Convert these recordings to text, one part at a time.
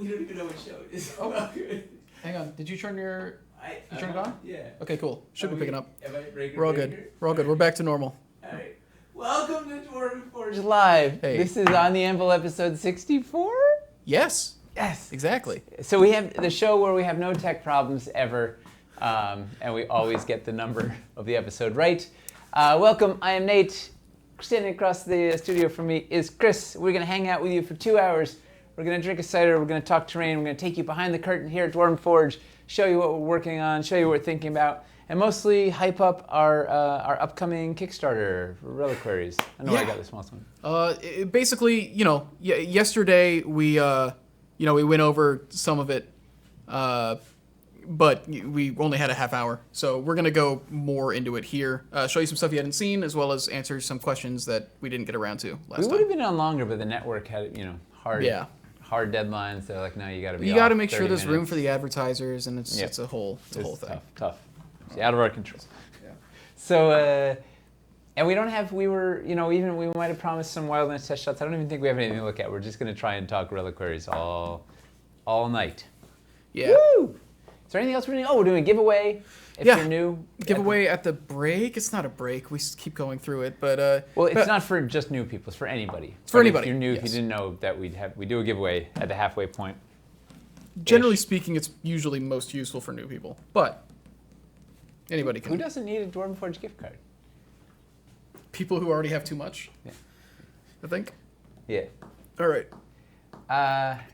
You don't even know what show it is. Oh. Hang on. Did you turn your... You turn it on? Yeah. Okay, cool. Should be picking up. Am I breaker? We're all good. We're all good. We're back to normal. All right. Welcome to Dwarven Forge Live. Hey. This is On the Anvil episode 64? Yes. Yes. Exactly. So we have the show where we have no tech problems ever, and we always get the number of the episode right. Welcome. I am Nate. Standing across the studio from me is Chris. We're going to hang out with you for 2 hours. We're going to drink a cider. We're going to talk terrain. We're going to take you behind the curtain here at Dwarven Forge, show you what we're working on, show you what we're thinking about, and mostly hype up our upcoming Kickstarter, Reliquaries. I know I got the smallest one. Basically, yesterday we went over some of it, but we only had a half hour. So we're going to go more into it here, show you some stuff you hadn't seen, as well as answer some questions that we didn't get around to last time. We would have been on longer, but the network had, hard deadlines. They're like, no, you got to be. You got to make sure there's room for the advertisers, and it's a whole thing. Tough. It's out of our control. Yeah. So, and we don't have. We might have promised some Wildlands test shots. I don't even think we have anything to look at. We're just going to try and talk Reliquaries all night. Yeah. Woo! Is there anything else we're doing? Oh, we're doing a giveaway. If you're new. Giveaway at the break. It's not a break. We keep going through it, but well, it's not for just new people. It's for anybody. It's for anybody. If you're new, yes. If you didn't know that we do a giveaway at the halfway point. Generally speaking, it's usually most useful for new people, but anybody can. Who doesn't need a Dwarven Forge gift card? People who already have too much. Yeah. I think. Yeah. All right.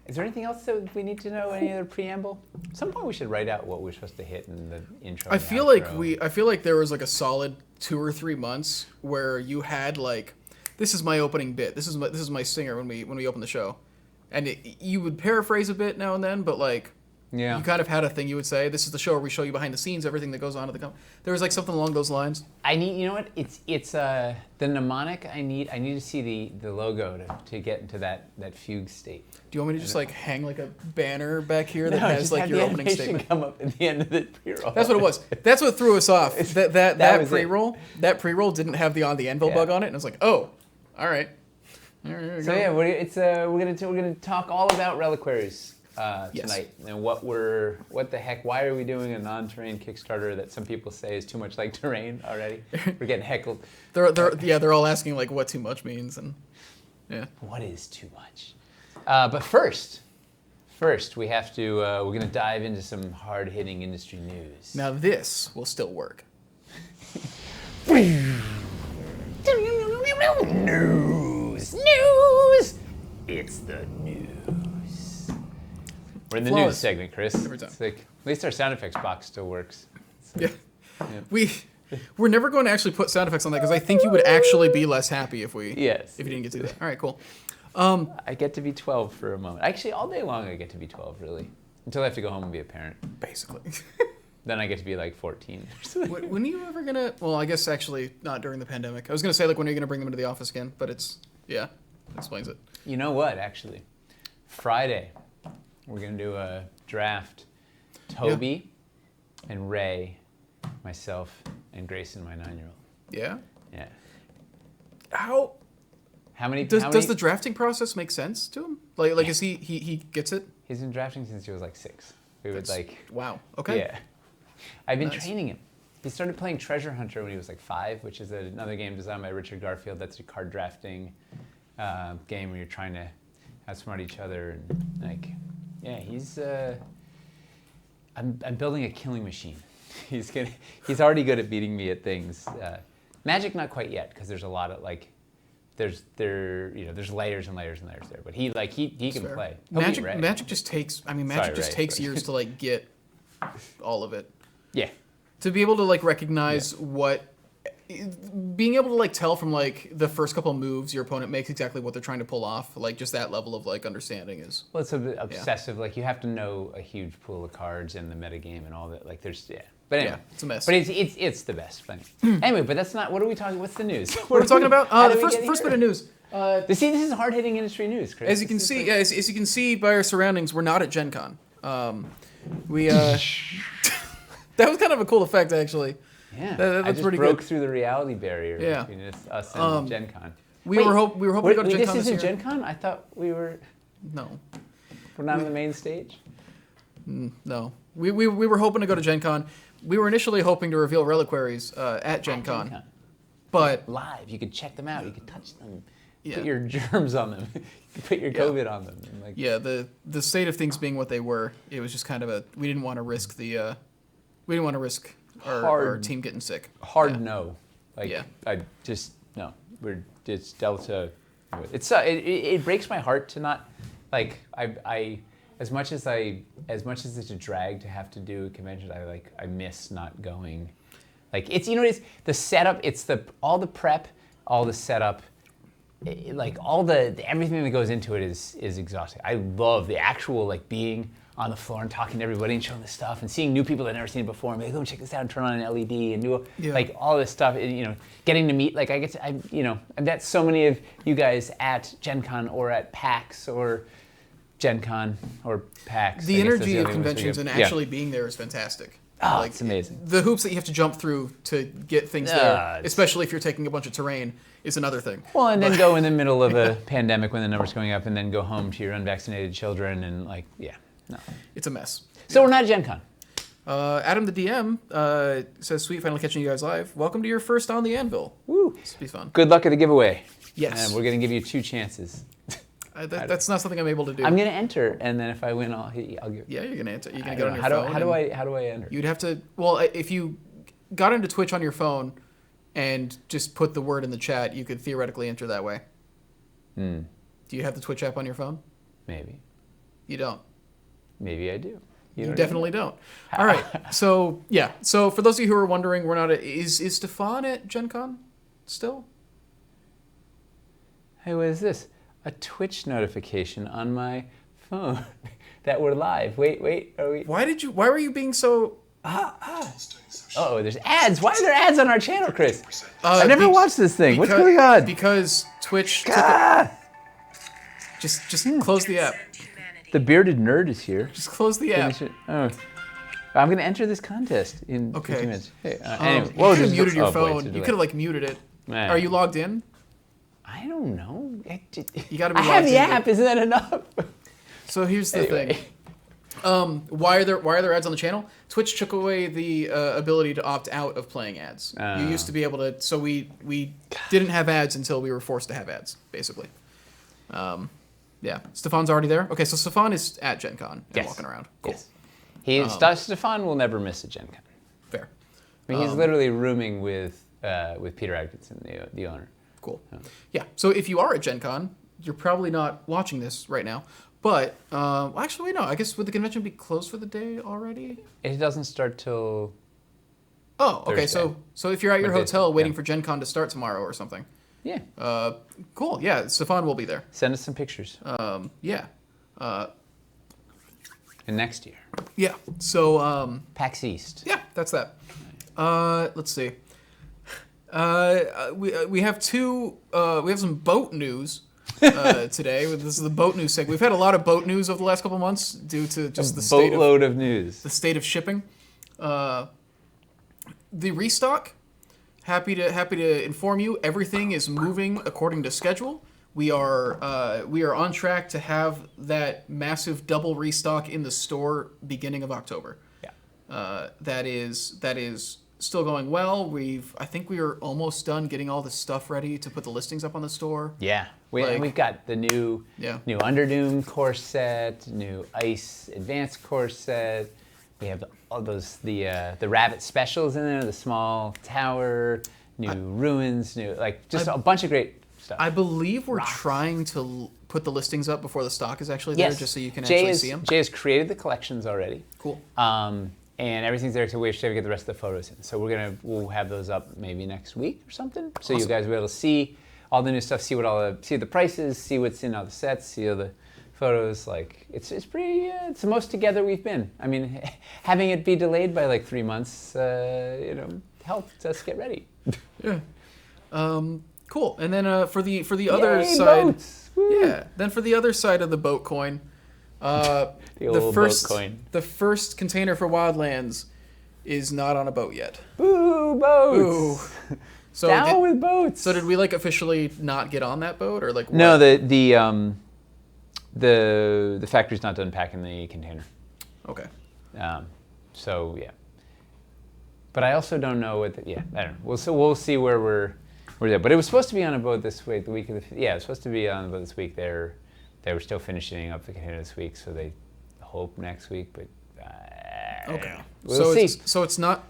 Is there anything else that we need to know? Any other preamble? At some point we should write out what we're supposed to hit in the intro. I feel like there was like a solid 2 or 3 months where you had like, this is my opening bit. This is my stinger when we open the show, and you would paraphrase a bit now and then, but like. Yeah. You kind of had a thing you would say. This is the show where we show you behind the scenes everything that goes on at the company. There was like something along those lines. I need, you know what? It's the mnemonic. I need to see the logo to get into that fugue state. Do you want me to just like hang like a banner back here that has like your opening statement? Come up at the end of the pre-roll. That's what it was. That's what threw us off. That pre-roll. It. That pre-roll didn't have the On the Anvil bug on it, and I was like, oh, all right. So yeah, we're gonna talk all about Reliquaries. Tonight, and what the heck, why are we doing a non-terrain Kickstarter that some people say is too much like terrain already? We're getting heckled. They're all asking like what too much means, and yeah. What is too much? But first we have to, we're gonna dive into some hard-hitting industry news. Now this will still work. News! It's the news. We're in the news segment, Chris. Every time. It's like, at least our sound effects box still works. Yeah. We're never going to actually put sound effects on that because I think you would actually be less happy if you didn't get to do that. All right, cool. I get to be 12 for a moment. Actually, all day long I get to be 12, really. Until I have to go home and be a parent. Basically. Then I get to be like 14. When are you ever going to... Well, I guess actually not during the pandemic. I was going to say like when are you going to bring them into the office again? But explains it. You know what, actually? Friday. We're going to do a draft. Toby and Ray, myself, and Grayson, my 9-year-old. Yeah? Yeah. How many... Does the drafting process make sense to him? Like is he gets it? He's been drafting since he was like 6. Wow. Okay. Yeah. I've been training him. He started playing Treasure Hunter when he was like 5, which is another game designed by Richard Garfield. That's a card drafting game where you're trying to outsmart each other and like... Yeah, he's. I'm building a killing machine. He's already good at beating me at things. Magic, not quite yet, because there's a lot of like, there's layers and layers and layers there. But he can play. Magic just takes. I mean, Magic takes years to like get all of it. Yeah. To be able to like recognize what. Being able to like tell from like the first couple of moves your opponent makes exactly what they're trying to pull off, like just that level of like understanding is. Well, it's a bit obsessive. Like you have to know a huge pool of cards and the metagame and all that. Like there's But anyway, it's a mess. But it's the best thing. Anyway, but that's not. What are we talking? What's the news? What are we talking about? The first bit of news. This is hard-hitting industry news, Chris. As you can see, as you can see by our surroundings, we're not at Gen Con. That was kind of a cool effect, actually. Yeah, that's I pretty broke good. through the reality barrier between us and Gen Con. We were hoping to go to Gen Con this this isn't year. Gen Con? I thought we were... No. We're not on the main stage? No. We were hoping to go to Gen Con. We were initially hoping to reveal Reliquaries at Gen Con. But live, you could check them out. You could touch them. Yeah. Put your germs on them. You could put your COVID on them. And like, yeah, the state of things being what they were, it was just kind of we didn't want to risk our team getting sick. Hard no. Like I just no. We're it's Delta. It breaks my heart to not like I as much as it's a drag to have to do a convention. I miss not going. Like it's it's the setup. It's all the prep, all the setup. Like all the everything that goes into it is exhausting. I love the actual like being on the floor and talking to everybody and showing this stuff and seeing new people that I've never seen it before and be like, oh, check this out and turn on an LED and do like all this stuff. And, getting to meet like I've met so many of you guys at Gen Con or at PAX or Gen Con or PAX. The energy of conventions and actually being there is fantastic. Oh, it's amazing. The hoops that you have to jump through to get things there, especially if you're taking a bunch of terrain, is another thing. Well, and then go in the middle of a pandemic when the number's going up and then go home to your unvaccinated children and no. It's a mess. So we're not at Gen Con. Adam the DM says, sweet, finally catching you guys live. Welcome to your first on the Anvil. Woo. This will be fun. Good luck at the giveaway. Yes. And we're going to give you 2 chances. That's not something I'm able to do. I'm going to enter, and then if I win, I'll give. Yeah, you're going to enter. You're going to get on your phone. How do I enter? You'd have to. Well, if you got into Twitch on your phone and just put the word in the chat, you could theoretically enter that way. Do you have the Twitch app on your phone? Maybe. You don't. Maybe I do. You definitely don't. All right. So yeah. So for those of you who are wondering, we're not. Is Stefan at Gen Con still? Hey, what is this? A Twitch notification on my phone that we're live. Wait. Are we? Why were you being so? Oh, there's ads. Why are there ads on our channel, Chris? I never watched this thing. What's going on? Because Twitch. Just close the app. The bearded nerd is here. Just close the app. I'm going to enter this contest in 15 minutes. Hey, anyway, you could have muted your phone. You could have muted it. Are you logged in? I don't know. You got to be. I have the app. Isn't that enough? So here's the thing. Why are there ads on the channel? Twitch took away the ability to opt out of playing ads. You used to be able to. So we didn't have ads until we were forced to have ads, basically. Yeah, Stefan's already there. Okay, so Stefan is at Gen Con and walking around. Cool. Yes. Stefan will never miss a Gen Con. Fair. I mean, he's literally rooming with Peter Atkinson, the owner. Cool. Yeah. So if you are at Gen Con, you're probably not watching this right now. But actually, no. I guess would the convention be closed for the day already? It doesn't start till. Oh, okay. Thursday. So if you're at your hotel waiting for Gen Con to start tomorrow or something. Yeah. Cool. Yeah, Stefan will be there. Send us some pictures. Yeah. And next year. Yeah. So. PAX East. Yeah, that's that. Let's see. We have some boat news today. This is the boat news segment. We've had a lot of boat news over the last couple of months due to just the boatload of news. The state of shipping. The restock. Happy to inform you, everything is moving according to schedule. We are on track to have that massive double restock in the store beginning of October. Yeah. That is still going well. I think we are almost done getting all the stuff ready to put the listings up on the store. Yeah. We've got the new Underdoom course set, new Ice Advanced course set. We have all those the rabbit specials in there, the small tower, new ruins, just a bunch of great stuff. I believe we're trying to put the listings up before the stock is actually there, just so you can actually see them. Jay has created the collections already. Cool. And everything's there, so we have to get the rest of the photos in. So we'll have those up maybe next week or something. So you guys will be able to see all the new stuff, see the prices, see what's in all the sets, see all the photos. It's pretty. It's the most together we've been. I mean, having it be delayed by 3 months, helped us get ready. Yeah. Cool. And then for the other side, boats. Yeah. Then for the other side of the boat coin, the first container for Wildlands is not on a boat yet. Boo, boats. Boo. So down with boats. So did we officially not get on that boat or No, the the factory's not done packing the container. Okay. So yeah. But I also don't know what. I don't know. We'll see where we're there. But it was supposed to be on a boat this week. The week of the it was supposed to be on a boat this week. They were still finishing up the container this week, so they hope next week. But Okay. We'll see. So it's not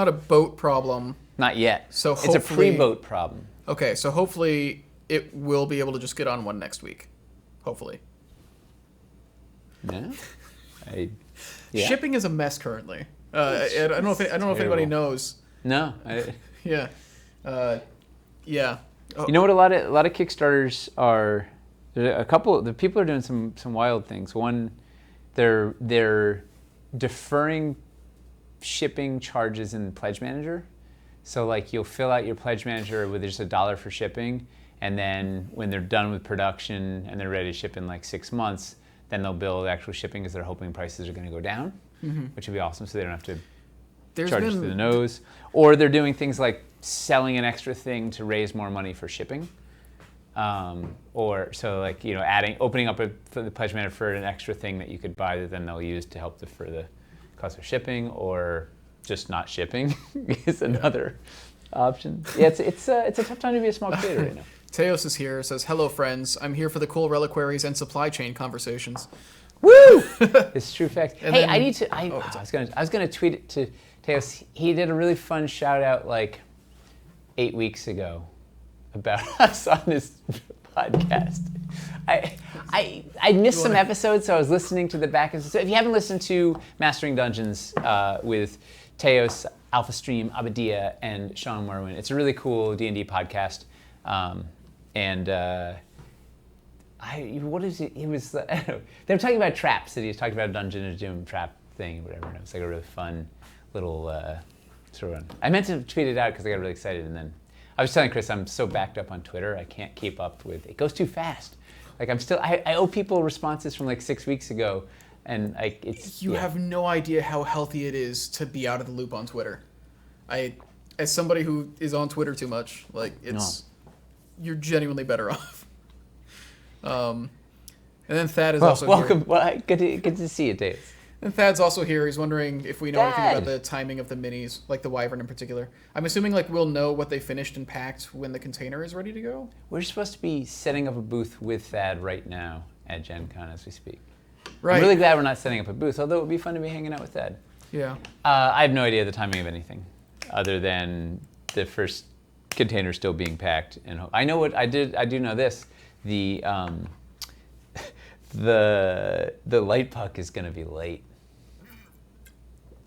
a boat problem. Not yet. So it's a pre-boat problem. Okay, so hopefully it will be able to just get on one next week. Hopefully. No. Shipping is a mess currently. I don't know if anybody knows. No. Yeah. Yeah. Oh. You know what? A lot of Kickstarters are. A couple. The people are doing some wild things. One, they're deferring shipping charges in Pledge Manager. So like you'll fill out your Pledge Manager with just $1 for shipping, and then when they're done with production and they're ready to ship in like 6 months, then they'll bill the actual shipping because they're hoping prices are going to go down, which would be awesome. So they don't have to charge through the nose. Or they're doing things like selling an extra thing to raise more money for shipping. Or so like, opening up the Pledge Manager for an extra thing that you could buy that then they'll use to help defer the cost of shipping, or just not shipping is another option. Yeah, it's a tough time to be a small creator right now. Teos is here, says, "Hello friends, I'm here for the cool reliquaries and supply chain conversations." Woo! It's true fact. And hey, then, I need to. I was gonna tweet it to Teos. He did a really fun shout out like 8 weeks ago about us on this podcast. I missed some episodes, so I was listening to the back. So if you haven't listened to Mastering Dungeons with Teos, Alpha Stream, Abadia, and Sean Merwin, it's a really cool D&D podcast. What is it? He was. I don't know. They were talking about traps. That he was talking about a Dungeon of Doom trap thing, or whatever. And it was like a really fun little sort of. I meant to tweet it out because I got really excited, and then I was telling Chris I'm so backed up on Twitter. I can't keep up with it. Goes too fast. Like I owe people responses from like 6 weeks ago, and it's. You have no idea how healthy it is to be out of the loop on Twitter. As somebody who is on Twitter too much, like you're genuinely better off. And then Thad is also welcome. here. Well, good to see you, Dave. And Thad's also here. He's wondering if we know anything about the timing of the minis, like the Wyvern in particular. I'm assuming like we'll know what they finished and packed when the container is ready to go. We're supposed to be setting up a booth with Thad right now at Gen Con as we speak. Right. I'm really glad we're not setting up a booth, although it would be fun to be hanging out with Thad. Yeah. I have no idea the timing of anything, other than the first container still being packed. And I know what I did. I do know this. The light puck is going to be late.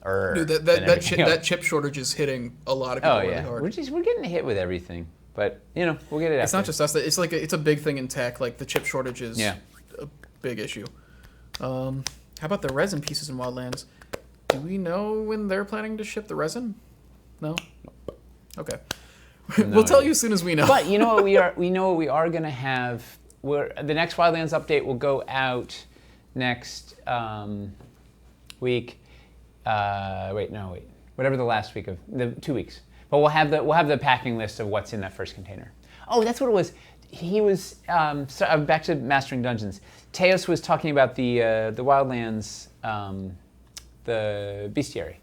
Dude, that chip shortage is hitting a lot of people really hard. We're getting hit with everything, but we'll get it. It's not just us. It's like it's a big thing in tech. Like the chip shortage is a big issue. How about the resin pieces in Wildlands? Do we know when they're planning to ship the resin? No. Okay. We'll tell you as soon as we know. But you know what we are going to have. The next Wildlands update will go out next week. Whatever the last week of the 2 weeks. But we'll have the packing list of what's in that first container. Oh, that's what it was. He was back to Mastering Dungeons. Teos was talking about the Wildlands, the bestiary.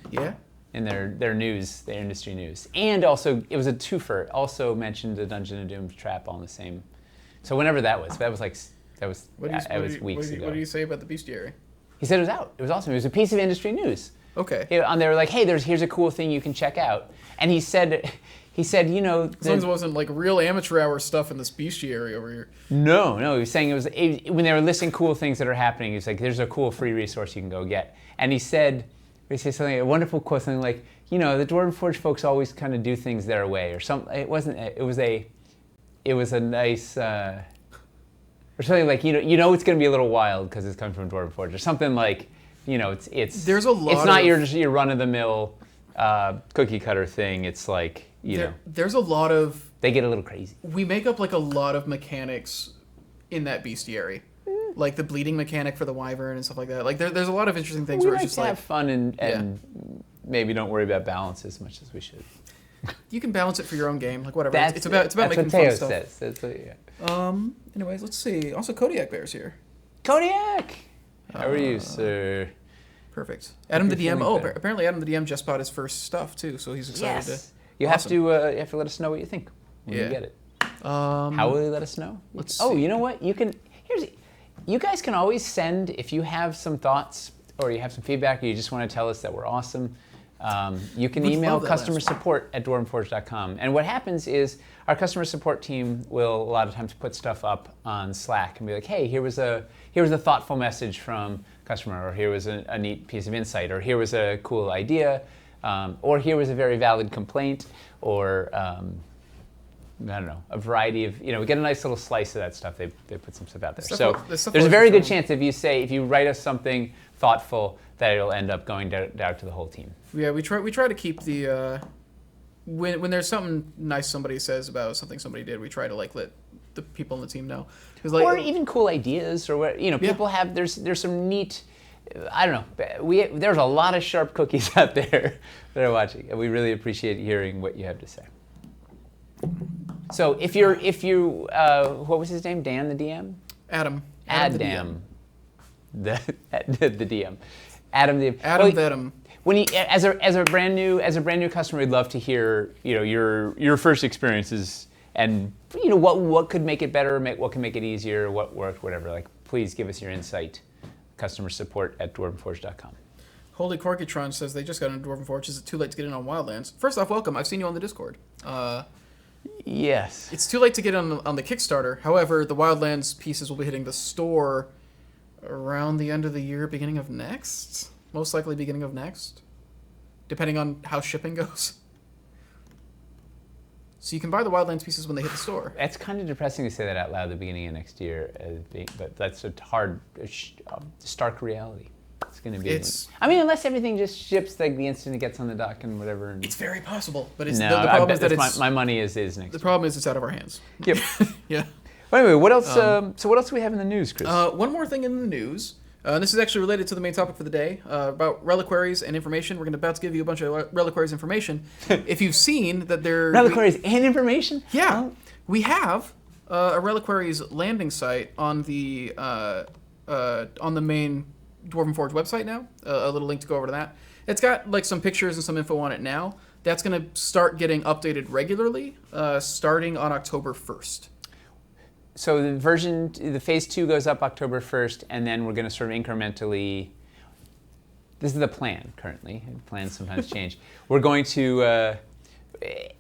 Yeah. In their news, their industry news, and also it was a twofer. Also mentioned the Dungeon of Doom trap all in the same. So whenever that was weeks ago. What do you say about the bestiary? He said it was out. It was awesome. It was a piece of industry news. Okay. They were like, hey, here's a cool thing you can check out. And he said, as long as it wasn't like real amateur hour stuff in this bestiary over here. No. He was saying when they were listing cool things that are happening. He was like, there's a cool free resource you can go get. And he said something, a wonderful quote, something like, the Dwarven Forge folks always kind of do things their way, or something. It wasn't. It was a nice. Or something like it's going to be a little wild because it's coming from Dwarven Forge, or something like it's. There's a lot. It's not your run of the mill cookie cutter thing. It's like There's a lot of. They get a little crazy. We make up like a lot of mechanics in that bestiary, like the bleeding mechanic for the wyvern and stuff like that. Like there's a lot of interesting things. We where like it's just to have fun and maybe don't worry about balance as much as we should. You can balance it for your own game, like whatever. It's about making fun stuff. That's what, Anyways, let's see. Also, Kodiak Bear's here. Kodiak! How are you, sir? Perfect. Adam the DM. Oh, better. apparently Adam the DM just bought his first stuff too, so he's excited Yes. to. You Awesome. have to let us know what you think when you Yeah. get it. How How will you let us know? let's Oh, see. you know what? You guys can always send, if you have some thoughts or you have some feedback or you just want to tell us that we're awesome, you can We'd email love that customer last one. support at dwarvenforge.com. And what happens is our customer support team will a lot of times put stuff up on Slack and be like, hey, here was a thoughtful message from customer, or here was a neat piece of insight, or here was a cool idea, or here was a very valid complaint, or I don't know, a variety of, we get a nice little slice of that stuff. They put some stuff out there. Stuff So like- the stuff there's a like very the good film. chance if you write us something thoughtful that it'll end up going out to the whole team. Yeah, we try to keep the when there's something nice somebody says about something somebody did, we try to like let the people on the team know. 'Cause, like, Or even cool ideas, or what people have. There's some neat. I don't know. There's a lot of sharp cookies out there that are watching, and we really appreciate hearing what you have to say. So if you what was his name? Dan the DM. Adam the Adam, the DM. Adam the Adam well, Venom. When you as a brand new customer, we'd love to hear your first experiences and what could make it better, what can make it easier, what worked, whatever. Like, please give us your insight. Customer support at dwarvenforge.com. Holy Corkytron says they just got into Dwarven Forge. Is it too late to get in on Wildlands? First off, welcome. I've seen you on the Discord. Yes. It's too late to get on the Kickstarter. However, the Wildlands pieces will be hitting the store around the end of the year, beginning of next. Most likely beginning of next, depending on how shipping goes. So you can buy the Wildlands pieces when they hit the store. It's kind of depressing to say that out loud at the beginning of next year, but that's a hard, stark reality. It's going to be. Unless everything just ships like the instant it gets on the dock and whatever. And It's very possible, but it's no, the problem is that it's my money is next. The problem is it's out of our hands. Yep. Yeah. Well, anyway, what else? So what else do we have in the news, Chris? One more thing in the news. This is actually related to the main topic for the day, about reliquaries and information. We're about to give you a bunch of reliquaries information. If you've seen that there... Reliquaries and information? Yeah. We have a reliquaries landing site on the main Dwarven Forge website now. A little link to go over to that. It's got like some pictures and some info on it now. That's going to start getting updated regularly, starting on October 1st. So the phase 2 goes up October 1st, and then we're going to sort of incrementally. This is the plan currently. Plans sometimes change. We're going to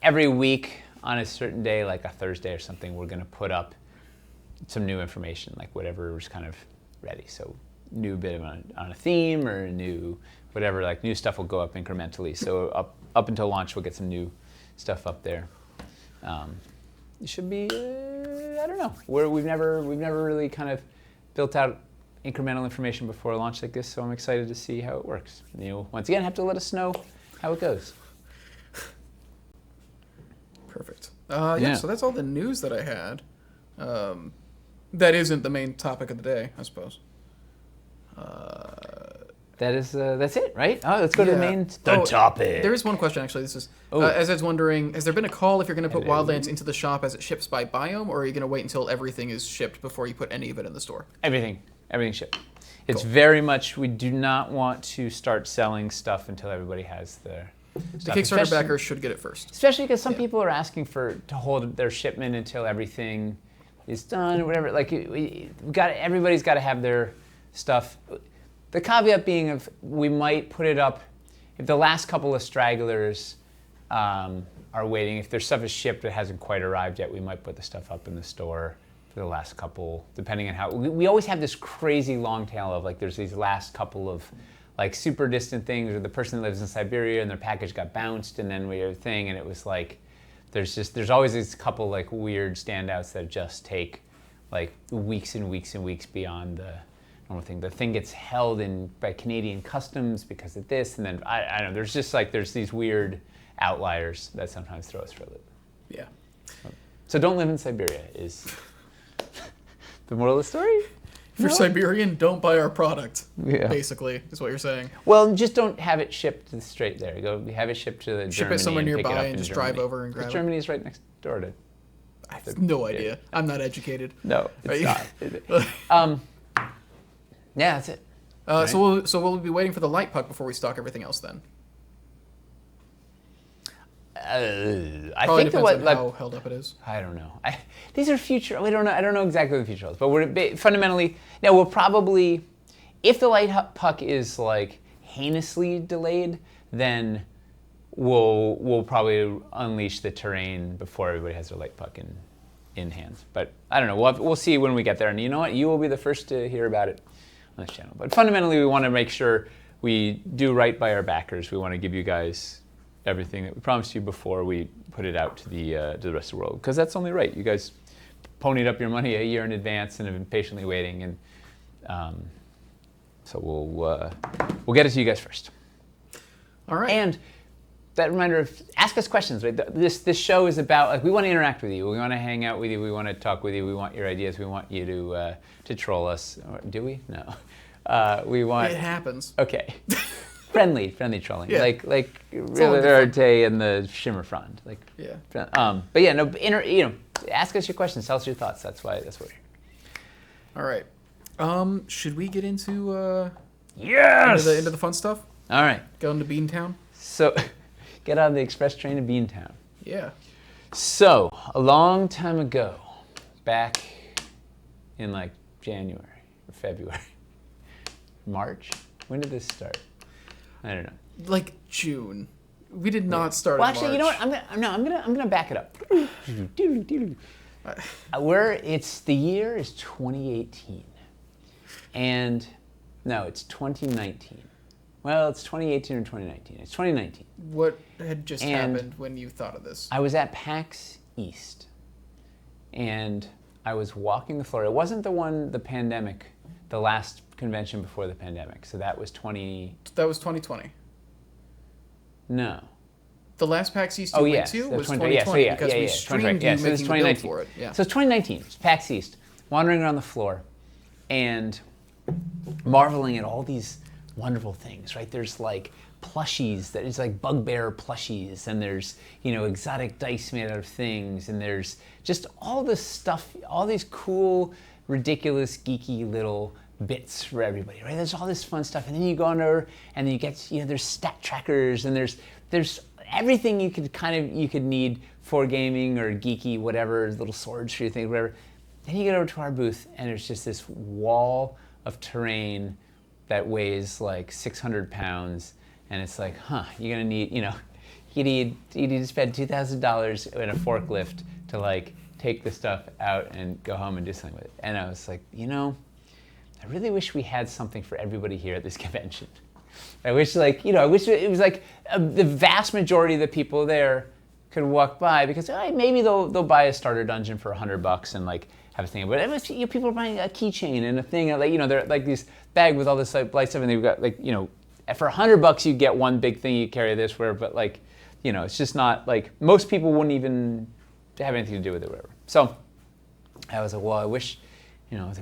every week on a certain day, like a Thursday or something, we're going to put up some new information, like whatever's kind of ready. So new bit on a theme or new whatever, like new stuff will go up incrementally. So up until launch, we'll get some new stuff up there. It should be, I don't know. We've never really kind of built out incremental information before a launch like this, so I'm excited to see how it works. Once again, have to let us know how it goes. Perfect. Yeah, so that's all the news that I had. That isn't the main topic of the day, I suppose. That's it, right? Oh, let's go to the main topic. There is one question, actually. This is, as I was wondering, has there been a call if you're going to put Wildlands into the shop as it ships by biome, or are you going to wait until everything is shipped before you put any of it in the store? Everything shipped. It's very much, we do not want to start selling stuff until everybody has their The Kickstarter backers should get it first. Especially because some people are asking to hold their shipment until everything is done or whatever. Like, everybody's got to have their stuff. The caveat being we might put it up if the last couple of stragglers are waiting. If their stuff is shipped but hasn't quite arrived yet, we might put the stuff up in the store for the last couple, depending on how. We always have this crazy long tail of like there's these last couple of like super distant things, or the person that lives in Siberia and their package got bounced, and then we have a thing, and it was like there's always these couple like weird standouts that just take like weeks and weeks and weeks beyond the normal thing. The thing gets held by Canadian customs because of this, and then I don't know. There's these weird outliers that sometimes throw us for a loop. Yeah. So don't live in Siberia is the moral of the story. If you're Siberian, don't buy our product. Yeah. Basically, is what you're saying. Well, just don't have it shipped straight there. Have it shipped to Germany. Ship it somewhere nearby and just drive over and grab it. Germany is right next door to. I have no idea. I'm not educated. No, it's not. Yeah, that's it. So we'll be waiting for the light puck before we stock everything else then. I Probably think depends on how held up it is. I don't know. These are future. We don't know. I don't know exactly what the future holds. But we're fundamentally now. We'll probably, if the light puck is like heinously delayed, then we'll probably unleash the terrain before everybody has their light puck in hands. But I don't know. We'll see when we get there. And you know what? You will be the first to hear about it on this channel. But fundamentally, we want to make sure we do right by our backers. We want to give you guys everything that we promised you before we put it out to the rest of the world, because that's only right. You guys ponied up your money a year in advance and have been patiently waiting, and so we'll get it to you guys first. All right. And that reminder of ask us questions. Right? This show is about, like, we want to interact with you. We want to hang out with you. We want to talk with you. We want your ideas. We want you to troll us. Do we? No. We want. It happens. Okay. friendly trolling. Yeah. Like Reliquaries and the Shimmer Front. Like. Yeah. But yeah, no. Ask us your questions. Tell us your thoughts. That's why. That's what we're here. All right. Should we get into Yes. into the fun stuff? All right. Go into Beantown. So, get on the express train to Beantown. Yeah. So, a long time ago, back in like January or February, March. When did this start? I don't know. Like June. We did not start. Well, in actually, March. you know what? I'm gonna back it up. The year is 2018, and no, it's 2019. Well, it's 2018 or 2019. It's 2019. What had just happened when you thought of this? I was at PAX East, and I was walking the floor. It wasn't the pandemic, the last convention before the pandemic. So that was 2020. No. The last PAX East you went to was 2020 because we streamed you so it's making the build for it. Yeah. So it's 2019. It's PAX East, wandering around the floor, and marveling at all these wonderful things. Right? There's like plushies that is like bugbear plushies, and there's exotic dice made out of things, and there's just all this stuff, all these cool, ridiculous, geeky little bits for everybody, right? There's all this fun stuff, and then you go under, and then you get, there's stat trackers, and there's everything you could need for gaming or geeky, whatever, little swords for your thing, whatever. Then you get over to our booth, and there's just this wall of terrain that weighs like 600 pounds, and it's like, you're gonna need, you need to spend $2,000 in a forklift to like take the stuff out and go home and do something with it. And I was like, I really wish we had something for everybody here at this convention. I wish it was like the vast majority of the people there could walk by, because maybe they'll buy a starter dungeon for $100 and like have a thing. But it was, people are buying a keychain and a thing, like they're like these bag with all this like light stuff, and they've got like for $100 you get one big thing you carry this where, but like it's just not like most people wouldn't even have anything to do with it, or whatever. So I was like, well, I wish.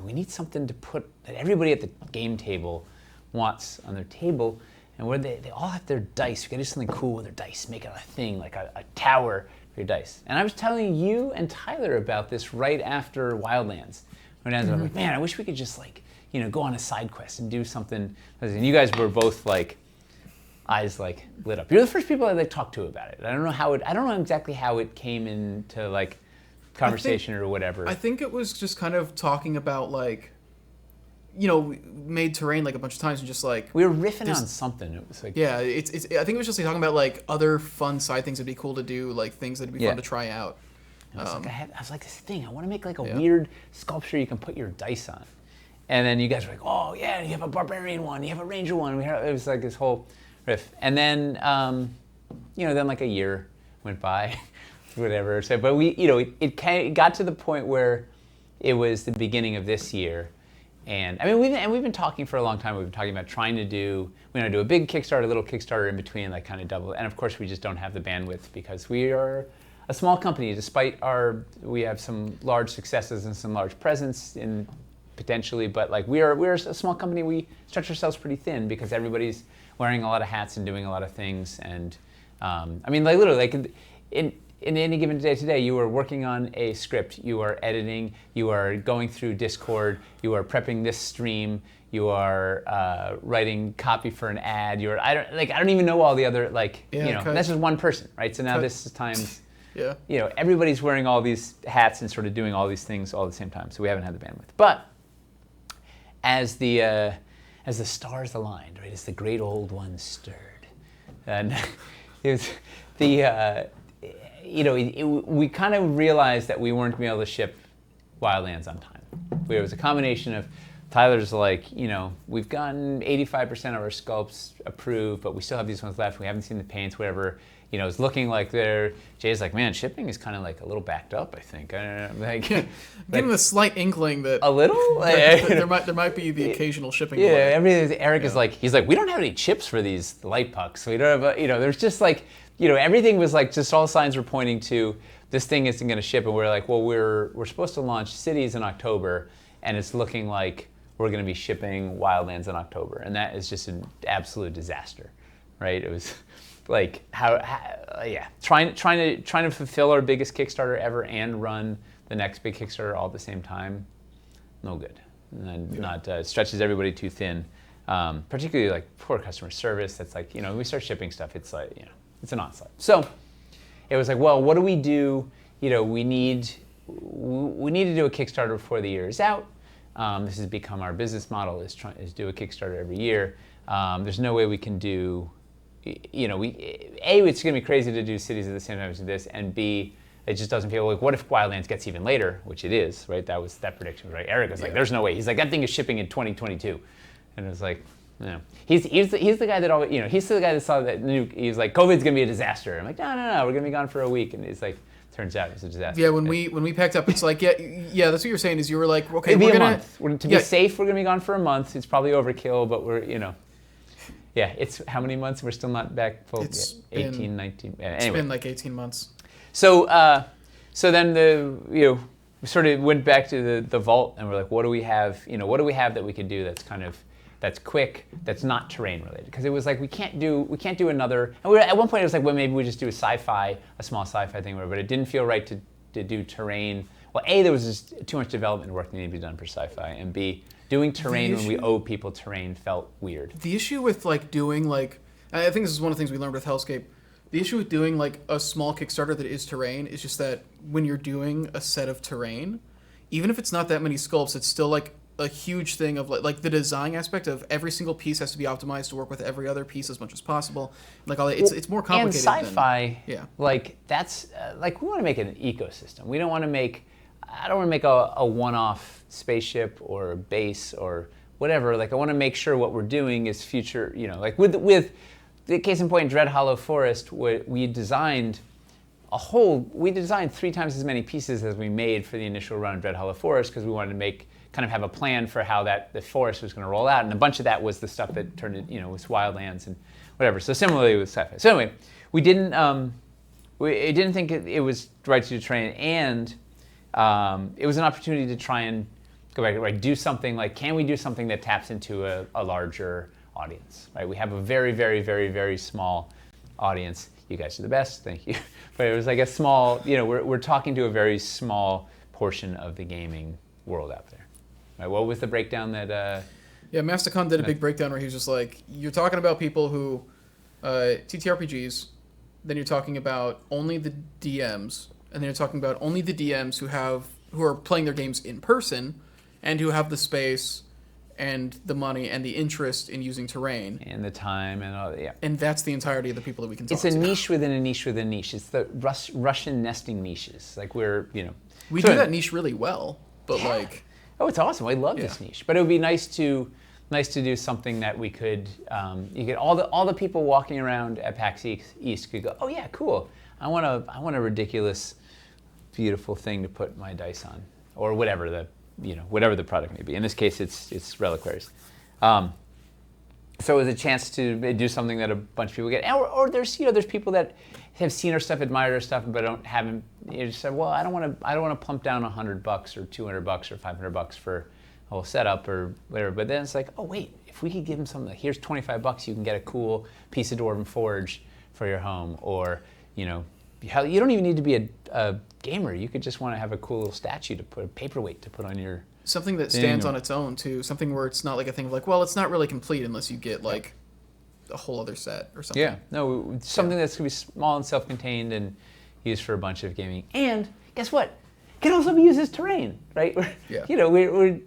We need something to put that everybody at the game table wants on their table, and where they all have their dice. We gotta do something cool with their dice, make it a thing, like a tower for your dice. And I was telling you and Tyler about this right after Wildlands. When I was like, man, I wish we could just like, go on a side quest and do something. And you guys were both like, eyes like lit up. You're the first people I like talked to about it. I don't know exactly how it came into like conversation or whatever. I think it was just kind of talking about like, we made terrain like a bunch of times and just like we were riffing on something. It was like it's I think it was just like talking about like other fun side things that'd be cool to do, like things that'd be fun to try out. I was like this thing. I want to make like a weird sculpture you can put your dice on. And then you guys were like, oh yeah, you have a barbarian one, you have a ranger one. It was like this whole riff. And then then like a year went by. Whatever. So, but we, it got to the point where it was the beginning of this year, and I mean, we've been talking for a long time. We've been talking about trying to do, we want to do a big Kickstarter, a little Kickstarter in between, like kind of double. And of course, we just don't have the bandwidth because we are a small company. Despite we have some large successes and some large presence in potentially, but like we're a small company. We stretch ourselves pretty thin because everybody's wearing a lot of hats and doing a lot of things. And I mean, like literally, like in any given day today, you are working on a script, you are editing, you are going through Discord, you are prepping this stream, you are writing copy for an ad. I don't even know all the other that's just one person, right? So now this is times. Yeah. Everybody's wearing all these hats and sort of doing all these things all at the same time. So we haven't had the bandwidth. But as the stars aligned, right, as the great old one stirred, and it was we kind of realized that we weren't going to be able to ship Wildlands on time. It was a combination of Tyler's like, we've gotten 85% of our sculpts approved, but we still have these ones left. We haven't seen the paints, whatever. It's looking like Jay's like, man, shipping is kind of like a little backed up, I think. I don't know, give him a slight inkling that a little there might be the occasional shipping delay. Everything. Eric is like, he's like, we don't have any chips for these light pucks. We don't have there's just like, everything was like, just all signs were pointing to this thing isn't going to ship, and we're like, well, we're supposed to launch Cities in October, and it's looking like we're going to be shipping Wildlands in October, and that is just an absolute disaster, right? It was like trying to fulfill our biggest Kickstarter ever and run the next big Kickstarter all at the same time, no good, and not stretches everybody too thin, particularly like poor customer service. That's like when we start shipping stuff, it's like it's an onslaught. So it was like, well, what do we do? We need to do a Kickstarter before the year is out. This has become our business model is do a Kickstarter every year. There's no way we can do, it's going to be crazy to do Cities at the same time as this, and B, it just doesn't feel like, what if Wildlands gets even later, which it is, right? That prediction was right. Eric was like, there's no way. He's like, that thing is shipping in 2022, and it was like, no. He's the guy that always, he's the guy that saw that he's like, COVID's going to be a disaster. I'm like, no, we're going to be gone for a week, and he's like, turns out it's a disaster. Yeah, when we packed up, it's like, yeah, that's what you're saying is you were like, okay, it'd be we're a gonna month. To be safe, we're gonna be gone for a month. It's probably overkill, but we're it's how many months? We're still not back full. It's 18, 19. Anyway. It's been like 18 months. So then we sort of went back to the vault, and we're like, what do we have? What do we have that we could do that's quick, that's not terrain related? Because it was like we can't do another. And at one point it was like, well, maybe we just do a small sci-fi thing, but it didn't feel right to do terrain. Well, A, there was just too much development work that needed to be done for sci-fi, and B, doing terrain when we owe people terrain felt weird. The issue with doing I think this is one of the things we learned with Hellscape. The issue with doing a small Kickstarter that is terrain is just that when you're doing a set of terrain, even if it's not that many sculpts, it's still a huge thing of the design aspect of every single piece has to be optimized to work with every other piece as much as possible. It's more complicated. And sci-fi, than, that's we want to make it an ecosystem. We don't want to make. I don't want to make a one-off spaceship or a base or whatever. I want to make sure what we're doing is future. With the case in point, Dread Hollow Forest, we designed 3 times as many pieces as we made for the initial run of Dread Hollow Forest because we wanted to kind of have a plan for how the forest was going to roll out, and a bunch of that was the stuff that turned it, was Wildlands and whatever. So similarly with sci-fi. So anyway, we didn't think it was right to do terrain, and it was an opportunity to try and go back, right, do something can we do something that taps into a larger audience, right? We have a very, very, very, very small audience. You guys are the best, thank you. But it was a small, we're talking to a very small portion of the gaming world out there. Right, what was the breakdown that... Masticon did a big breakdown where he was just like, you're talking about people who... TTRPGs, then you're talking about only the DMs, and then you're talking about only the DMs who are playing their games in person, and who have the space, and the money, and the interest in using terrain. And the time, and all that, yeah. And that's the entirety of the people that we can talk to. It's a niche within a niche within a niche. It's the Russian nesting niches. We do that niche really well, but Oh, it's awesome. I love this niche. But it would be nice to do something that we could, you get all the people walking around at PAX East could go, oh yeah, cool. I want a ridiculous, beautiful thing to put my dice on, or whatever the product may be. In this case, it's Reliquaries. So it was a chance to do something that a bunch of people get, or there's people that have seen our stuff, admired our stuff, but haven't just said, well, I don't want to plump down $100 or $200 or $500 for a whole setup or whatever. But then it's like, oh wait, if we could give them something here's $25, you can get a cool piece of Dwarven forge for your home, or you don't even need to be a gamer. You could just want to have a cool little statue to put a paperweight to put on your something that stands on its own too. Something where it's not like a thing of like, well, it's not really complete unless you get like a whole other set or something. Yeah, no, something that's gonna be small and self-contained and used for a bunch of gaming. And guess what? It can also be used as terrain, right? Yeah. You know, we're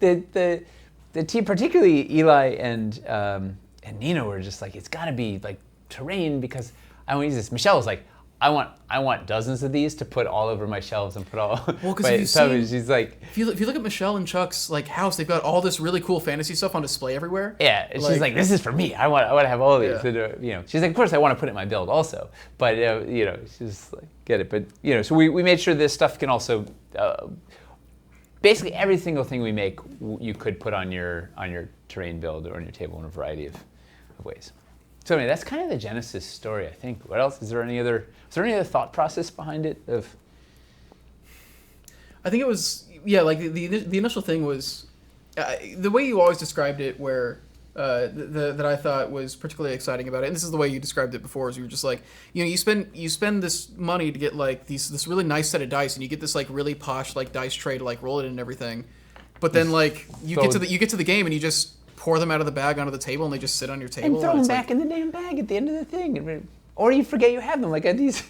the team, particularly Eli and Nina, were just like, it's got to be like terrain because I want to use this. Michelle was like, I want dozens of these to put all over my shelves and put all. Well, because she's like, if you look at Michelle and Chuck's like house, they've got all this really cool fantasy stuff on display everywhere. yeah, and she's like, this is for me. I want to have all of these. Yeah. And, you know, she's like, of course I want to put it in my build also, but you know, she's like, get it. But you know, so we made sure this stuff can also. Basically, every single thing we make, you could put on your terrain build or on your table in a variety of ways. So anyway, that's kind of the Genesis story, I think. What else? Is there any other thought process behind it? I think it was like the initial thing was the way you always described it, where that I thought was particularly exciting about it. And this is the way you described it before, is you were just like, you know, you spend this money to get like this really nice set of dice, and you get this like really posh like dice tray to like roll it in and everything. But then like you get to the game and you just pour them out of the bag onto the table and they just sit on your table and throw them back in the damn bag at the end of the thing, or you forget you have them. Like these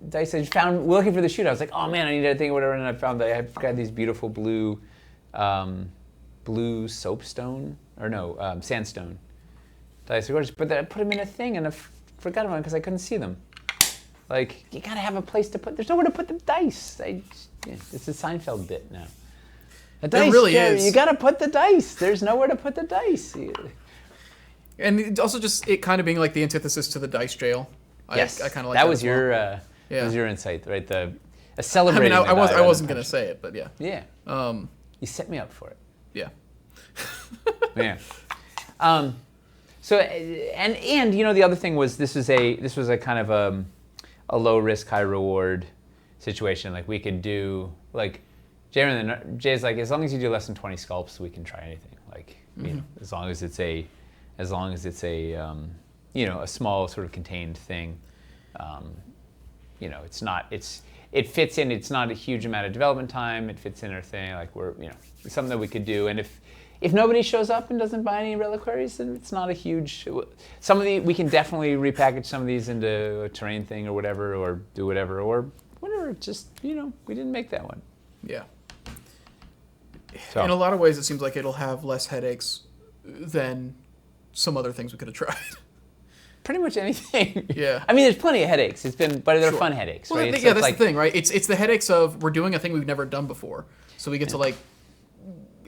dice I found looking for the shoot. I was like, oh man, I need that thing or whatever, and I found that I forgot these beautiful blue soapstone sandstone dice. But I put them in a thing and I forgot about them because I couldn't see them. Like, you gotta have a place to put. There's nowhere to put the dice. It's a Seinfeld bit now. The dice, it really is. You gotta put the dice. There's nowhere to put the dice. And also just it kind of being like the antithesis to the dice jail. Yes, I kind of like that. Was your insight, right? Celebrating. I wasn't gonna say it, but yeah. Yeah. You set me up for it. Yeah. Yeah. So and you know, the other thing was this was a kind of a low risk, high reward situation. Like we could do like Jay's like, as long as you do less than 20 sculpts, we can try anything. Like you know, as long as it's a you know, a small sort of contained thing. You know, it fits in. It's not a huge amount of development time. It fits in our thing. Like it's something that we could do. And if nobody shows up and doesn't buy any reliquaries, then it's not a huge. We can definitely repackage some of these into a terrain thing or whatever, or do whatever, or whatever. Just we didn't make that one. Yeah. So. In a lot of ways, it seems like it'll have less headaches than some other things we could have tried. Pretty much anything. Yeah. I mean, there's plenty of headaches. But they're fun headaches, well, right? Yeah, that's the thing, right? It's the headaches of we're doing a thing we've never done before, so we get to like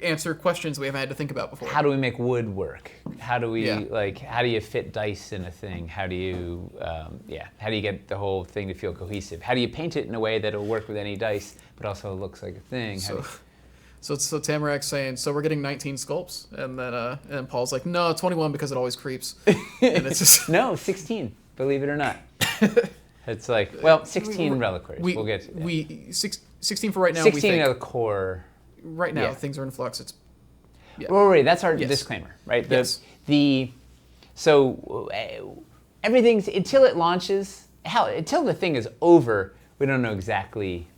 answer questions we haven't had to think about before. How do we make wood work? How do we how do you fit dice in a thing? How do you how do you get the whole thing to feel cohesive? How do you paint it in a way that it'll work with any dice, but also looks like a thing? So Tamarak's saying, so we're getting 19 sculpts, and then Paul's like, no, 21 because it always creeps. And it's just no, 16. Believe it or not, it's like 16 reliquaries. We'll get to that. 16 for right now. 16 are the core. Right now, things are in flux. It's Right, that's our disclaimer, right? So everything's until it launches. Hell, until the thing is over, we don't know exactly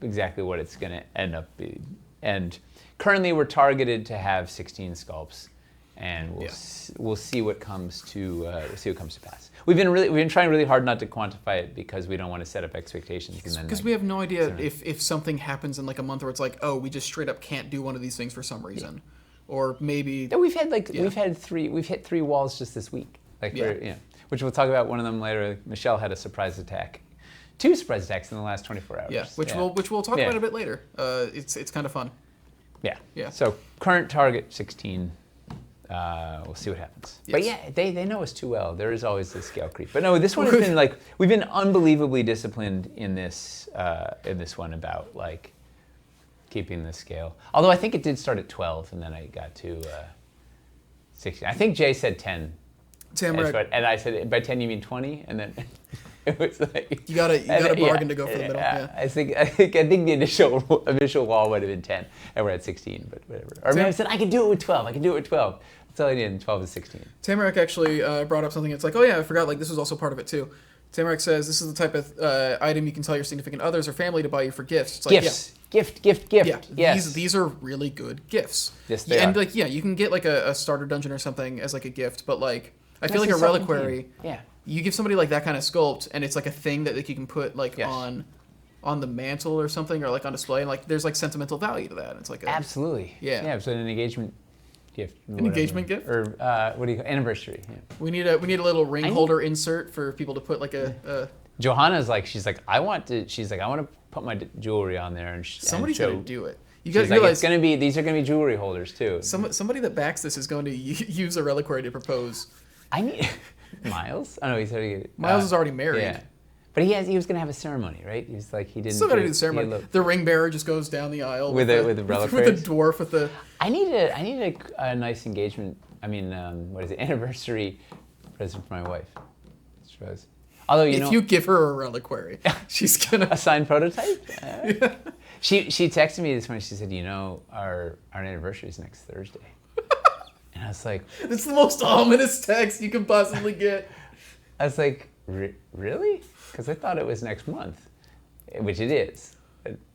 what it's going to end up being. And currently, we're targeted to have 16 sculpts, and we'll see what comes to pass. We've been trying really hard not to quantify it because we don't want to set up expectations. Because we have no idea if something happens in like a month where it's like, oh, we just straight up can't do one of these things for some reason, or maybe we've hit 3 walls just this week, which we'll talk about one of them later. Michelle had a surprise attack. 2 surprise attacks in the last 24 hours. Yeah, which we'll talk about a bit later. It's kind of fun. Yeah. Yeah. So current target 16. We'll see what happens. Yes. But yeah, they know us too well. There is always this scale creep. But no, this one has been like we've been unbelievably disciplined in this one about like keeping the scale. Although I think it did start at 12 and then I got to 16. I think Jay said 10. And I said, by 10 you mean 20? And then it was like you got a bargain to go for the middle. Yeah. I think the initial wall would have been 10, and we're at 16, but whatever. Or maybe I said I can do it with 12. That's all I did. 12 is 16. Tamarak actually brought up something. It's like, oh yeah, I forgot. Like this was also part of it too. Tamarack says, this is the type of item you can tell your significant others or family to buy you for gifts. It's Gifts. Gift. Yeah, Yes. these are really good gifts. Yes, they and are. like, yeah, you can get like a starter dungeon or something as like a gift, but like I feel That's like a the second reliquary. thing. Yeah. You give somebody like that kind of sculpt, and it's like a thing that like, you can put like Yes. on the mantle or something, or like on display, and like there's like sentimental value to that. It's like Absolutely. Yeah. Yeah. So an engagement gift. An engagement gift? Or what do you call anniversary? Yeah. we need a little ring holder insert for people to put like a Johanna's like, she's like, I want to put my jewelry on there, and somebody's show, gonna do it. You she's gotta like, realize these are gonna be jewelry holders too. somebody that backs this is going to use a reliquary to propose. I need Miles. Oh no, he's already. Miles is already married. Yeah, but he was gonna have a ceremony, right? He's like he didn't. Still gotta do the ceremony. The ring bearer just goes down the aisle with the with the reliquaries. dwarf with the. I need a nice engagement. I mean, what is it? Anniversary present for my wife. Suppose. Although If you give her a reliquary, she's gonna. a signed prototype. Yeah. She texted me this morning. She said, our anniversary is next Thursday. And I was like, It's the most ominous text you can possibly get. I was like, really? Because I thought it was next month, which it is.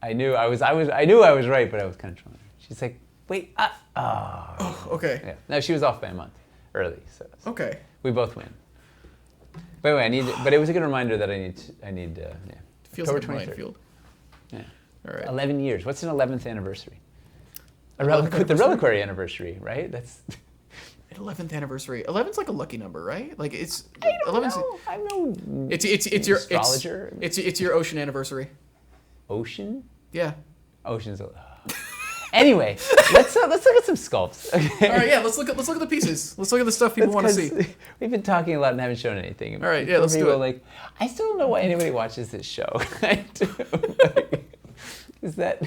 I knew I was right, but I was kind of trying. She's like, wait, Oh, okay. yeah. No, she was off by a month early, so Okay. we both win. But anyway, but it was a good reminder that I need. Yeah. Feels October like a 23rd. minefield. Yeah. All right. 11 years. What's an 11th anniversary? 11th The anniversary? reliquary anniversary, right? That's. 11th anniversary. 11's like a lucky number, right? Like it's. I don't 11's know. I'm no It's your astrologer. It's your ocean anniversary. Ocean. Yeah. Ocean's. Anyway, let's look at some sculpts. Okay? All right. Yeah. Let's look at the pieces. Let's look at the stuff people want to see. We've been talking a lot and haven't shown anything. All right, yeah, let's do it. Like, I still don't know why anybody watches this show. I do. Is that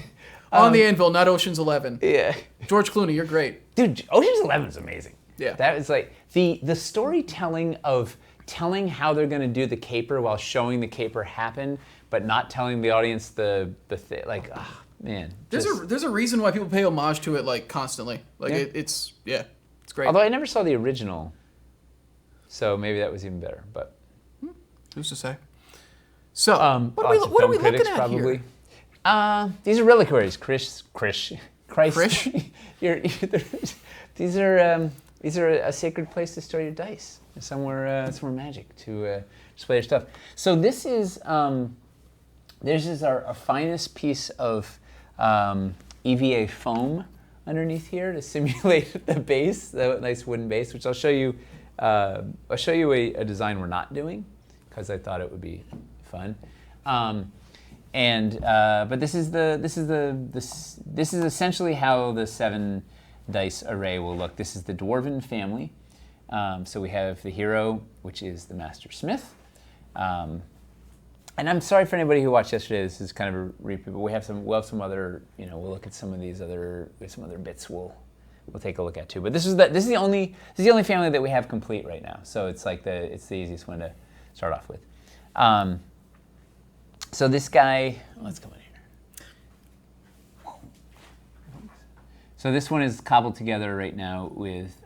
On the Anvil, not Ocean's 11. Yeah, George Clooney, you're great. dude. Ocean's 11 is amazing. Yeah. That is like the storytelling of telling how they're going to do the caper while showing the caper happen, but not telling the audience the thing. Like, oh, man. There's a reason why people pay homage to it like constantly. Like Yeah. it's great. Although I never saw the original, so maybe that was even better. But Who's to say? So what lots are of we film looking critics at probably. here? These are reliquaries, Christ. Krish? These are a sacred place to store your dice. Somewhere magic to display your stuff. So this is our finest piece of EVA foam underneath here to simulate the base, the nice wooden base, which I'll show you. I'll show you a design we're not doing because I thought it would be fun. But this is essentially how the 7 dice array will look. This is the Dwarven family. So we have the hero, which is the Master Smith. And I'm sorry for anybody who watched yesterday. This is kind of a repeat, but we'll have some other. We'll look at some of these other bits. We'll take a look at too. But this is the only family that we have complete right now. So it's like it's the easiest one to start off with. So this guy, let's come in here. So this one is cobbled together right now with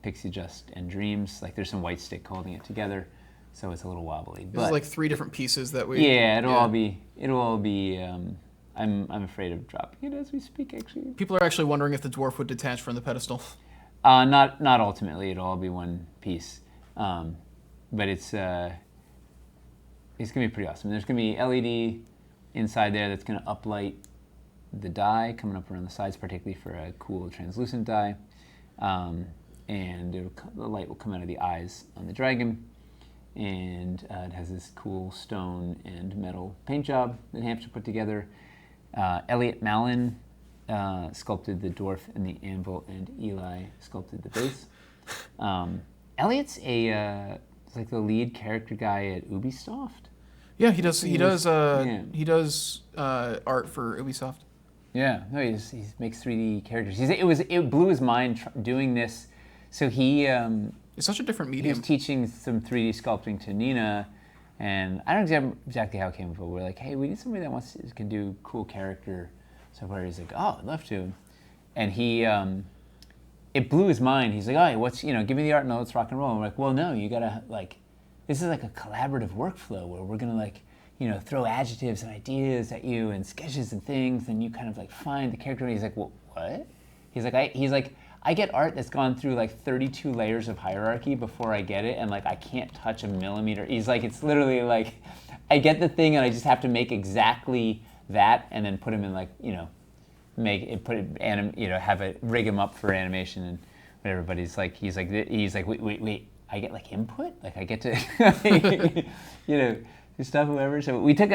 Pixie Dust and Dreams. Like there's some white stick holding it together, so it's a little wobbly. This is like 3 different pieces that we. Yeah, it'll all be. I'm afraid of dropping it as we speak. Actually, People are actually wondering if the dwarf would detach from the pedestal. not ultimately. It'll all be one piece, but it's gonna be pretty awesome. There's gonna be LED inside there that's gonna uplight the die coming up around the sides, particularly for a cool translucent die, and the light will come out of the eyes on the dragon, and it has this cool stone and metal paint job that Hampshire put together. Elliot Mallon sculpted the dwarf and the anvil, and Eli sculpted the base. Elliot's like the lead character guy at Ubisoft. Yeah, he does Yeah. art for Ubisoft. Yeah, no, he makes 3D characters. It blew his mind doing this. So he It's such a different he medium. was teaching some 3D sculpting to Nina, and I don't know exactly how it came about. We're like, hey, we need somebody that can do cool character software. He's like, oh, I'd love to, and he it blew his mind. He's like, oh, give me the art and let's rock and roll. And we're like, well, no, you gotta this is like a collaborative workflow where we're gonna like, throw adjectives and ideas at you and sketches and things, and you kind of like find the character. And he's like, well, what? He's like, I get art that's gone through like 32 layers of hierarchy before I get it, and like I can't touch a millimeter. He's like, it's literally like, I get the thing and I just have to make exactly that, and then put him in like, have it rig him up for animation and whatever. But he's like, wait, I get like input, like I get to, do stuff, whoever. So we took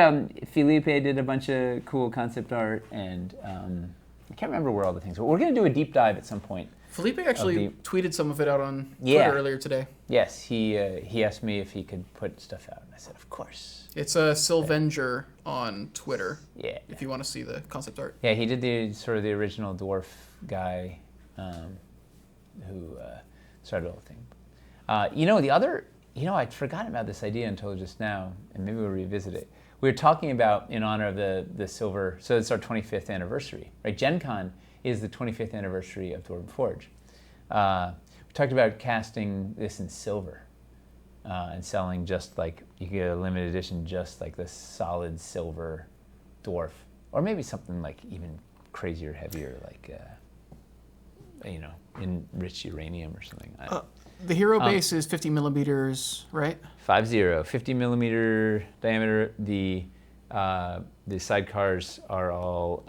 Felipe did a bunch of cool concept art, and I can't remember where all the things were. We're gonna do a deep dive at some point. Felipe actually tweeted some of it out on Twitter earlier today. Yes, he asked me if he could put stuff out, and I said, of course. It's a Sylvenger on Twitter. Yeah. If you want to see the concept art. Yeah, he did the original Dwarf guy, who started the whole thing. I'd forgotten about this idea until just now, and maybe we'll revisit it. We were talking about, in honor of the silver, so it's our 25th anniversary, right? Gen Con is the 25th anniversary of Dwarven Forge. We talked about casting this in silver and selling just like, you get a limited edition, just like this solid silver dwarf, or maybe something like even crazier, heavier, like, enriched uranium or something. The hero base is 50 millimeters, right? 50 millimeter diameter. The sidecars are all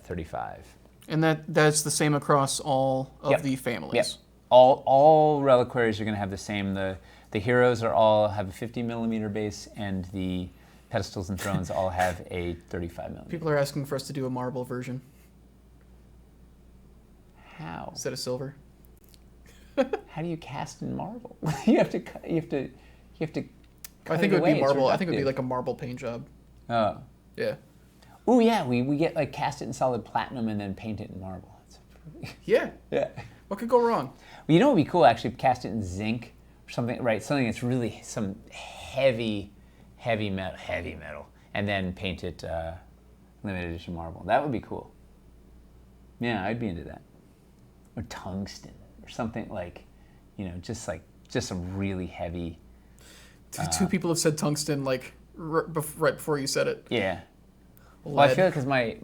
35. And that's the same across all of the families. Yep. All reliquaries are going to have the same. The heroes all have a 50 millimeter base, and the pedestals and thrones all have a 35 millimeter. People are asking for us to do a marble version. How? Instead of silver. How do you cast in marble? you have to. Cut I think it would away. be marble. It's I think it would be like a marble paint job. Oh. Yeah. Oh yeah, we get like cast it in solid platinum and then paint it in marble. Yeah. Yeah. What could go wrong? Well, what would be cool, actually, cast it in zinc or something, right? Something that's really some heavy metal, and then paint it limited edition marble. That would be cool. Yeah, I'd be into that. Or tungsten or something like, just some really heavy. Two people have said tungsten like right before you said it. Yeah. Well, I feel because my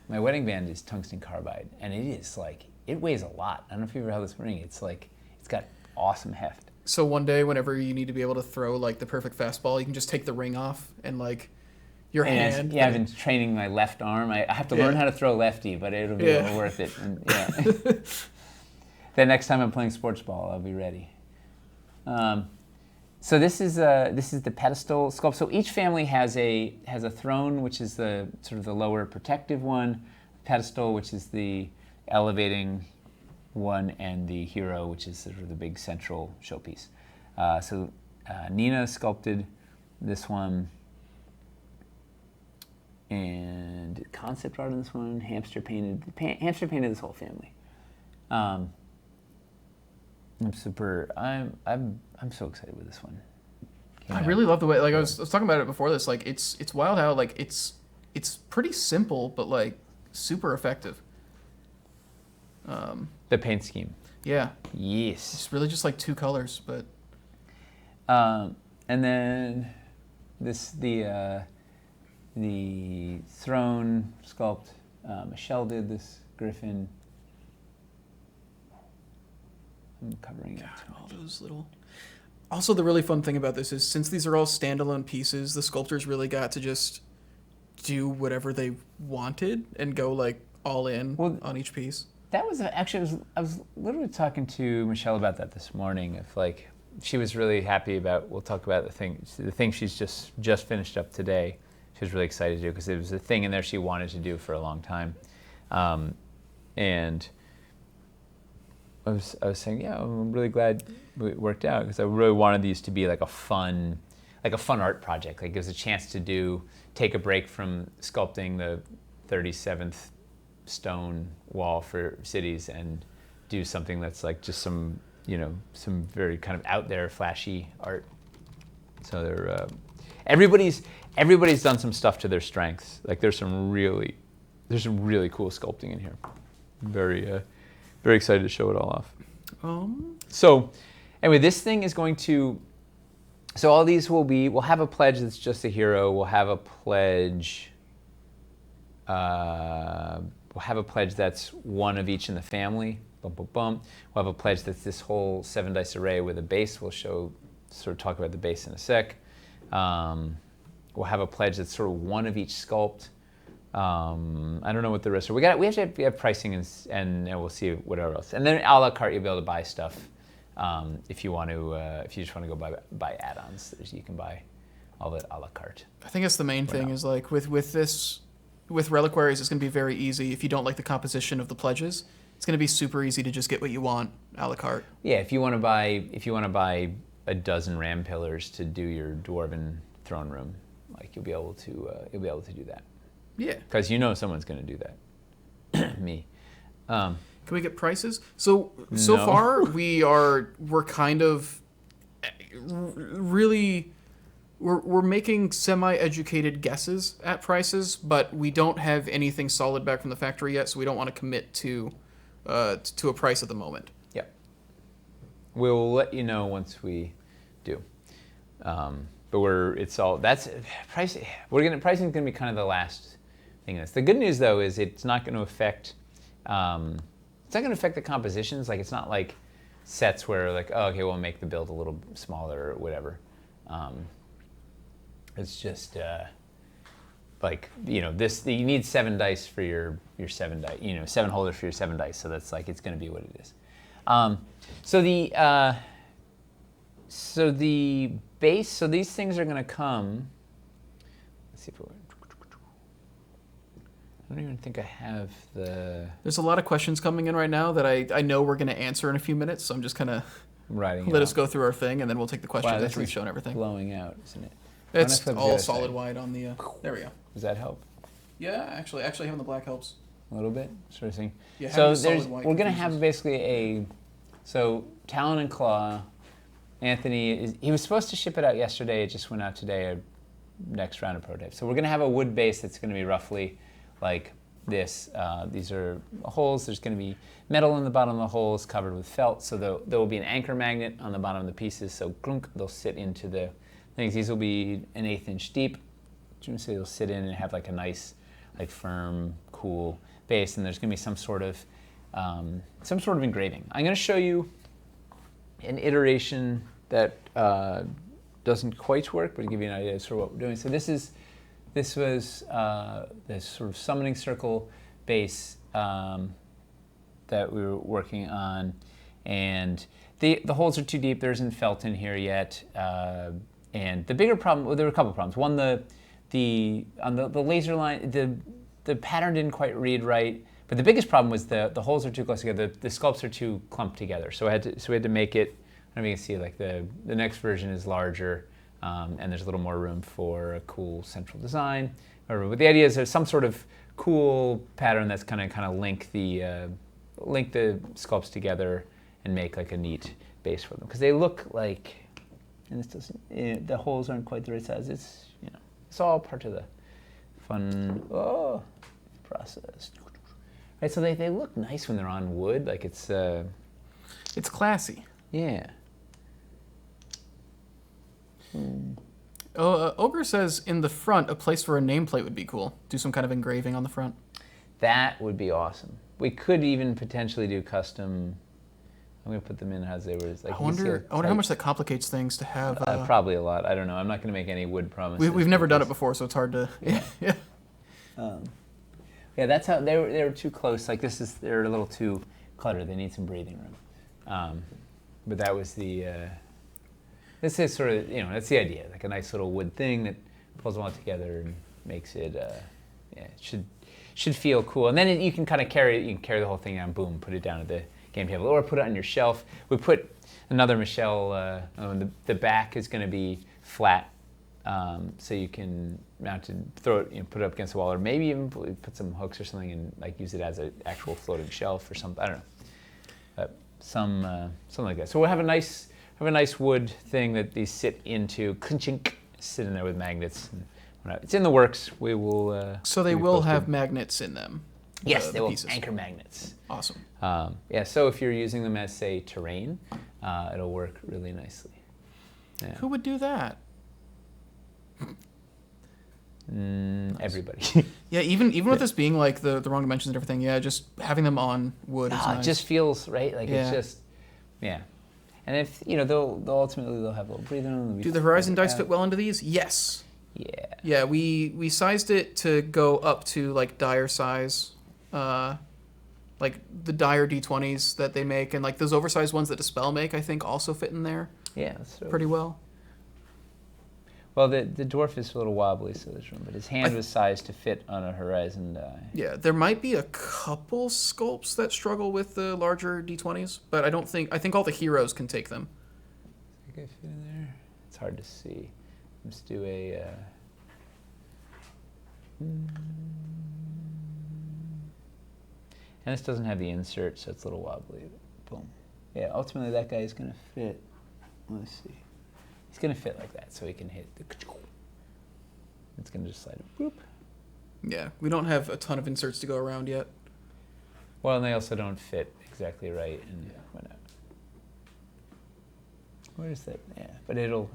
wedding band is tungsten carbide, and it is like, it weighs a lot. I don't know if you've ever held this ring. It's like, it's got awesome heft. So one day, whenever you need to be able to throw like the perfect fastball, you can just take the ring off and like your hand. Yeah, I've been training my left arm. I have to learn how to throw lefty, but it'll be worth it. And, the next time I'm playing sports ball, I'll be ready. So this is the pedestal sculpt. So each family has a throne, which is the sort of the lower protective one, pedestal, which is the elevating one, and the hero, which is sort of the big central showpiece. So Nina sculpted this one, and concept art on this one. Hamster painted this whole family. I'm so excited with this one. I really love the way, like I was talking about it before this, like it's wild how like it's pretty simple but like super effective. The paint scheme. Yeah. Yes. It's really just like two colors, but. And then the throne sculpt. Michelle did this griffin. I'm covering it. All those little. Also, the really fun thing about this is since these are all standalone pieces, the sculptors really got to just do whatever they wanted and go like all in on each piece. That was actually, I was literally talking to Michelle about that this morning. If like, she was really happy about. We'll talk about the thing she's just finished up today. She was really excited to do because it was a thing in there she wanted to do for a long time, and I was saying, yeah, I'm really glad it worked out because I really wanted these to be like a fun art project. Like it was a chance to take a break from sculpting the 37th stone wall for cities and do something that's like just some very kind of out there flashy art. So they're everybody's done some stuff to their strengths. Like there's some really cool sculpting in here. Very excited to show it all off. So anyway, this thing is going to So all these we'll have a pledge that's just a hero. We'll have a pledge. We'll have a pledge that's one of each in the family. Bum, bum, bum. We'll have a pledge that's this whole 7 dice array with a base. We'll sort of talk about the base in a sec. We'll have a pledge that's sort of one of each sculpt. I don't know what the rest are. We have pricing and we'll see whatever else. And then a la carte, you'll be able to buy stuff if you want to. If you just want to go buy add-ons, you can buy all of it a la carte. I think that's the main thing is like with Reliquaries, it's going to be very easy. If you don't like the composition of the pledges, it's going to be super easy to just get what you want a la carte. Yeah, if you want to buy a dozen ram pillars to do your dwarven throne room, like you'll be able to do that. Yeah, because someone's going to do that. Me. Can we get prices? So No. far we're kind of really. We're making semi-educated guesses at prices, but we don't have anything solid back from the factory yet, so we don't want to commit to a price at the moment. Yeah. We'll let you know once we do. But pricing is going to be kind of the last thing. The good news though is it's not going to affect the compositions. Like it's not like sets where like, oh, okay, we'll make the build a little smaller or whatever. It's just you need 7 dice for your 7 dice, 7 holders for your 7 dice. So that's like it's going to be what it is. So the base. So these things are going to come. Let's see if I don't even think I have the. There's a lot of questions coming in right now that I know we're going to answer in a few minutes. So I'm just kind of let us go through our thing, and then we'll take the questions after we've shown everything. Blowing out, isn't it? It's all solid white on the. There we go. Does that help? Yeah, actually having the black helps. A little bit, sort of thing. Yeah, so we're going to have basically Talon and Claw. Anthony he was supposed to ship it out yesterday. It just went out today. Next round of prototypes. So we're going to have a wood base that's going to be roughly like this. These are holes. There's going to be metal in the bottom of the holes covered with felt. So there will be an anchor magnet on the bottom of the pieces. So grunk, they'll sit into the things. These will be an 1/8 inch deep. So they'll sit in and have like a nice, like firm, cool base. And there's going to be some sort of engraving. I'm going to show you an iteration that doesn't quite work, but to give you an idea of sort of what we're doing. So this was this sort of summoning circle base that we were working on, and the holes are too deep. There isn't felt in here yet, and the bigger problem. Well, there were a couple of problems. One, on the laser line, the pattern didn't quite read right. But the biggest problem was the holes are too close together. The sculpts are too clumped together. So we had to make it. I don't know if you can see, like the next version is larger, and there's a little more room for a cool central design. But the idea is there's some sort of cool pattern that's kind of link the sculpts together and make like a neat base for them, because they look like, and this doesn't, the holes aren't quite the right size. It's all part of the fun process. Right, so they look nice when they're on wood, like it's classy. Yeah. Ogre says in the front, a place for a nameplate would be cool. Do some kind of engraving on the front. That would be awesome. We could even potentially do custom. I'm gonna put them in as they were. Like, I wonder how much that complicates things to have. Probably a lot. I don't know. I'm not gonna make any wood promises. We've never done it before, so it's hard to. Yeah. Yeah, that's how they were too close. Like they're a little too cluttered. They need some breathing room. But that was this is sort of, that's the idea. Like a nice little wood thing that pulls them all together and makes it, it should feel cool. And then you can kind of carry the whole thing down, boom, put it down at the game table, or put it on your shelf. We put another Michelle, the back is going to be flat, so you can mount it, throw it, put it up against the wall, or maybe even put some hooks or something and like use it as an actual floating shelf or something. I don't know. Something like that. So we'll have a nice wood thing that these sit into, sit in there with magnets. And it's in the works. We will. So they will have magnets in them. Yes, they will pieces. Anchor magnets. Awesome. So if you're using them as, say, terrain, it'll work really nicely. Yeah. Who would do that? Everybody. Yeah, even with this being like the wrong dimensions and everything, yeah, just having them on wood is nice. It just feels right. Like Yeah. it's just, yeah. And if they'll ultimately have a little breather in them. Do the Horizon dice fit well into these? Yes. Yeah. Yeah, we sized it to go up to like Dire size, like the Dire D20s that they make, and like those oversized ones that Dispel make, I think also fit in there Yeah. So, pretty well. well, the dwarf is a little wobbly, so there's room, but his hand was sized to fit on a Horizon die. Yeah, there might be a couple sculpts that struggle with the larger D20s, but I think all the heroes can take them. Think I fit in there? It's hard to see. Let's do a. And this doesn't have the insert, so it's a little wobbly. Boom. Yeah, ultimately that guy is going to fit. Let's see. He's going to fit like that, so he can hit the. It's going to just slide. Boop. Yeah, we don't have a ton of inserts to go around yet. Well, and they also don't fit exactly right, and whatnot. Where is that? Yeah, but it'll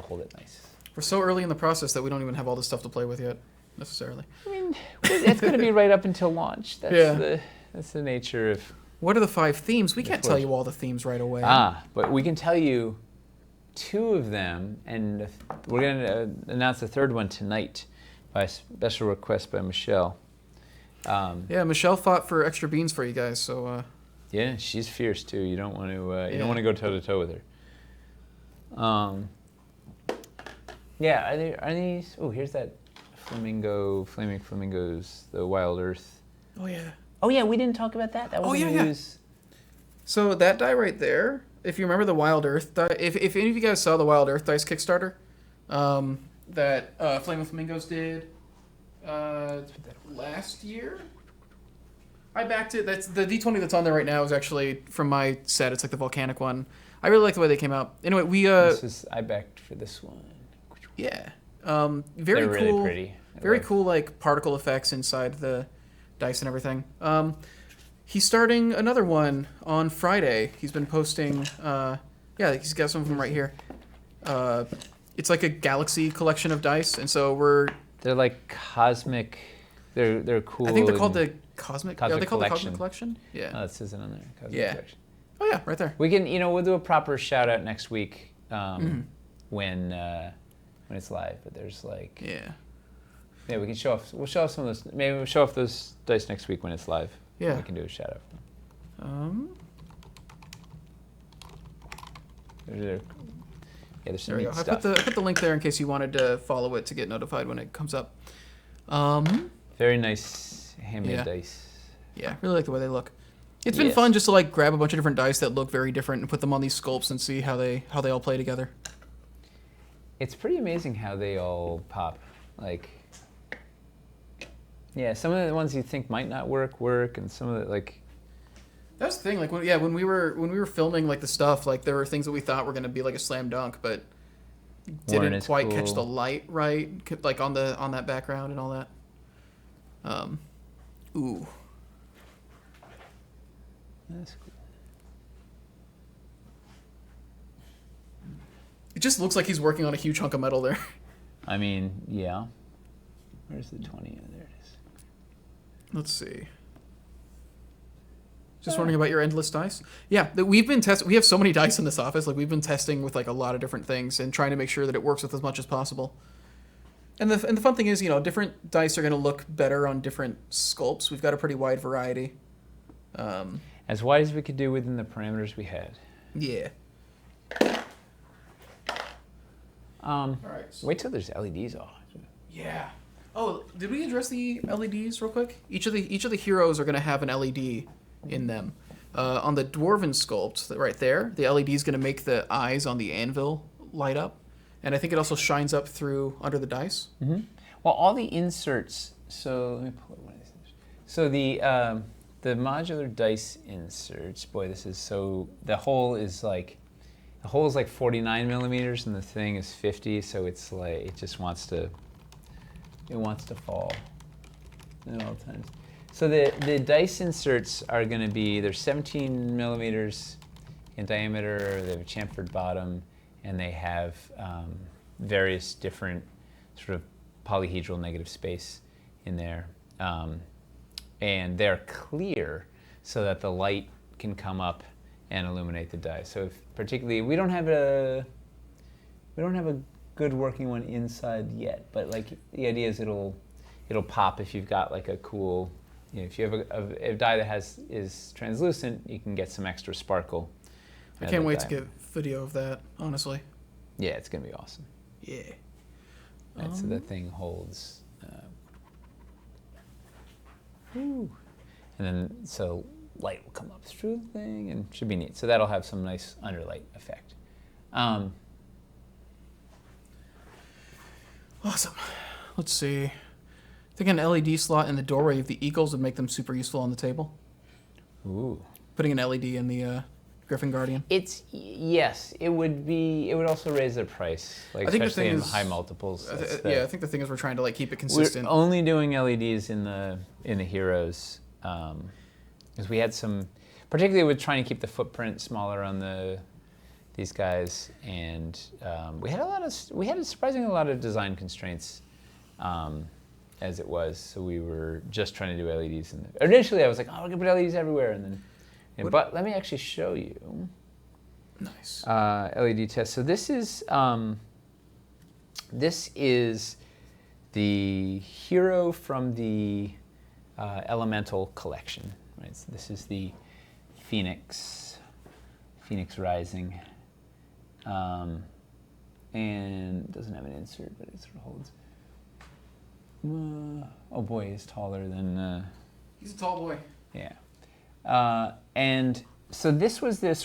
hold it nice. We're so early in the process that we don't even have all this stuff to play with yet, necessarily. I mean, that's going to be right up until launch. That's the nature of. What are the 5 themes? We can't tell Forge. you all the themes right away. But we can tell you 2 of them, and we're going to announce the 3rd one tonight by special request by Michelle. Yeah, Michelle fought for extra beans for you guys, so. Yeah, she's fierce too. You don't want to. You don't want to go toe to toe with her. Yeah, are these? Oh, here's that flaming flamingos, the Wild Earth. Oh yeah. Oh yeah, we didn't talk about that. That was news. So that die right there, if you remember the Wild Earth die, if any of you guys saw the Wild Earth dice Kickstarter, that Flame of Flamingos did last year, I backed it. That's the D20 that's on there right now is actually from my set. It's like the volcanic one. I really like the way they came out. Anyway, I backed for this one. Yeah. They're really pretty. Very cool, like particle effects inside the dice and everything. He's starting another one on Friday. He's been posting. He's got some of them right here. It's like a galaxy collection of dice, and so They're like cosmic. They're cool. I think they're called the Cosmic. Are they called the Collection. Cosmic Collection? Yeah. Oh, it says it on there. Cosmic Yeah. Collection. Oh yeah, right there. We can, we'll do a proper shout out next week when it's live. But there's like, we can show off. We'll show off some of those. Maybe we'll show off those dice next week when it's live. Yeah. We can do a shout out for them. There's some There we neat go. stuff. I put the link there in case you wanted to follow it to get notified when it comes up. Very nice handmade dice. Yeah, really like the way they look. It's been fun just to like grab a bunch of different dice that look very different and put them on these sculpts and see how they all play together. It's pretty amazing how they all pop. Like, yeah, some of the ones you think might not work, and some of the like. That's the thing. Like, when we were filming like the stuff, like there were things that we thought were gonna be like a slam dunk, but didn't quite catch the light right, like on that background and all that. Ooh. That's cool. It just looks like he's working on a huge hunk of metal there. I mean, yeah. Where's the 20? Oh, there it is. Let's see. Just wondering about your endless dice. Yeah, we've been testing. We have so many dice in this office. Like we've been testing with like a lot of different things and trying to make sure that it works with as much as possible. And the fun thing is, different dice are going to look better on different sculpts. We've got a pretty wide variety. As wide as we could do within the parameters we had. Yeah. All right. Wait till there's LEDs on. Yeah. Oh, did we address the LEDs real quick? Each of the heroes are going to have an LED in them. On the Dwarven sculpt, right there, the LED is going to make the eyes on the anvil light up, and I think it also shines up through under the dice. Mm-hmm. Well, all the inserts. So let me pull up one of these. So the modular dice inserts. Boy, this is so. The hole is like 49 millimeters, and the thing is 50. So it's like it just wants to. It wants to fall at all times. So the dice inserts are going to be, they're 17 millimeters in diameter, they have a chamfered bottom, and they have various different sort of polyhedral negative space in there. And they're clear so that the light can come up and illuminate the die. So if particularly, we don't have a good working one inside yet, but like the idea is it'll pop if you've got like a cool, if you have a die that is translucent, you can get some extra sparkle. I can't wait to get video of that, honestly. Yeah, it's gonna be awesome. Yeah. Right, so the thing holds. And then so light will come up through the thing and should be neat. So that'll have some nice underlight effect. Awesome. Let's see. I think an LED slot in the doorway of the eagles would make them super useful on the table. Ooh. Putting an LED in the Griffin Guardian. Yes, it would be. It would also raise their price, like I think especially in is, high multiples. I think the thing is we're trying to like keep it consistent. We're only doing LEDs in the heroes, because we had some, particularly with trying to keep the footprint smaller on these guys, and we had surprisingly a lot of design constraints, as it was. So we were just trying to do LEDs. Initially, I was like, oh, we're gonna put LEDs everywhere, and then. But let me actually show you. Nice. LED test. So this is the hero from the Elemental collection. Right. So this is the Phoenix Rising, and it doesn't have an insert, but it sort of holds. Oh boy, he's taller than. He's a tall boy. Yeah. And so this was I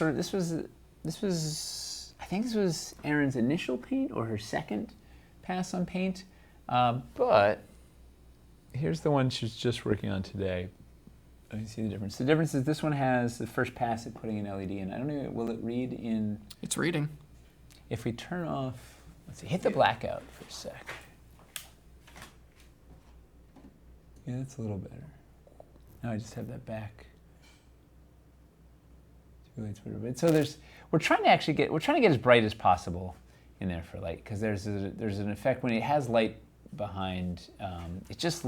think this was Erin's initial paint or her second pass on paint. But here's the one she's just working on today. Let me see the difference. The difference is this one has the first pass at putting an LED in. I don't know, will it read in? It's reading. If we turn off, let's see, hit the blackout for a sec. Yeah, that's a little better. Now I just have that back. So we're trying to get as bright as possible in there for light, because there's an effect when it has light behind. It just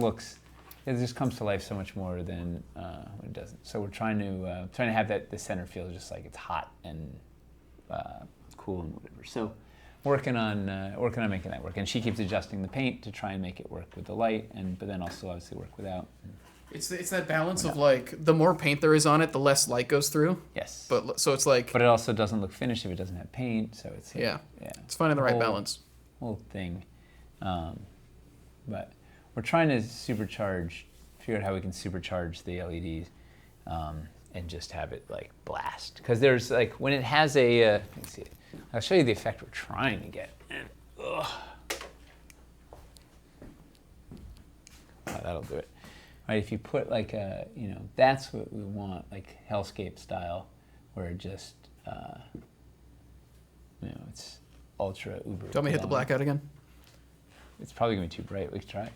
comes to life so much more than when it doesn't. So we're trying to have the center feel just like it's hot and cool and whatever. So working on making that work, and she keeps adjusting the paint to try and make it work with the light, but then also obviously work without. It's that balance of like the more paint there is on it, the less light goes through. Yes. But so it's like. But it also doesn't look finished if it doesn't have paint. So it's like, yeah. It's finding the right balance. Whole thing, but we're trying to figure out how we can supercharge the LEDs, and just have it like blast. Because there's like when it has a. Let me see. I'll show you the effect we're trying to get. And, oh, that'll do it. Right, if you put like that's what we want, like Hellscape style, where it just, it's ultra uber. Do you want me to hit the blackout again? It's probably gonna be too bright. We can try.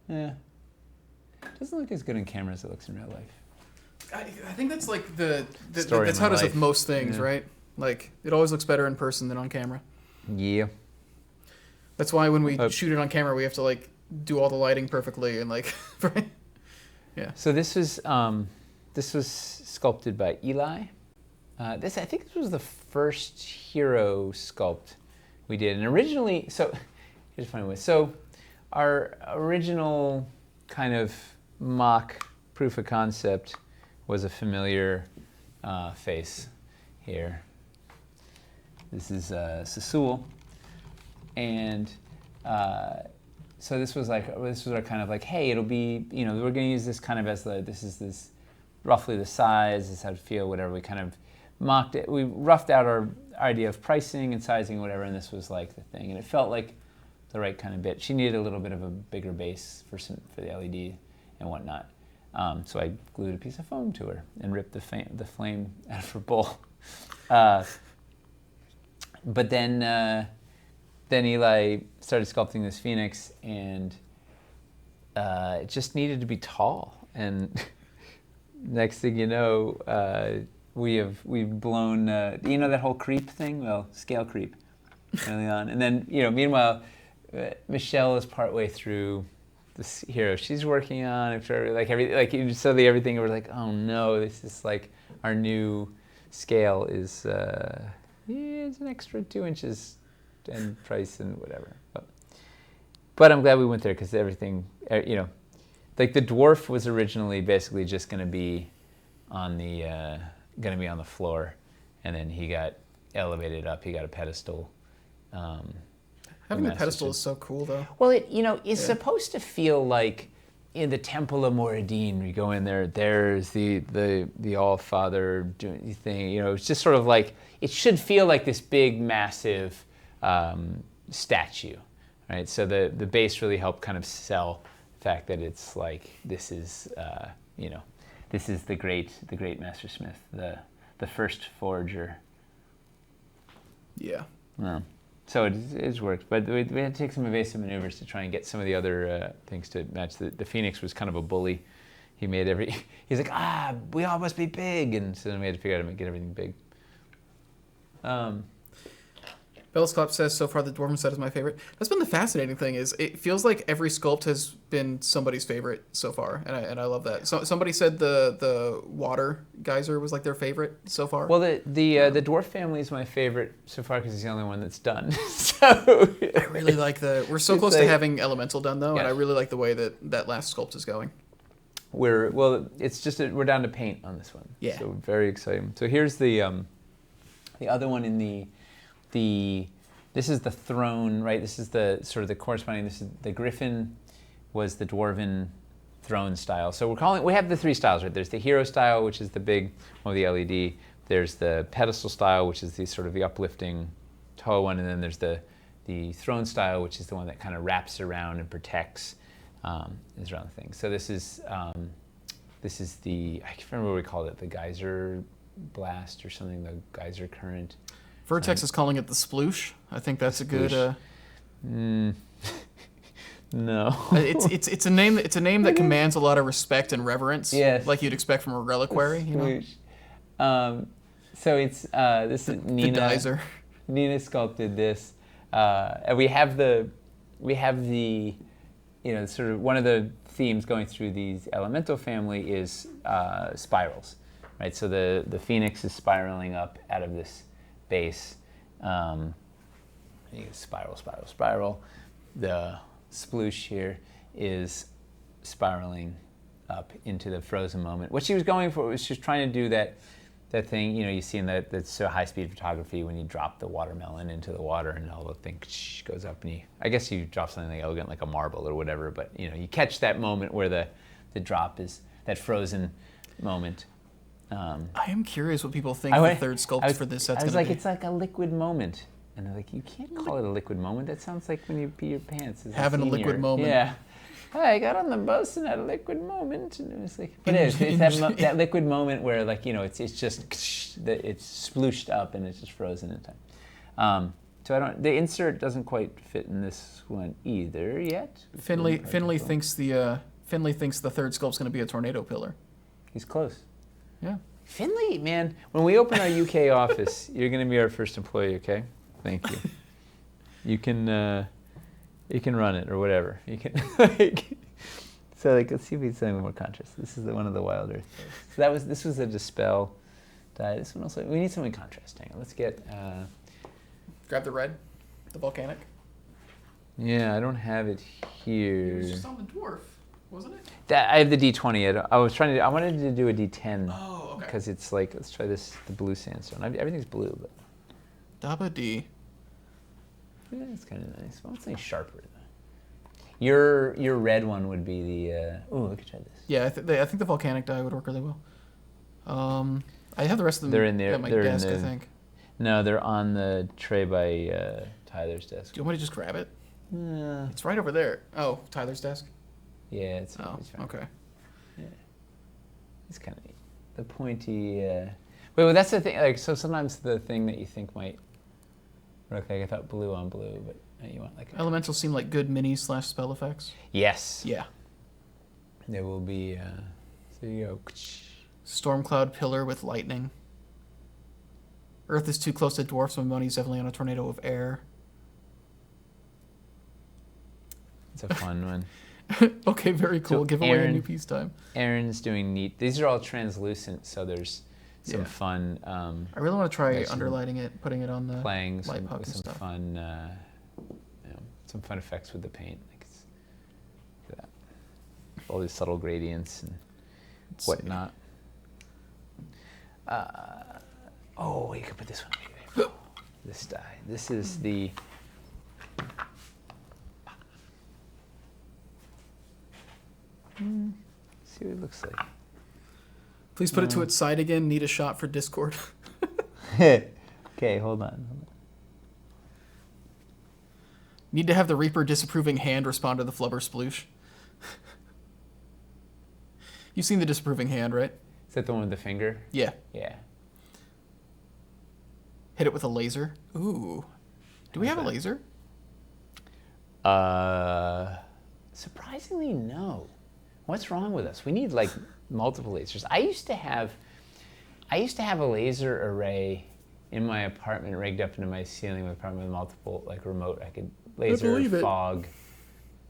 Yeah, it doesn't look as good in camera as it looks in real life. I think that's like that's Story how it is life. with most things, Yeah. Right? Like it always looks better in person than on camera. Yeah. That's why when we shoot it on camera, we have to like do all the lighting perfectly and like, right? Yeah. So this was sculpted by Eli. I think this was the first hero sculpt we did, and originally, so here's a funny way. So our original kind of mock proof of concept was a familiar face here. This is Sasul, and so this was our kind of like, hey, it'll be, we're going to use this kind of as this roughly the size, this is how it feel, whatever. We kind of mocked it. We roughed out our idea of pricing and sizing, whatever, and this was like the thing, and it felt like the right kind of bit. She needed a little bit of a bigger base for the LED and whatnot. So I glued a piece of foam to her and ripped the flame out of her bowl. But then Eli started sculpting this phoenix, and it just needed to be tall. And next thing you know, we've blown. You know that whole creep thing? Well, scale creep early on, and then meanwhile, Michelle is partway through this hero she's working on. Suddenly everything we're like, oh no, this is like our new scale is it's an extra 2 inches and price and whatever. But I'm glad we went there because everything, like the dwarf was originally basically just going to be on the floor, and then he got elevated up. He got a pedestal. Having a pedestal is so cool, though. Well, it's supposed to feel like in the Temple of Moradin. You go in there. There's the All Father doing thing. It's just sort of like it should feel like this big, massive statue, right? So the base really helped kind of sell the fact that it's like this is this is the great mastersmith, the first forger. Yeah. So it's worked, but we had to take some evasive maneuvers to try and get some of the other things to match. The Phoenix was kind of a bully. He's like, we all must be big, and so then we had to figure out how to get everything big. Sculpt says, so far the Dwarven set is my favorite. That's been the fascinating thing, is it feels like every sculpt has been somebody's favorite so far, and I love that. So somebody said the water geyser was like their favorite so far. Well, the Dwarf family is my favorite so far because it's the only one that's done. So I really like we're so close to having Elemental done though, and I really like the way that last sculpt is going. It's just we're down to paint on this one. Yeah. So very exciting. So here's the other one in this is the throne, right? This is the sort of the corresponding. This is the Griffin was the Dwarven throne style. So we have the three styles, right? There's the hero style, which is the big one with the LED. There's the pedestal style, which is the sort of the uplifting tall one, and then there's the throne style, which is the one that kind of wraps around and protects is around the thing. So this is the, I can't remember what we called it, the geyser blast or something, the geyser current. Vertex is calling it the sploosh. I think that's a good. No. It's a name. It's a name that commands a lot of respect and reverence. Yes. Like you'd expect from a reliquary. So it's this is Nina. The geyser. Nina sculpted this, and we have the sort of one of the themes going through these elemental family is spirals, right? So the Phoenix is spiraling up out of this base. Spiral. The sploosh here is spiraling up into the frozen moment. What she was going for was she was trying to do that thing, you see in that so high-speed photography when you drop the watermelon into the water and all the thing goes up, and I guess you drop something like elegant like a marble or whatever, but you catch that moment where the drop is that frozen moment. I am curious what people think the third sculpt for this set's going to be. I was like, it's like a liquid moment. And they're like, you can't call it a liquid moment. That sounds like when you pee your pants. Having a liquid moment. Yeah. I got on the bus and had a liquid moment. And it was like, it's that liquid moment where it's just, it's splooshed up and it's just frozen in time. So the insert doesn't quite fit in this one either yet. Finley thinks the third sculpt's going to be a tornado pillar. He's close. Yeah. Finley, man, when we open our UK office, you're going to be our first employee, okay? Thank you. You can run it or whatever. You can so let's see if we can something more contrast. This is one of the Wild Earth things. So this was a dispel dye. This one also we need something contrasting. Let's get grab the red, the volcanic. Yeah, I don't have it here. It was just on the dwarf, wasn't it? I have the D20. I wanted to do a D10. Oh, okay. Because it's like, let's try the blue sandstone. Everything's blue, but Daba D. Yeah, it's kind of nice. Well, it's something sharper though. Your red one would be the. We could try this. Yeah, I think the volcanic dye would work really well. I have the rest of them. They're in there. At my desk, I think. No, they're on the tray by Tyler's desk. Do you want me to just grab it? No. It's right over there. Oh, Tyler's desk. Yeah, it's. Oh, it's fine. Okay. Yeah. It's kind of neat. The pointy. Well, that's the thing. Like, so sometimes the thing that you think might look like I thought blue on blue, but you want like. Elementals seem like good mini/spell effects. Yes. Yeah. There will be. So you go. Storm cloud pillar with lightning. Earth is too close to dwarfs, so money's definitely on a tornado of air. It's a fun one. Okay, very cool. So Give away a new peacetime. Aaron's doing neat. These are all translucent, so there's some fun. I really want to try underlighting it, putting it on the playing light puck with and some stuff. fun, some fun effects with the paint. Like look at that. All these subtle gradients and whatnot. Oh, you could put this one. Wait. This die. This is the. See what it looks like. Please put it to its side again. Need a shot for Discord. Okay, hold on. Need to have the Reaper disapproving hand respond to the flubber sploosh. You've seen the disapproving hand, right? Is that the one with the finger? Yeah. Yeah. Hit it with a laser. Ooh. Do we have a laser? Surprisingly, no. What's wrong with us? We need like multiple lasers. I used to have a laser array in my apartment rigged up into my ceiling with multiple like remote. I could laser fog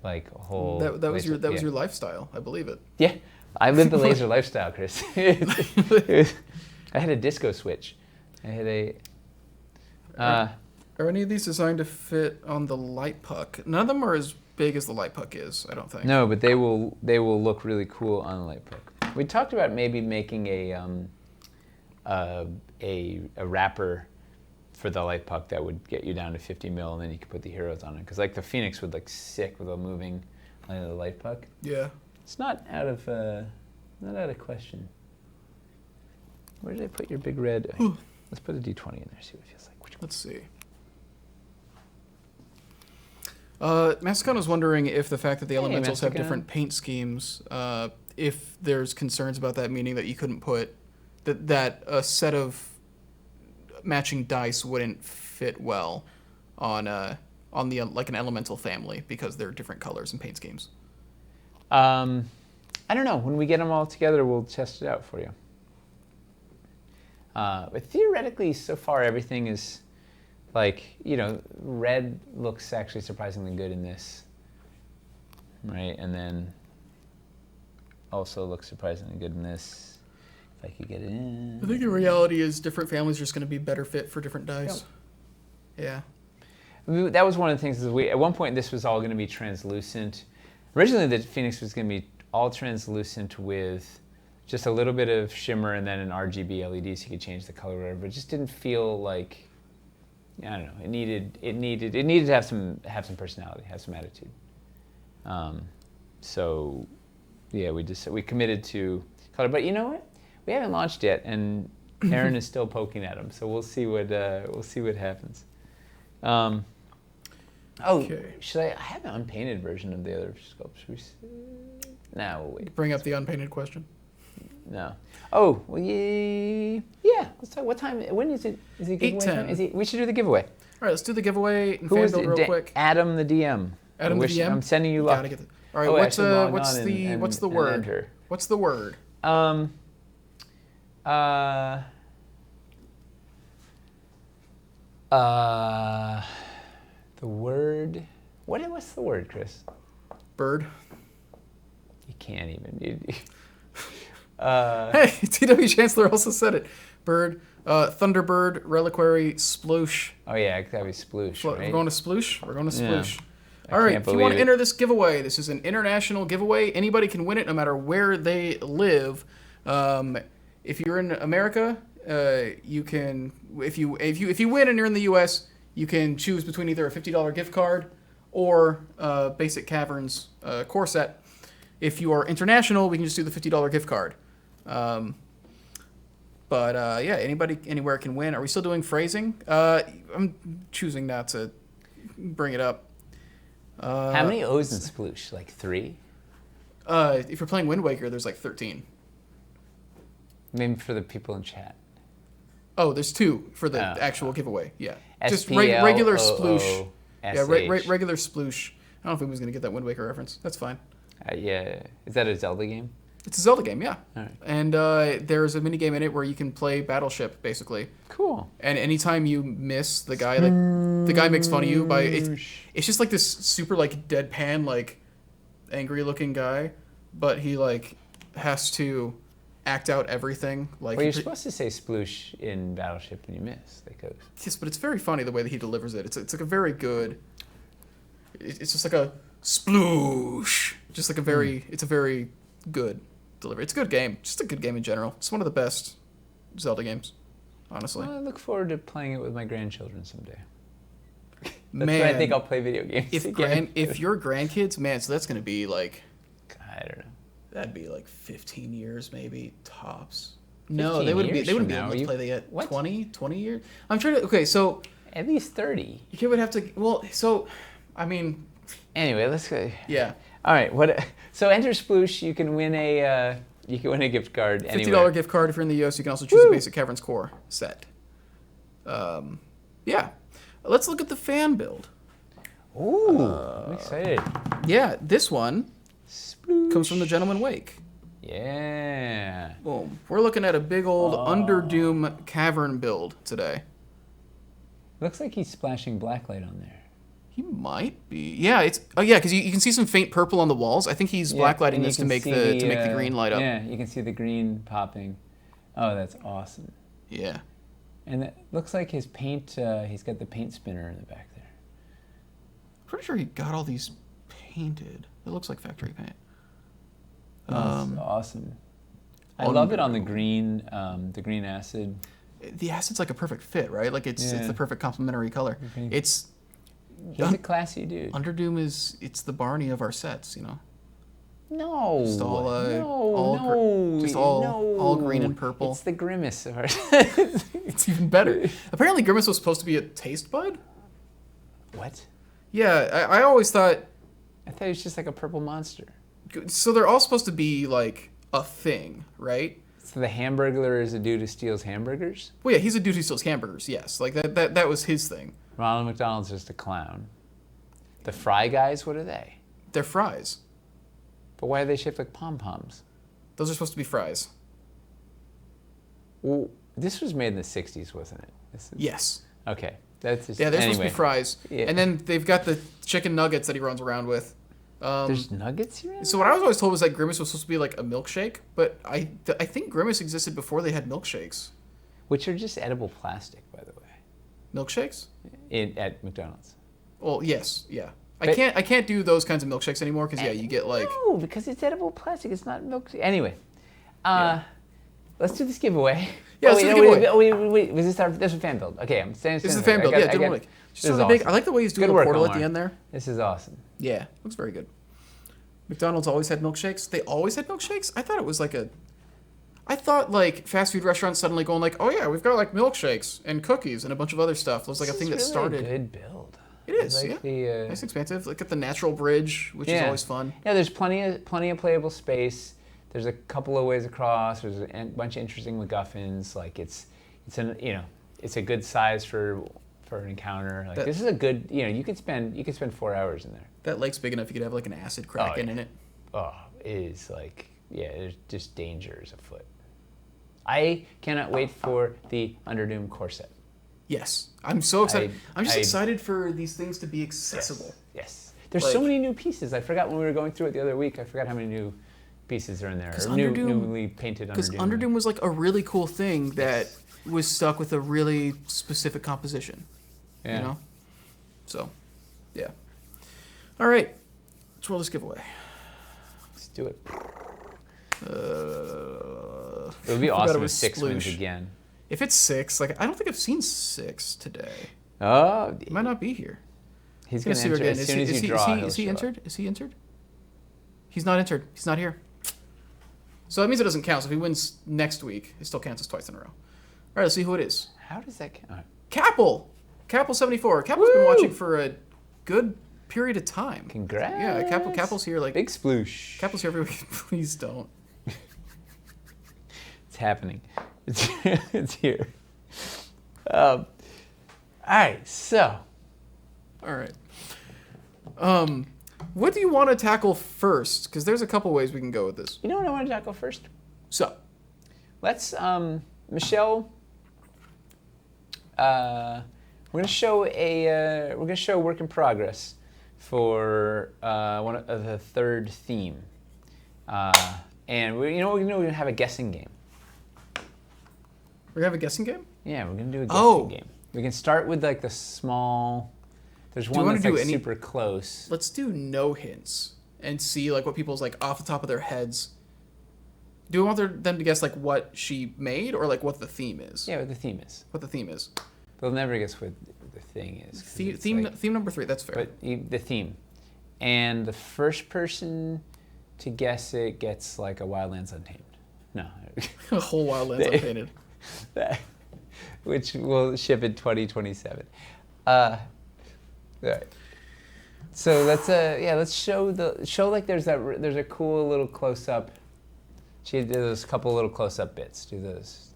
like a whole. That was your lifestyle. I believe it. Yeah, I lived the laser lifestyle, Chris. I had a disco switch. I had a. Are any of these designed to fit on the light puck? None of them are as big as the light puck is, I don't think. No, but they will look really cool on the light puck. We talked about maybe making a wrapper for the light puck that would get you down to 50 mil, and then you could put the heroes on it. Because like the Phoenix would look sick with a moving the light puck. Yeah. It's not out of question. Where did I put your big red? Let's put a D20 in there. See what it feels like. Let's see. Mascon was wondering if the fact that the elementals have different paint schemes, if there's concerns about that, meaning that you couldn't put that a set of matching dice wouldn't fit well on the like an elemental family because they're different colors and paint schemes. I don't know. When we get them all together, we'll test it out for you. But theoretically, so far everything is. Like, red looks actually surprisingly good in this, right? And then also looks surprisingly good in this. If I could get it in. I think the reality is different families are just going to be better fit for different dice. Yep. Yeah. That was one of the things. At one point, this was all going to be translucent. Originally, the Phoenix was going to be all translucent with just a little bit of shimmer and then an RGB LED so you could change the color or whatever. It just didn't feel like. I don't know. It needed to have some personality, have some attitude. So, yeah, we committed to color. But you know what? We haven't launched yet, and Aaron is still poking at them. So we'll see what happens. Okay. Should I have an unpainted version of the other sculptures? No, we'll wait. Bring up the unpainted question. No. Oh, well, yeah. Let's talk. What time? When is it? Is it giveaway time? We should do the giveaway. All right, let's do the giveaway. Who is it? Real quick. Adam the DM. Adam the DM. I'm sending you luck. Gotta get the, all right. What's the word? Enter. What's the word? The word. What's the word, Chris? Bird. You can't even. Hey, TW Chancellor also said it. Bird, Thunderbird, Reliquary, Sploosh. Oh yeah, it gotta be Sploosh. Right? We're going to Sploosh. We're going to Sploosh. Yeah. All right, if you want to enter this giveaway, this is an international giveaway. Anybody can win it, no matter where they live. If you're in America, you can. If you win and you're in the U.S., you can choose between either a $50 gift card or Basic Caverns core set. If you are international, we can just do the $50 gift card. Yeah, anybody, anywhere can win. Are we still doing phrasing? I'm choosing not to bring it up. How many O's in Sploosh? Like 3? If you're playing Wind Waker, there's like 13. Maybe for the people in chat. Oh, there's 2 for the actual giveaway. Yeah, just S-P-L-O-O-S-H. regular Sploosh. Yeah, regular Sploosh. I don't know if anyone's gonna get that Wind Waker reference. That's fine. Yeah, is that a Zelda game? It's a Zelda game, yeah. All right. And there's a mini game in it where you can play Battleship, basically. Cool. And anytime you miss, the guy makes fun of you by it's just like this super like deadpan like angry looking guy, but he like has to act out everything. Like Well, you're supposed to say sploosh in Battleship when you miss. That goes. yes, but it's very funny the way that he delivers it. It's like a very good. It's just like a sploosh. Just like a very. It's a very good delivery. It's a good game. Just a good game in general. It's one of the best Zelda games, honestly. Well, I look forward to playing it with my grandchildren someday. That's Man, when I think I'll play video games again. If your grandkids, man, so that's gonna be like. I don't know. That'd be like 15 years, maybe tops. No, 15 they wouldn't be. years They wouldn't from be now, able to you- play that yet. what? 20 years. I'm trying to. Okay, so At least 30. your kid would have to. Well, so, I mean, Anyway, let's go. yeah, All right. What? So enter Sploosh. You can win a gift card $50 anywhere. gift card if you're in the US. You can also choose a basic Caverns Core set. Yeah, let's look at the fan build. Ooh, I'm excited. Yeah, this one Sploosh. comes from the Gentleman Wake. Yeah. Boom. We're looking at a big old Underdoom cavern build today. Looks like he's splashing blacklight on there. He might be. Yeah, it's. Oh yeah, because you can see some faint purple on the walls. I think he's blacklighting and you this to can make see the green light up. Yeah, you can see the green popping. Oh, that's awesome. Yeah. And it looks like his paint. He's got the paint spinner in the back there. Pretty sure he got all these painted. It looks like factory paint. That's awesome. I love it on the green acid. The acid's like a perfect fit, right? Like it's the perfect complementary color. Okay. It's He's a classy dude. Underdoom it's the Barney of our sets, you know. No. Just all, no. just all green and purple. It's the grimace of our. It's even better. Apparently, Grimace was supposed to be a taste bud. What? Yeah, I always thought. I thought he was just like a purple monster. So they're all supposed to be like a thing, right? So the Hamburglar is a dude who steals hamburgers? Well, yeah, he's a dude who steals hamburgers. Yes, like that was his thing. Ronald McDonald's just a clown. The Fry Guys, what are they? They're fries. But why are they shaped like pom-poms? Those are supposed to be fries. Well, this was made in the 60s, wasn't it? Yes. Okay. That's just, Yeah, they're anyway. supposed to be fries. Yeah. And then they've got the chicken nuggets that he runs around with. There's nuggets here? So what I was always told was that Grimace was supposed to be like a milkshake, but I think Grimace existed before they had milkshakes. Which are just edible plastic, by the way, Milkshakes? at McDonald's. Well, yes, yeah. I But- can't do those kinds of milkshakes anymore because you get like No, because it's edible plastic. It's not milk. Anyway, let's do this giveaway. Yeah, let's do the giveaway. Wait. Was this this is a fan build? Okay, I'm standing. this is the fan build. Yeah, Gentleman Wake. Just this is really big. awesome. I like the way he's doing Good the work, portal at Omar. the end there. This is awesome. Yeah, looks very good. McDonald's always had milkshakes. They always had milkshakes. I thought it was like I thought like fast food restaurants suddenly going like, oh yeah, we've got like milkshakes and cookies and a bunch of other stuff. It was like a thing that started. A good build. It is. I Yeah. like the, It's expansive. Look at the natural bridge, which is always fun. Yeah, there's plenty of playable space. There's a couple of ways across. There's a bunch of interesting MacGuffins. Like it's a good size for an encounter. Like this is a good you could spend 4 hours in there. That lake's big enough you could have like an acid kraken in it. Oh, it is like there's just dangers afoot. I cannot wait for the Underdoom core set. Yes, I'm so excited. I'm just excited for these things to be accessible. Yes. There's so many new pieces. I forgot when we were going through it the other week. I forgot how many new pieces are in there. Or newly painted Underdoom. Because Underdoom was like a really cool thing that was stuck with a really specific composition. Yeah. You know? So, yeah. All right. Let's roll this giveaway. Let's do it. It It would be awesome if 6 wins again. If it's 6, like I don't think I've seen 6 today. Oh, He might not be here. he's going to enter as soon as you draw. Is he entered? Is he entered? He's not entered. He's not here. So that means it doesn't count. So if he wins next week, it still counts as twice in a row. All right, let's see who it is. How does that count? Capel. Capel74. Capel's been watching for a good period of time. Congrats. Yeah, Capel's here like Big sploosh. Capel's here every week. Please don't. It's happening. It's here. All right, so. All right. What do you want to tackle first? Because there's a couple ways we can go with this. You know what I want to tackle first? So, Let's, Michelle. We're gonna show a work in progress for one of the third theme, and we're gonna have a guessing game. we're gonna have a guessing game. Yeah, we're gonna do a guessing game. We can start with like the small. There's you one wanna that's do like any- super close. Let's do no hints and see like what people's like off the top of their heads. Do we want them to guess like what she made or like what the theme is? Yeah, what the theme is. What the theme is. They'll never guess what the thing is. 'cause it's Theme like- theme number 3. That's fair. the theme, and the first person to guess it gets like a Wildlands Untamed. No. A whole Wildlands unpainted. Which will ship in 2027. All right. So let's show like there's a cool little close up. She did those couple little close up bits. Do those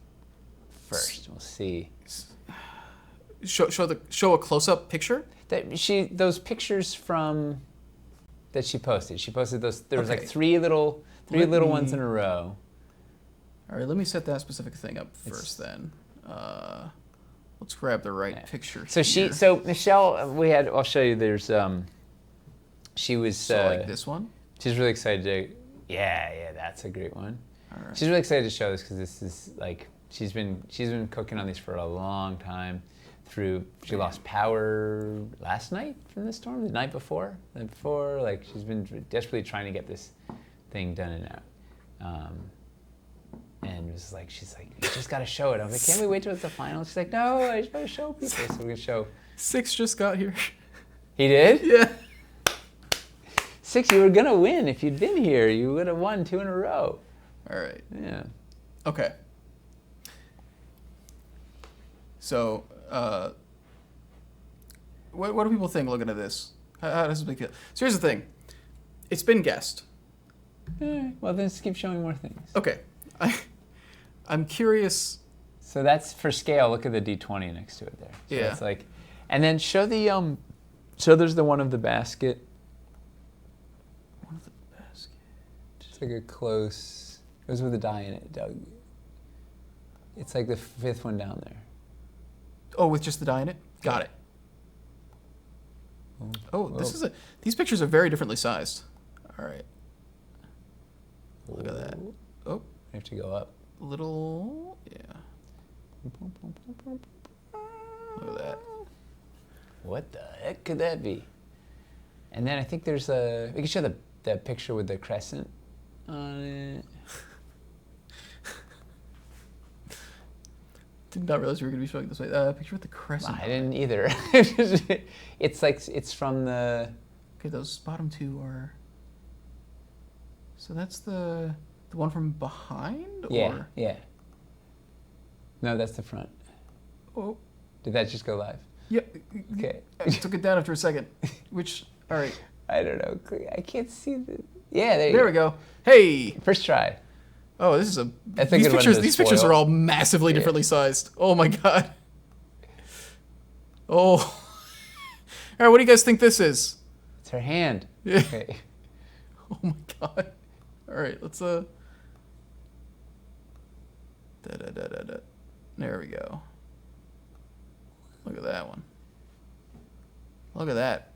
first. We'll see. Show a close up picture. Those pictures from that she posted. She posted those. There was Okay. like three little ones in a row. All right, let me set that specific thing up first. Then let's grab the right picture. So Michelle, I'll show you. There's she was like this one. She's really excited to. Yeah, that's a great one. All right. She's really excited to show this because this is like she's been cooking on these for a long time. She lost power last night from the storm, the night before. Like she's been desperately trying to get this thing done and out. And it was like, she's like, you just got to show it. I was like, can't we wait till it's the final? She's like, no, I just got to show people. So we're going to show. 6 just got here. He did? Yeah. 6, you were going to win. If you'd been here, you would have won 2 in a row. All right. Yeah. Okay. So, what do people think looking at this? How does it make you feel? So here's the thing. It's been guessed. Well, then just keep showing more things. Okay. I'm curious. So that's for scale. Look at the D20 next to it there. So Yeah. It's like, and then show the so there's the one of the basket. One of the basket. It's like a close. It was with a die in it, Doug. It's like the 5th one down there. Oh, with just the die in it? Got it. Oh, these pictures are very differently sized. All right. Look at that. Oh, You have to go up. little, yeah. Look at that. What the heck could that be? And then I think there's we can show the picture with the crescent on it. Did not realize we were going to be showing this way. Picture with the crescent. I didn't either. It's from the. Okay, those bottom 2 are. So that's the one from behind? Yeah, Or? yeah. No, that's the front. Oh, Did that just go live? yeah. Okay. I took it down after a second. Which, all right. I don't know. I can't see the. Yeah, there you There we go. Hey. First try. Oh, this is a. That's a these good one pictures. to These pictures spoil. are all massively differently sized. Oh my god. Oh. All right. What do you guys think this is? It's her hand. Yeah. Okay. Oh my god. All right. Let's Da, da, da, da, da. There we go. Look at that one. Look at that.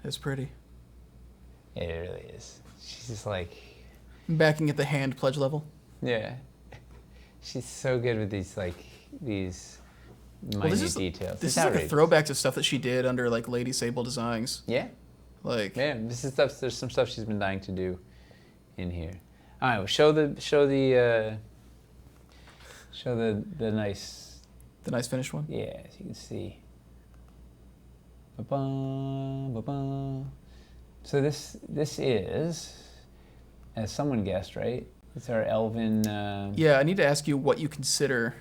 That's pretty. Yeah, it really is. She's just like. Backing at the hand pledge level. Yeah. She's so good with these minute details. This It's is like a outrageous. throwback to stuff that she did under like Lady Sable Designs. Yeah. Like Man, this is stuff. There's some stuff she's been dying to do in here. All right, well, show the nice. the nice finished one. Yeah, as you can see. Ba-bum, ba-bum. So this is, as someone guessed, right? It's our elven. Yeah, I need to ask you what you consider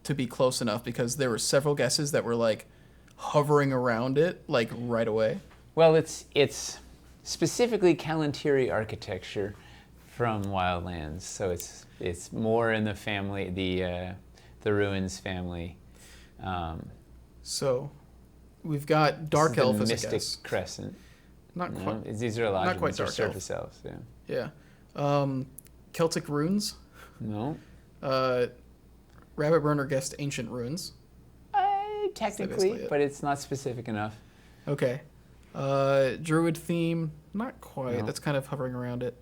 to be close enough because there were several guesses that were like hovering around it like right away. Well, it's specifically Kalantiri architecture from Wildlands, so it's more in the family, the Ruins family. So we've got Dark Elf as a Mystic guess. Crescent. Not No, quite. these are Elijah. Not quite These are Dark surface elves. Yeah. Yeah. Celtic Runes. No. Rabbit Burner guessed Ancient Runes. Technically, it. but it's not specific enough. Okay. Druid theme. Not quite. No. That's kind of hovering around it.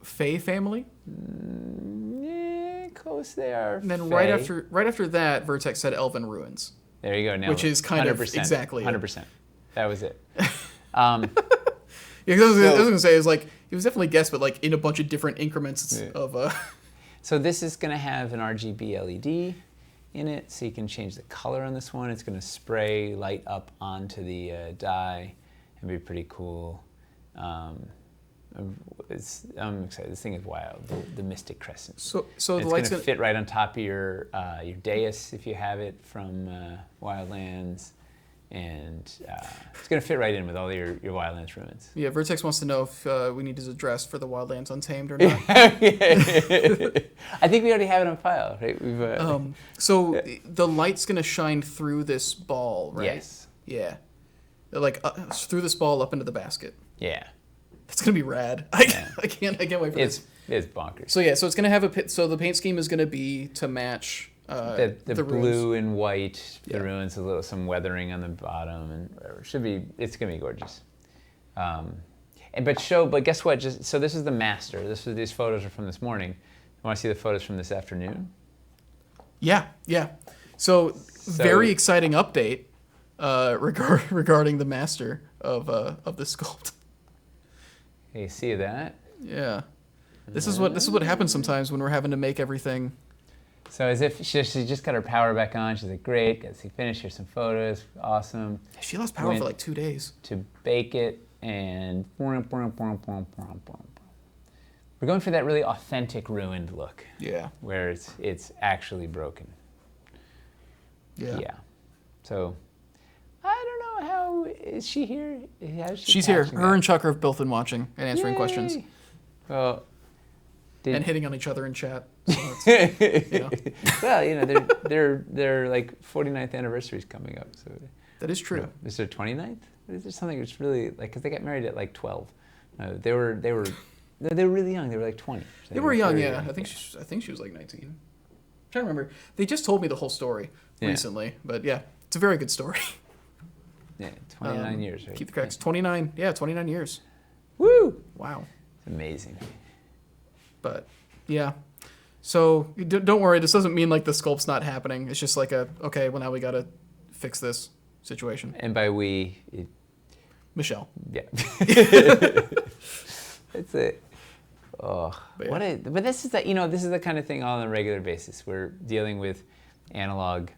Fae family. Yeah, close there. And then Fae. right after that, Vertex said Elven Ruins. There you go. Nailed Which it. is kind of 100%, exactly it. 100%. That was it. Yeah, 'cause I was gonna say it was definitely guessed, but like in a bunch of different increments of. So this is going to have an RGB LED in it, so you can change the color on this one. It's going to spray light up onto the die and be pretty cool. I'm excited. This thing is wild. The Mystic Crescent. So it's the light's going to fit right on top of your dais if you have it from Wildlands. And it's going to fit right in with all your Wildlands ruins. Yeah, Vertex wants to know if we need his address for the Wildlands Untamed or not. I think we already have it on file, right? We've. So the light's gonna shine through this ball, right? Yes. Yeah. Like through this ball up into the basket. Yeah. It's gonna be rad. I can't wait for this. It's bonkers. So yeah, so it's gonna have a so the paint scheme is gonna be to match the ruins. blue and white, the ruins, some weathering on the bottom, and whatever. It's gonna be gorgeous. But guess what? So this is the master. These photos are from this morning. You want to see the photos from this afternoon? Yeah. So very exciting update regarding the master of the sculpt. You see that? Yeah. This is what happens sometimes when we're having to make everything. So as if she just got her power back on. She's like, great, got to see finish. Here's some photos. Awesome. She lost power for like 2 days. To bake it, and we're going for that really authentic ruined look. Yeah. Where it's actually broken. Yeah. So I don't know how is she here? She's here. Her and Chuck have both been watching and answering questions. Well, and hitting on each other in chat. So well, they're like 49th anniversaries coming up. So that is true. Is there 29th? Is there something that's really like because they got married at like 12? They were really young. They were like 20. They were young, yeah. I think she was like 19. I'm trying to remember. They just told me the whole story recently, but yeah, it's a very good story. Yeah, 29 years. Right? Keep the cracks. 29 years. Woo! Wow. It's amazing. But yeah, so don't worry. This doesn't mean like the sculpt's not happening. It's just like now we gotta fix this situation. And by we, Michelle. Yeah. That's it. Oh, but but this is this is the kind of thing on a regular basis. We're dealing with analog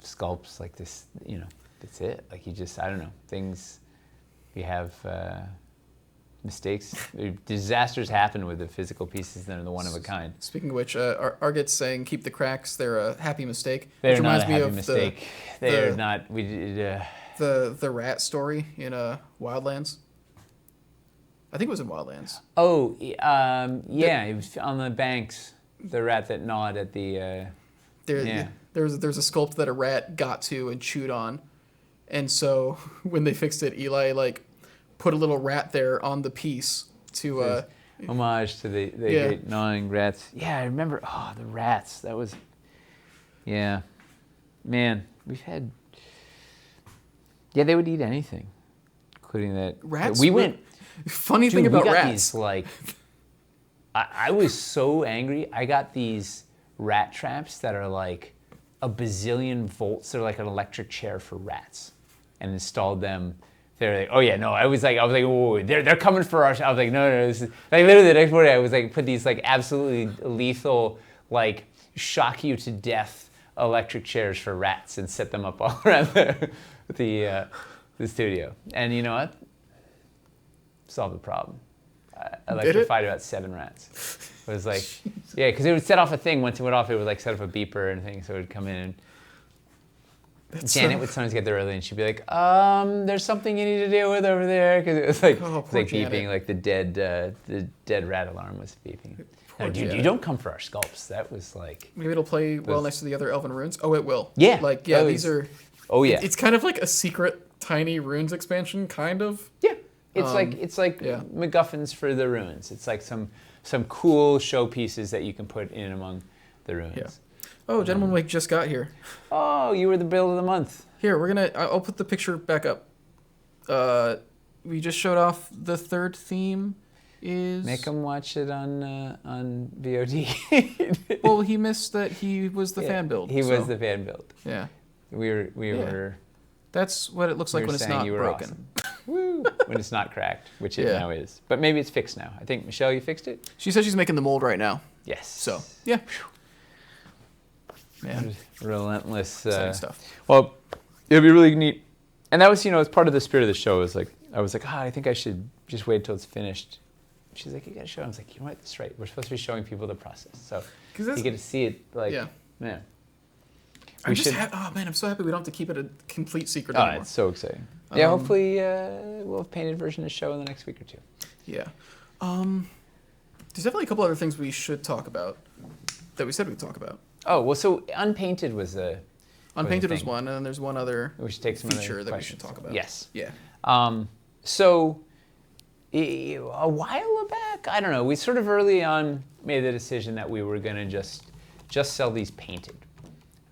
sculpts like this. That's it. Like I don't know, things. We have mistakes. Disasters happen with the physical pieces that are the one of a kind. Speaking of which, Arget's saying keep the cracks. They're a happy mistake. They're which not reminds a me happy of mistake. They're not. We did. The rat story in Wildlands. I think it was in Wildlands. Oh, yeah. It was on the banks. The rat that gnawed at the. There's a sculpt that a rat got to and chewed on, and so when they fixed it, Eli like put a little rat there on the piece to homage to the great gnawing rats. Yeah, I remember. Oh, the rats. That was. Yeah, man, we've had. Yeah, they would eat anything, including that. Rats. We went. Funny thing about we got rats. These, like, I was so angry. I got these rat traps that are like a bazillion volts. They're like an electric chair for rats, and installed them. They're like, oh yeah, no. I was like, oh, they're coming for our. I was like, no. This is, like literally the next morning, I was like, put these like absolutely lethal, like shock you to death electric chairs for rats and set them up all around the studio. And you know what? Solved the problem. I electrified about 7 rats. It was like, yeah, because it would set off a thing. Once it went off, it would like set off a beeper and thing, so it would come in and Janet would sometimes get there early, and she'd be like, "There's something you need to deal with over there," because it was like beeping, like the dead rat alarm was beeping. No, dude, you don't come for our sculpts. That was like maybe it'll play well next to the other elven runes. Oh, it will. Yeah, like yeah, these are. Oh yeah, it's kind of like a secret tiny runes expansion, kind of. Yeah, it's like MacGuffins for the runes. It's like some cool showpieces that you can put in among the runes. Yeah. Oh, Gentleman Wake just got here. Oh, you were the build of the month. Here, I'll put the picture back up. We just showed off the third theme. Make him watch it on VOD. Well, he missed that he was the fan build. He was the fan build. Yeah. We were. That's what it looks like when it's not broken. Awesome. Woo! When it's not cracked, which it now is. But maybe it's fixed now. I think, Michelle, you fixed it? She says she's making the mold right now. Yes. So, yeah. Man. Relentless stuff. Well, it'll be really neat. And that was, as part of the spirit of the show. I was like, I think I should just wait till it's finished. She's like, you got to show it. I was like, you know what? That's right. We're supposed to be showing people the process. So you get to see it. Man. I'm so happy we don't have to keep it a complete secret anymore. It's so exciting. Yeah, hopefully we'll have painted version of the show in the next week or two. Yeah. There's definitely a couple other things we should talk about that we said we'd talk about. Oh, well, so Unpainted was a... Unpainted was one, and then there's one other feature that we should talk about. Yes. Yeah. So a while back, I don't know, we sort of early on made the decision that we were going to just sell these painted.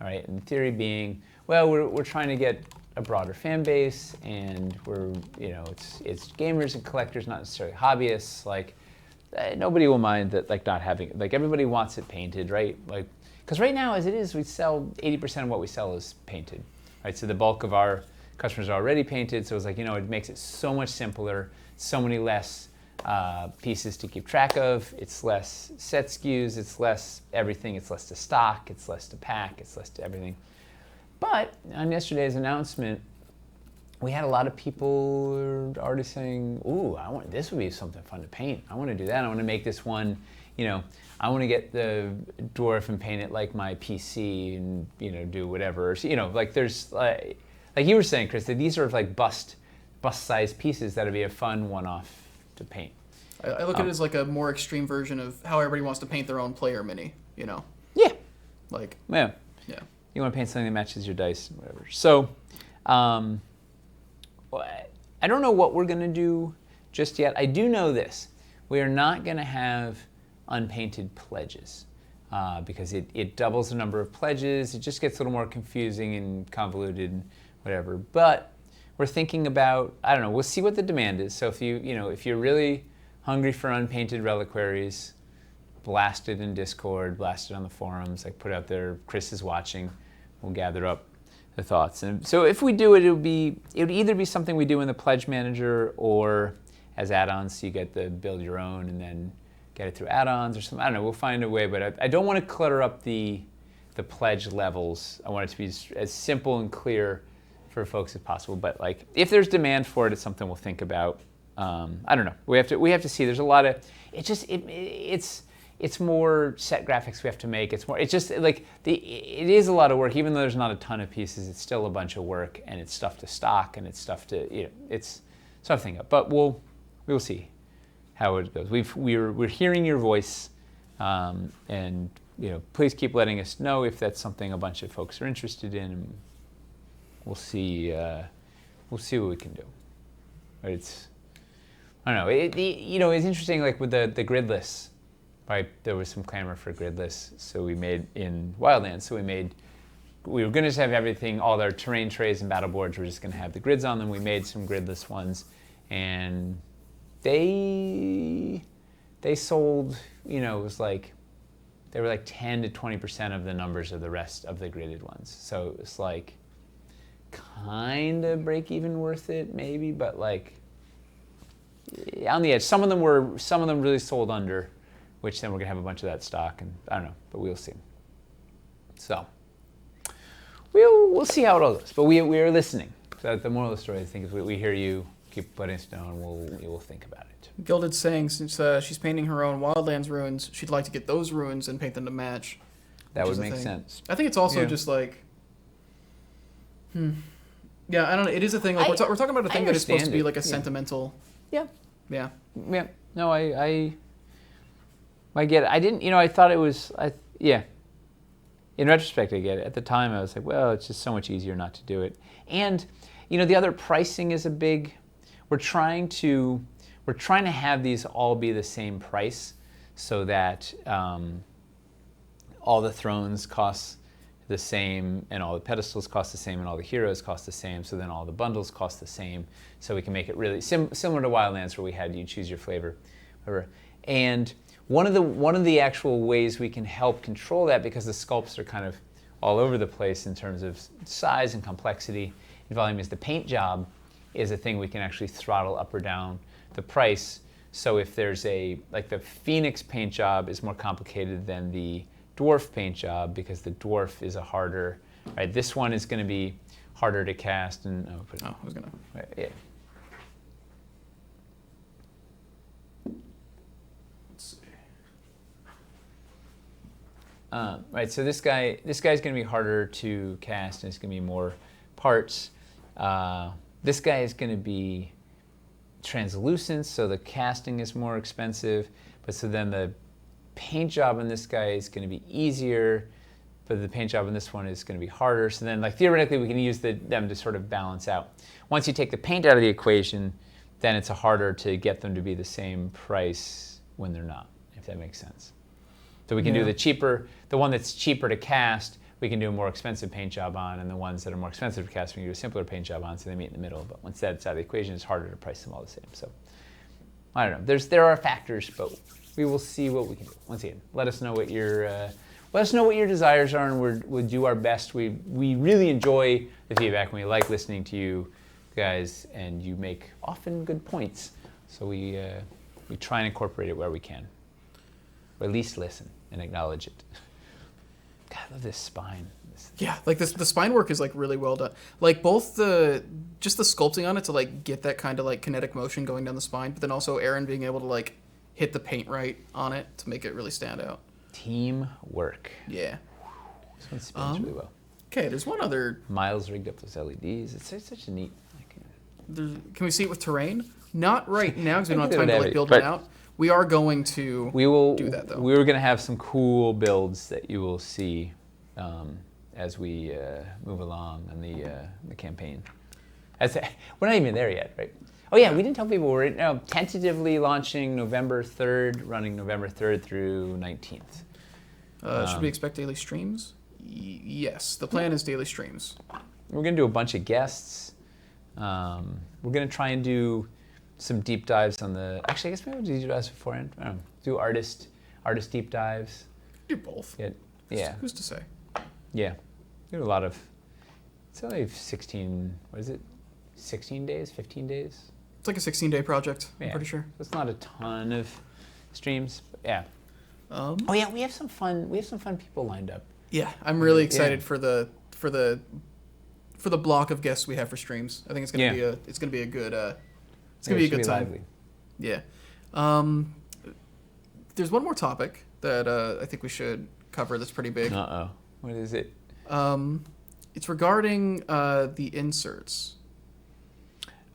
All right, and the theory being, well, we're trying to get a broader fan base, and we're, it's gamers and collectors, not necessarily hobbyists. Like, nobody will mind that, like, not having, like, everybody wants it painted, right? Like, because right now, as it is, we sell 80% of what we sell is painted, right? So the bulk of our customers are already painted, so it's like, it makes it so much simpler, so many less pieces to keep track of. It's less set SKUs, it's less everything, it's less to stock, it's less to pack, it's less to everything. But on yesterday's announcement, we had a lot of people already saying, ooh, this would be something fun to paint. I want to do that. I want to make this one, I want to get the Dwarf and paint it like my PC and, do whatever. So, like there's, like you were saying, Chris, that these are like bust-sized pieces that would be a fun one-off to paint. I look at it as like a more extreme version of how everybody wants to paint their own player mini, Yeah. Like. Yeah. Yeah. You want to paint something that matches your dice and whatever. So, I don't know what we're going to do just yet. I do know this. We are not going to have unpainted pledges because it doubles the number of pledges. It just gets a little more confusing and convoluted and whatever. But we're thinking about, I don't know, we'll see what the demand is. So if if you're really hungry for unpainted reliquaries, blast it in Discord, blast it on the forums, like put out there, Chris is watching, we'll gather up the thoughts. And so if we do it, it would either be something we do in the pledge manager or as add-ons, so you get the build your own and then get it through add-ons or something. I don't know, we'll find a way, but I don't want to clutter up the pledge levels. I want it to be as simple and clear for folks as possible. But like, if there's demand for it, it's something we'll think about. I don't know. We have to see. There's a lot of. It's more set graphics we have to make. It's just like it is a lot of work. Even though there's not a ton of pieces, it's still a bunch of work, and it's stuff to stock, and it's stuff to it's something up. But we'll see how it goes. We're hearing your voice, and please keep letting us know if that's something a bunch of folks are interested in. And we'll see what we can do. But I don't know. It's interesting. Like with the grid lists. Right, there was some clamor for grid lists, so we made in Wildlands. So we were going to just have everything, all our terrain trays and battle boards. We're just going to have the grids on them. We made some gridless ones, and they sold. It was like they were like 10 to 20% of the numbers of the rest of the gridded ones. So it was like kind of break even worth it, maybe, but like on the edge. Some of them really sold under. Which then we're going to have a bunch of that stock, and I don't know, but we'll see. So we'll see how it all goes. But we are listening. So the moral of the story, I think, is we hear you, keep letting us know, and we'll think about it. Gilded's saying since she's painting her own Wildlands runes, she'd like to get those runes and paint them to match. That would make sense. I think it's also just like Yeah, I don't know. It is a thing. Like we're talking about a thing that is supposed to be like a Yeah. sentimental. Yeah. Yeah. Yeah. No, I get it. I didn't, I thought it was, yeah. In retrospect, I get it. At the time, I was like, well, it's just so much easier not to do it. And, the other pricing is a big, we're trying to have these all be the same price so that all the thrones cost the same and all the pedestals cost the same and all the heroes cost the same, so then all the bundles cost the same, so we can make it really similar to Wildlands where we had you choose your flavor. Whatever. And one of the actual ways we can help control that, because the sculpts are kind of all over the place in terms of size and complexity and volume, is the paint job is a thing we can actually throttle up or down the price. So if there's the Phoenix paint job is more complicated than the Dwarf paint job, because the Dwarf is a harder, right? This one is going to be harder to cast and I was gonna. Right, yeah. Let's see. Right, so this guy's going to be harder to cast, and it's going to be more parts. This guy is going to be translucent, so the casting is more expensive. But so then the paint job on this guy is going to be easier, but the paint job on this one is going to be harder. So then, theoretically, we can use them to sort of balance out. Once you take the paint out of the equation, then it's harder to get them to be the same price when they're not, if that makes sense. So we can do the one that's cheaper to cast, we can do a more expensive paint job on, and the ones that are more expensive to cast, we can do a simpler paint job on, so they meet in the middle. But once that's out of the equation, it's harder to price them all the same. So I don't know. There are factors, but we will see what we can do. Once again, let us know what your desires are, and we'll do our best. We really enjoy the feedback, and we like listening to you guys, and you make often good points. So we try and incorporate it where we can, or at least listen and acknowledge it. God, I love this spine. Yeah, like the spine work is like really well done. Like both just the sculpting on it to like get that kind of like kinetic motion going down the spine, but then also Aaron being able to like hit the paint right on it to make it really stand out. Teamwork. Yeah. This one spins really well. Okay, there's one other. Miles rigged up those LEDs. It's such a neat. Can we see it with terrain? Not right now because we don't have We time don't to have like it, build but it out. We are going to do that though. We were going to have some cool builds that you will see as we move along on the campaign. We're not even there yet, right? Oh yeah, we didn't tell people we're tentatively launching November 3rd, running November 3rd through 19th. Should we expect daily streams? Yes, the plan is daily streams. We're going to do a bunch of guests. We're going to try and do some deep dives on the. Actually, I guess maybe we'll do deep dives beforehand. I don't know. Do artist deep dives. Do both. Yeah. Who's to say? Yeah. We do a lot of. It's only 16. What is it? 16 days? 15 days? It's like a 16-day project. Yeah. I'm pretty sure. It's not a ton of streams. But yeah. Oh yeah, we have some fun. We have some fun people lined up. Yeah, I'm really excited for the block of guests we have for streams. I think it's gonna be a good time. Lively. Yeah. There's one more topic that I think we should cover. That's pretty big. What is it? It's regarding the inserts.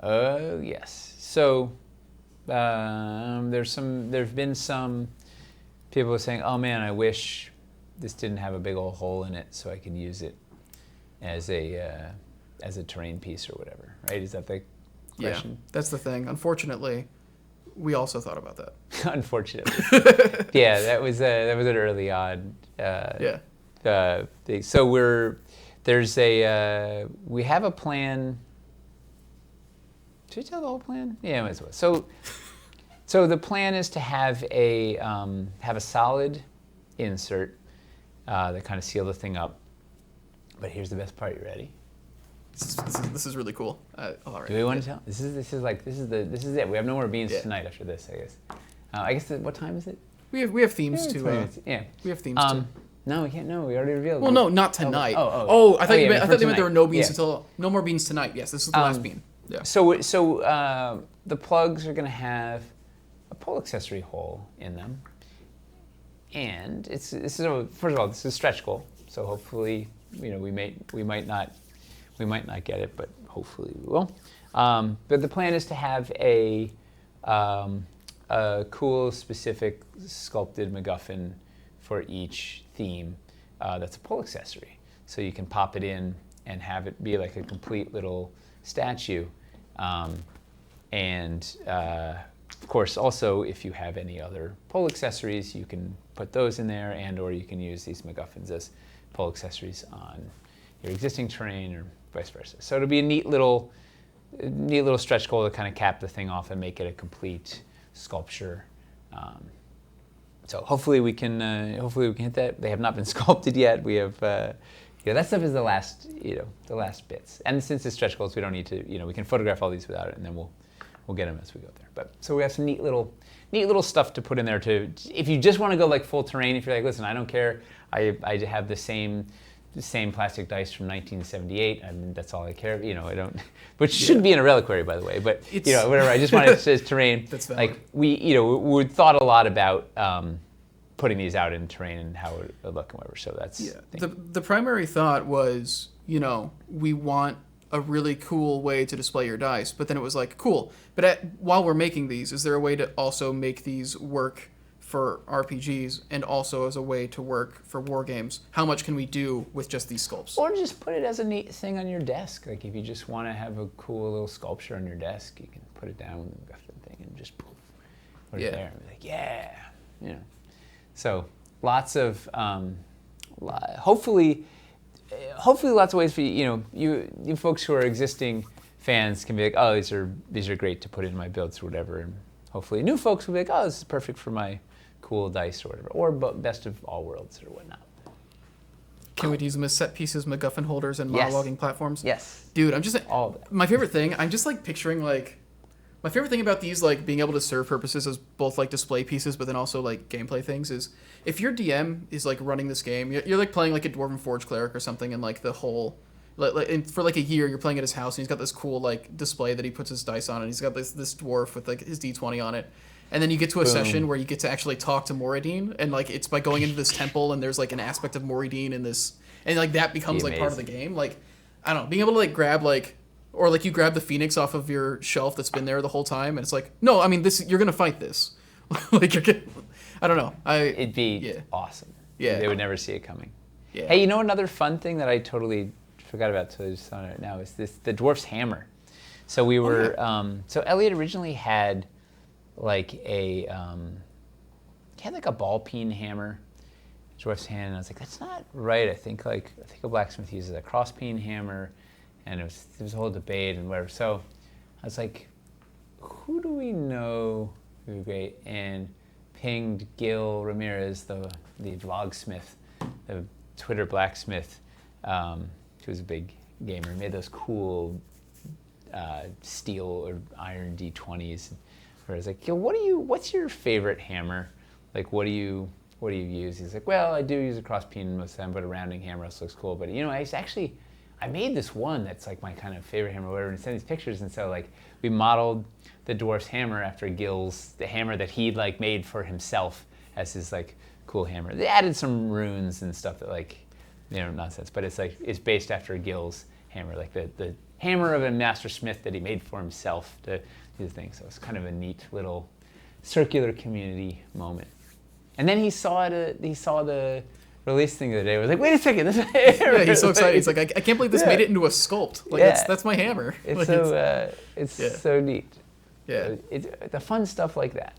Oh yes. So there's been some people saying, "Oh man, I wish this didn't have a big old hole in it, so I could use it as a terrain piece or whatever." Right? Is that the question? Yeah, that's the thing. Unfortunately, we also thought about that. Unfortunately, yeah, that was an early on. Thing. So we have a plan. Should we tell the whole plan? Yeah, might as well. So the plan is to have a solid insert that kind of seal the thing up. But here's the best part. You ready? This is really cool. All right. Do we want to tell? This is it. We have no more beans tonight after this, I guess. I guess what time is it? We have themes too. We have themes too. No, we can't. No, we already revealed. Well, no, not tonight. I thought they meant there were no beans until no more beans tonight. Yes, this is the last bean. Yeah. So the plugs are going to have a pole accessory hole in them, and this is a stretch goal. So hopefully, we might not We might not get it, but hopefully we will. But the plan is to have a cool, specific sculpted MacGuffin for each theme that's a pull accessory. So you can pop it in and have it be like a complete little statue. Of course, also, if you have any other pull accessories, you can put those in there, or you can use these MacGuffins as pull accessories on your existing terrain, or vice versa. So it'll be a neat little stretch goal to kind of cap the thing off and make it a complete sculpture. So hopefully we can hit that. They have not been sculpted yet. We have that stuff is the last bits. And since it's stretch goals, we don't need to we can photograph all these without it, and then we'll get them as we go there. But so we have some neat little stuff to put in there to, if you just want to go like full terrain. If you're like, listen, I don't care. I have the same plastic dice from 1978. I mean, that's all I care. I don't, which should be in a reliquary, by the way. But whatever. I just wanted it as terrain. That's valid. Like we thought a lot about putting these out in terrain and how it would look and whatever. So that's the primary thought was we want a really cool way to display your dice, but then it was like, cool, but while we're making these, is there a way to also make these work for RPGs and also as a way to work for war games? How much can we do with just these sculpts? Or just put it as a neat thing on your desk. Like if you just want to have a cool little sculpture on your desk, you can put it down with the MacGuffin thing and just poof, put it there and be like, So lots of hopefully lots of ways for you folks who are existing fans can be like, oh, these are great to put in my builds or whatever, and hopefully new folks will be like, oh, this is perfect for my cool dice or whatever, or best of all worlds or whatnot. Can we use them as set pieces, MacGuffin holders, and monologuing platforms? Yes. Dude, I'm just all of that. My favorite thing. I'm just like picturing like. My favorite thing about these, like, being able to serve purposes as both, like, display pieces, but then also, like, gameplay things is if your DM is, like, running this game, you're like, playing, like, a Dwarven Forge cleric or something, and, like, the whole... for, like, a year, you're playing at his house, and he's got this cool, like, display that he puts his dice on, and he's got this dwarf with, like, his D20 on it. And then you get to a session where you get to actually talk to Moradin, and, like, it's by going into this temple, and there's, like, an aspect of Moradin in this... And, like, that becomes, like, part of the game. Like, I don't know, being able to, like, grab, like... Or, like, you grab the Phoenix off of your shelf that's been there the whole time, and it's like, no, I mean, you're going to fight this. Like, I don't know. It'd be awesome. Yeah. They would never see it coming. Yeah. Hey, another fun thing that I totally forgot about until I just saw it now is the Dwarf's hammer. So we were, so Elliot originally had, like, he had, like, a ball peen hammer, Dwarf's hand, and I was like, that's not right. I think a blacksmith uses a cross peen hammer. And there was a whole debate and whatever. So I was like, who do we know would be great? And pinged Gil Ramirez, the vlogsmith, the Twitter blacksmith, who was a big gamer. He made those cool steel or iron D20s. Where I was like, Gil, what's your favorite hammer? Like, what do you use? He's like, well, I do use a cross peen most of the time, but a rounding hammer also looks cool. But I made this one that's like my kind of favorite hammer or whatever, and sent these pictures, and so like we modeled the dwarf's hammer after the hammer that he'd like made for himself as his like cool hammer. They added some runes and stuff that like, nonsense, but it's based after Gil's hammer, like the hammer of a master smith that he made for himself to do the thing. So it's kind of a neat little circular community moment. And then he saw the release thing the other day. I was like, wait a second, this is yeah, he's so excited. He's like, I can't believe this made it into a sculpt. Like that's my hammer. It's like, so neat. Yeah, it's the fun stuff like that.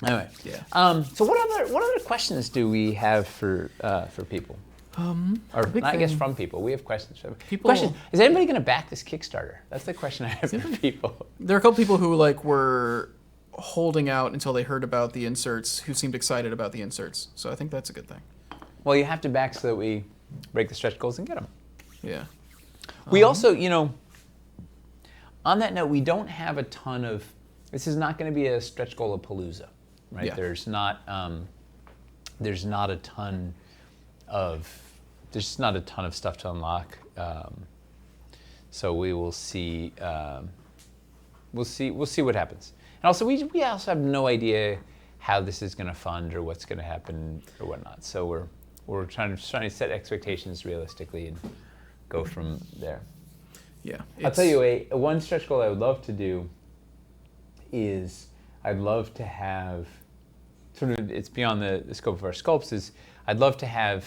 Anyway, so what other questions do we have for people? I guess from people. We have questions from people. Question: is anybody going to back this Kickstarter? That's the question I have for people. There are a couple people who like were holding out until they heard about the inserts, who seemed excited about the inserts. So I think that's a good thing. Well, you have to back so that we break the stretch goals and get them. Yeah. We also, on that note, we don't have a ton of. This is not going to be a stretch goal of Palooza, right? Yeah. There's not a ton of. There's just not a ton of stuff to unlock. So we will see. We'll see what happens. And also, we also have no idea how this is going to fund or what's going to happen or whatnot. So we're trying to set expectations realistically go from there. Yeah. I'll tell you one stretch goal I would love to do is I'd love to have sort of, it's beyond the scope of our sculpts, is I'd love to have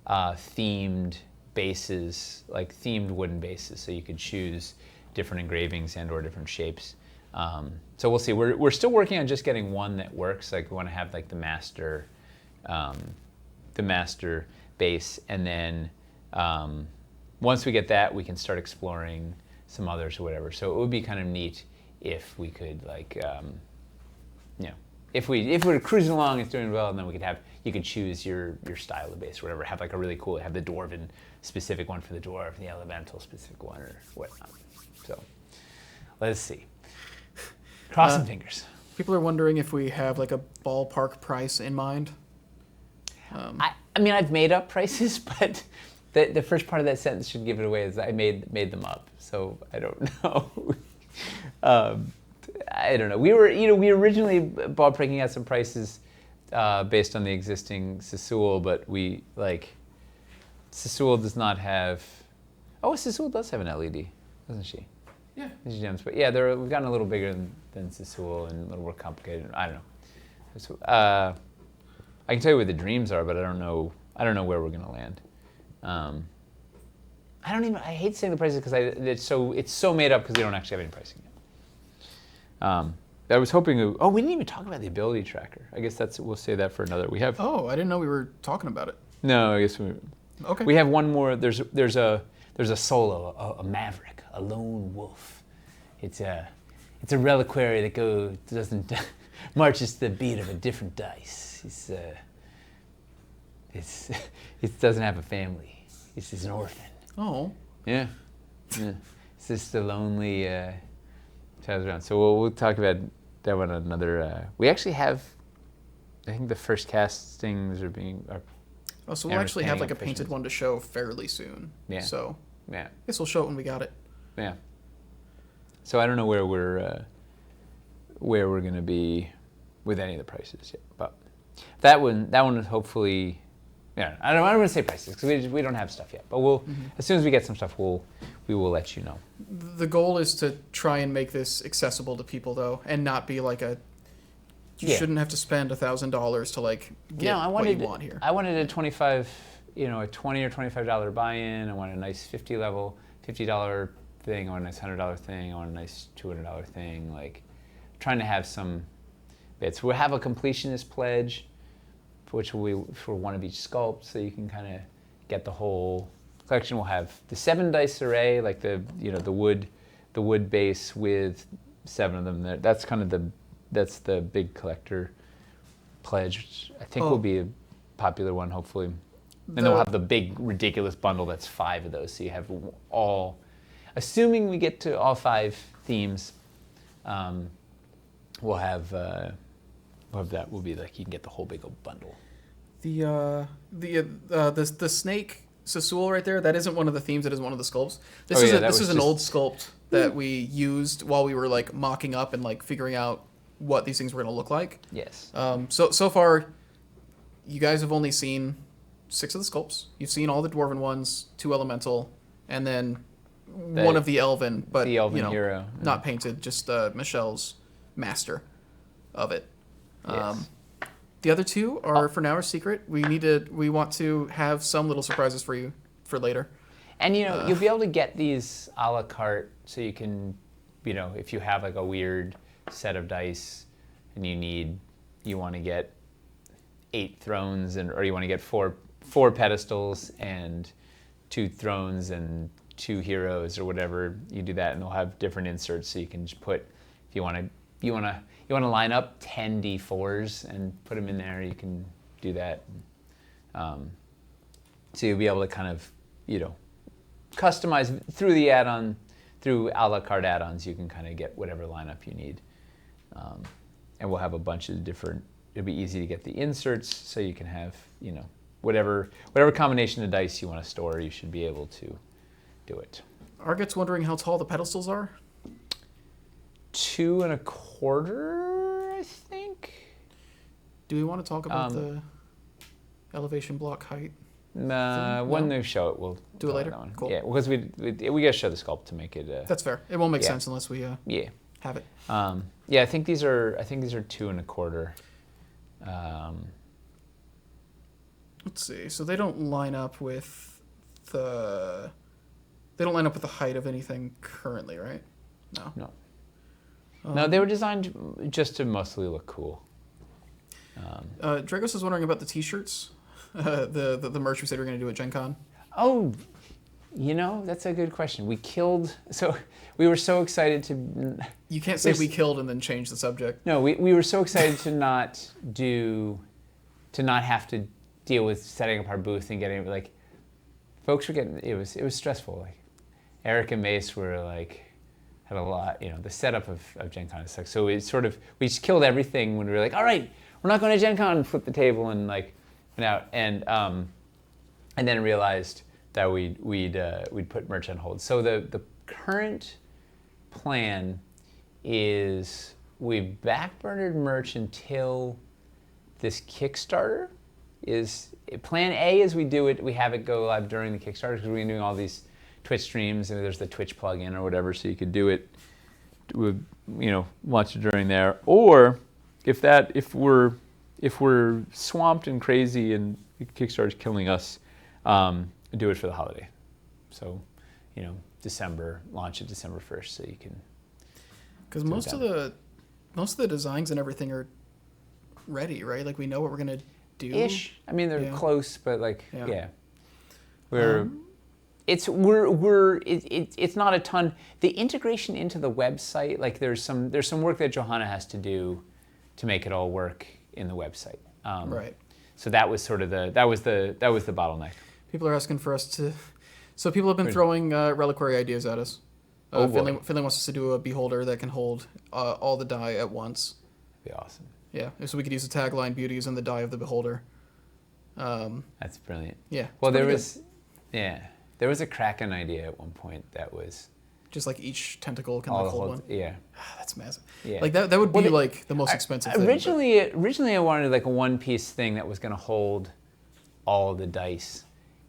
themed bases, like themed wooden bases, so you could choose different engravings and or different shapes. So we'll see. We're still working on just getting one that works. Like we want to have like the master base, and then once we get that, we can start exploring some others or whatever. So it would be kind of neat if we could like, if we're cruising along, it's doing well, and then we could have, you could choose your style of base or whatever. Have like a really cool, have the Dwarven specific one for the Dwarf, the Elemental specific one, or whatnot. So let's see. Crossing fingers. People are wondering if we have like a ballpark price in mind. I mean, I've made up prices, but the first part of that sentence should give it away. Is I made them up, so I don't know. I don't know. We originally ballparking out some prices based on the existing Sassoul, but Sassoul does not have. Oh, Sassoul does have an LED, doesn't she? Yeah. These gems, but yeah, we've gotten a little bigger than Sassoul and a little more complicated. I don't know. So, I can tell you where the dreams are, but I don't know where we're gonna land. I hate saying the prices because it's so made up because we don't actually have any pricing yet. I was hoping. We didn't even talk about the ability tracker. I guess we'll say that for another. We have. Oh, I didn't know we were talking about it. No, I guess Okay. We have one more. There's a solo, a maverick, a lone wolf. It's a reliquary that doesn't marches to the beat of a different dice. It doesn't have a family. It's just an orphan. Oh. Yeah. It's just a lonely child around. So we'll talk about that one another. We actually have, I think the first castings are being. So we'll actually have like a painted one to show fairly soon. Yeah. So. Yeah. I guess we'll show it when we got it. Yeah. So I don't know where we're going to be with any of the prices yet, but that one is hopefully. Yeah, I don't want to say prices because we don't have stuff yet, but as soon as we get some stuff, we will let you know. The goal is to try and make this accessible to people though, and not be like you shouldn't have to spend $1,000 to like get what you want here. I wanted a $20 or $25 buy-in. I want a nice $50 thing. I want a nice $100 thing. I want a nice $200 thing. Like, trying to have some bits. We'll have a completionist pledge, which will be for one of each sculpt, so you can kind of get the whole collection. We'll have the 7 dice array, like the wood base with 7 of them. That's kind of the big collector pledge, which I think will be a popular one, hopefully. And we'll have the big ridiculous bundle that's 5 of those, so you have all. Assuming we get to all 5 themes, we'll have that. Will be like you can get the whole big old bundle. The snake Sassoul right there. That isn't one of the themes. That is one of the sculpts. This is an old sculpt that we used while we were like mocking up and like figuring out what these things were going to look like. Yes. So far, you guys have only seen 6 of the sculpts. You've seen all the Dwarven ones, 2 elemental, and then one of the elven, but the elven hero, not painted. Just Michelle's master of it. Yes. The other 2 are for now are secret. We want to have some little surprises for you for later. And you'll be able to get these a la carte, so you can, if you have like a weird set of dice and you want to get 8 thrones or you want to get 4 pedestals and 2 thrones and 2 heroes or whatever, you do that, and they'll have different inserts, so you can just put, if you want to line up 10 D4s and put them in there, you can do that. So you'll be able to kind of, customize through the add-on, through a la carte add-ons, you can kind of get whatever lineup you need. And we'll have a bunch of different, it'll be easy to get the inserts, so you can have, whatever combination of dice you want to store, you should be able to do it. Arget's wondering how tall the pedestals are? 2 1/4, I think. Do we want to talk about the elevation block height? When they show it, we'll do it later. That one. Cool. Yeah, because we gotta show the sculpt to make it. That's fair. It won't make yeah. sense unless we yeah have it. Yeah, I think these are 2.25. Let's see. So they don't line up with the height of anything currently, right? No. No, they were designed just to mostly look cool. Dragos is wondering about the T-shirts, the merch we said we were going to do at Gen Con. Oh, that's a good question. We were so excited to. You can't say we killed and then change the subject. No, we were so excited to not have to deal with setting up our booth and getting folks were getting it was stressful. Like Eric and Mace were had a lot. The setup of Gen Con sucks. So we just killed everything when we were like, all right, we're not going to Gen Con, and flipped the table and went out and then realized that we'd put merch on hold. So the current plan is we've backburnered merch until this Kickstarter is plan A is we have it go live during the Kickstarter because we're doing all these Twitch streams and there's the Twitch plugin or whatever, so you could do it, launch it during there. Or if we're swamped and crazy and Kickstarter's killing us, do it for the holiday. So, December, launch it December 1st, so you can. Because most of the designs and everything are ready, right? Like we know what we're gonna do. Ish. I mean, they're close, but yeah. It's not a ton. The integration into the website, there's some work that Johanna has to do to make it all work in the website. Right. So that was sort of the bottleneck. People are asking for us to. So people have been throwing reliquary ideas at us. Finley wants us to do a beholder that can hold all the die at once. That'd be awesome. Yeah, so we could use the tagline "Beauty is in the die of the beholder." That's brilliant. Yeah. Well, there was a Kraken idea at one point that was just each tentacle can hold one. Yeah. That's massive. Yeah. That would be the most expensive thing. Originally I wanted a one-piece thing that was going to hold all the dice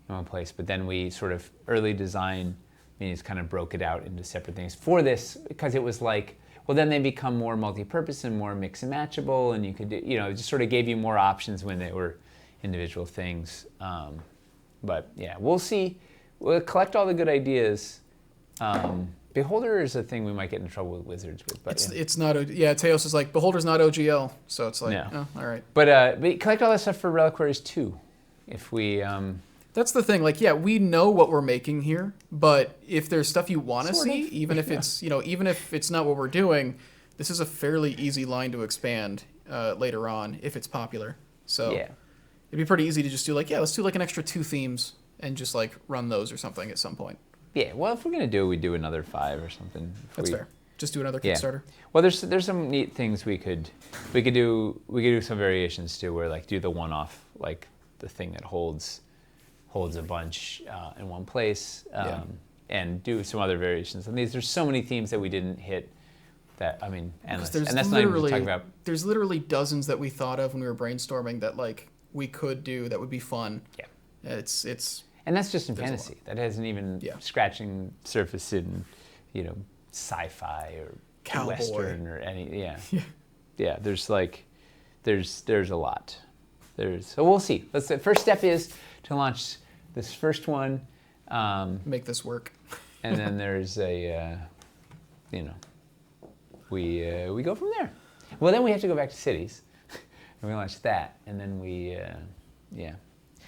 in one place, but then we sort of early design means kind of broke it out into separate things for this because it was then they become more multi-purpose and more mix and matchable, and you could do, it just sort of gave you more options when they were individual things. But yeah, we'll see. We'll collect all the good ideas. Beholder is a thing we might get in trouble with Wizards with. But it's not. Teos is Beholder's not OGL, so it's all right. But collect all that stuff for Reliquaries too, if we. That's the thing. We know what we're making here, but if there's stuff you want to see, even if it's even if it's not what we're doing, this is a fairly easy line to expand later on if it's popular. So it'd be pretty easy to just do let's do an extra 2 themes and just run those or something at some point. Yeah, well, if we're gonna do it, we do another 5 or something. That's fair. Just do another Kickstarter. Well, there's some neat things we could do. We could do some variations too, where do the one-off, the thing that holds a bunch in one place, and do some other variations. And there's so many themes that we didn't hit. Endless. And that's not even talking about. There's literally dozens that we thought of when we were brainstorming that we could do that would be fun. Yeah. It's. And that's just in fantasy. That hasn't even scratching surface in, sci-fi or cowboy. Western or any. Yeah. Yeah. There's a lot. So we'll see. The first step is to launch this first one. Make this work. And then there's we go from there. Well, then we have to go back to cities, and we launch that, and then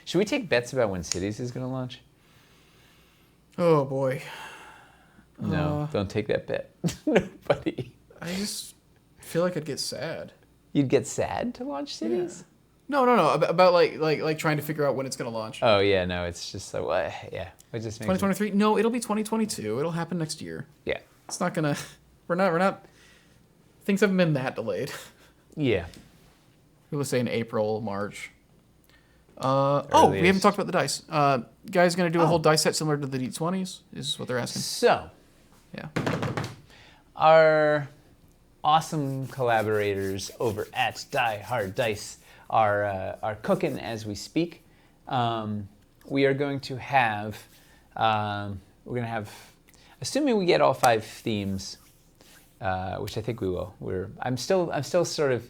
Should we take bets about when Cities is going to launch? Oh, boy. No, don't take that bet. Nobody. I just feel like I'd get sad. You'd get sad to launch Cities? Yeah. No. About like trying to figure out when it's going to launch. Oh, yeah, no, it's just yeah. It just makes 2023? No, it'll be 2022. It'll happen next year. Yeah. It's not going to... We're not... Things haven't been that delayed. Yeah. People say in April, March. We haven't talked about the dice. Guys going to do a whole dice set similar to the D20s, is what they're asking. So, yeah, our awesome collaborators over at Die Hard Dice are cooking as we speak. we are going to have, assuming we get all 5 themes, which I think we will. I'm still sort of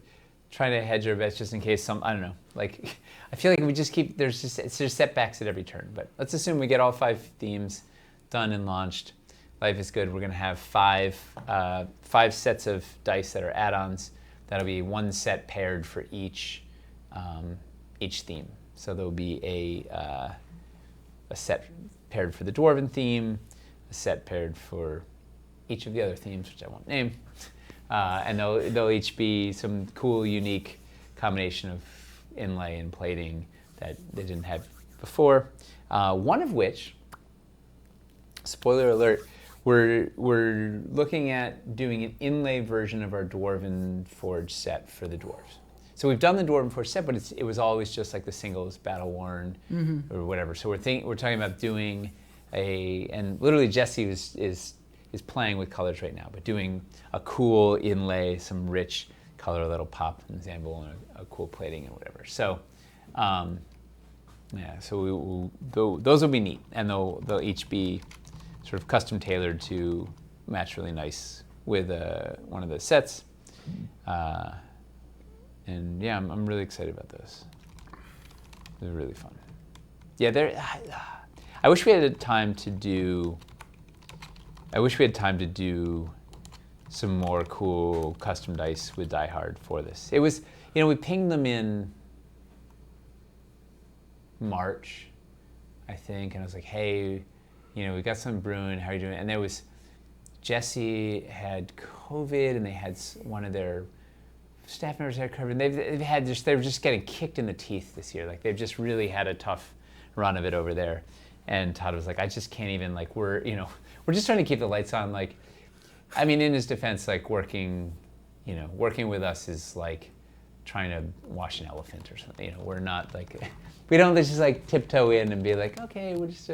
trying to hedge our bets just in case I don't know. Like, I feel like we just keep, there's setbacks at every turn. But let's assume we get all 5 themes done and launched. Life is good. We're going to have 5 sets of dice that are add-ons. That'll be 1 set paired for each theme. So there'll be a set paired for the Dwarven theme, a set paired for each of the other themes, which I won't name. And they'll each be some cool, unique combination of inlay and plating that they didn't have before. One of which, spoiler alert, we're looking at doing an inlay version of our Dwarven Forge set for the dwarves. So we've done the Dwarven Forge set, but it was always just like the singles battle worn or whatever. So we're talking about doing and literally Jesse is playing with colors right now, but doing a cool inlay, some rich color that'll pop in the Anvil and a cool plating and whatever. So, so those will be neat, and they'll each be sort of custom tailored to match really nice with one of the sets. And yeah, I'm really excited about those. They're really fun. Yeah, I wish we had time to do some more cool custom dice with Die Hard for this. It was, we pinged them in March, I think, and I was like, hey, we got some brewing, how are you doing? And there was, Jesse had COVID, and they had one of their staff members had COVID, and they were just getting kicked in the teeth this year. Like, they've just really had a tough run of it over there. And Todd was like, I just can't even, like, we're just trying to keep the lights on. Like, I mean, in his defense, like, working with us is like trying to wash an elephant or something. We're not like, we don't just like tiptoe in and be like, okay, we'll just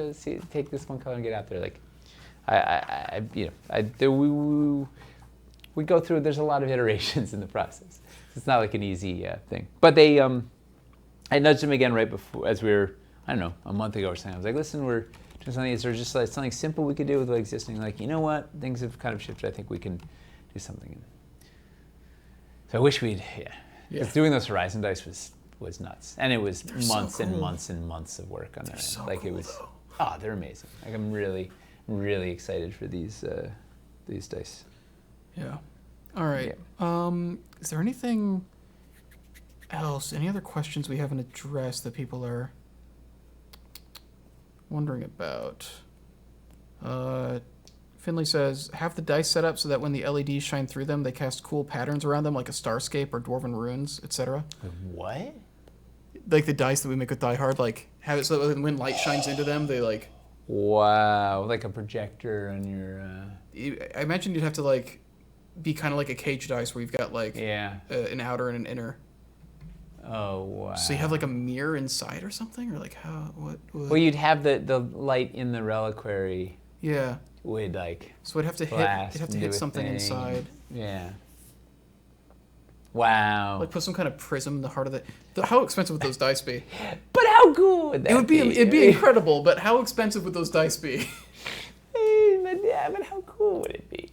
take this one color and get out there. Like, we go through, there's a lot of iterations in the process. It's not like an easy thing. But I nudged him again right before, as we were, I don't know, a month ago or something. I was like, listen, we're doing something, is there just like something simple we could do with the existing? Like, you know what? Things have kind of shifted. I think we can do something. So I wish we'd, because doing those Horizon dice was nuts. And it was months and months and months of work on that. Like, it was, they're amazing. Like, I'm really, really excited for these dice. Yeah. All right. Yeah. Is there anything else? Any other questions we haven't addressed that people are wondering about? Finley says, have the dice set up so that when the LEDs shine through them, they cast cool patterns around them, like a starscape or Dwarven runes, etc. What? Like the dice that we make with Die Hard, like have it so that when light shines into them, they like. Wow, like a projector on your. I imagine you'd have to like be kind of like a cage dice where you've got like an outer and an inner. Oh, wow. So you have like a mirror inside or something, or like how? What? Well, you'd have the light in the reliquary. Yeah. Would like. So it'd have to hit something inside. Yeah. Wow. Like put some kind of prism in the heart of the. How expensive would those dice be? But how cool would that be? It'd be incredible, but how expensive would those dice be? But how cool would it be?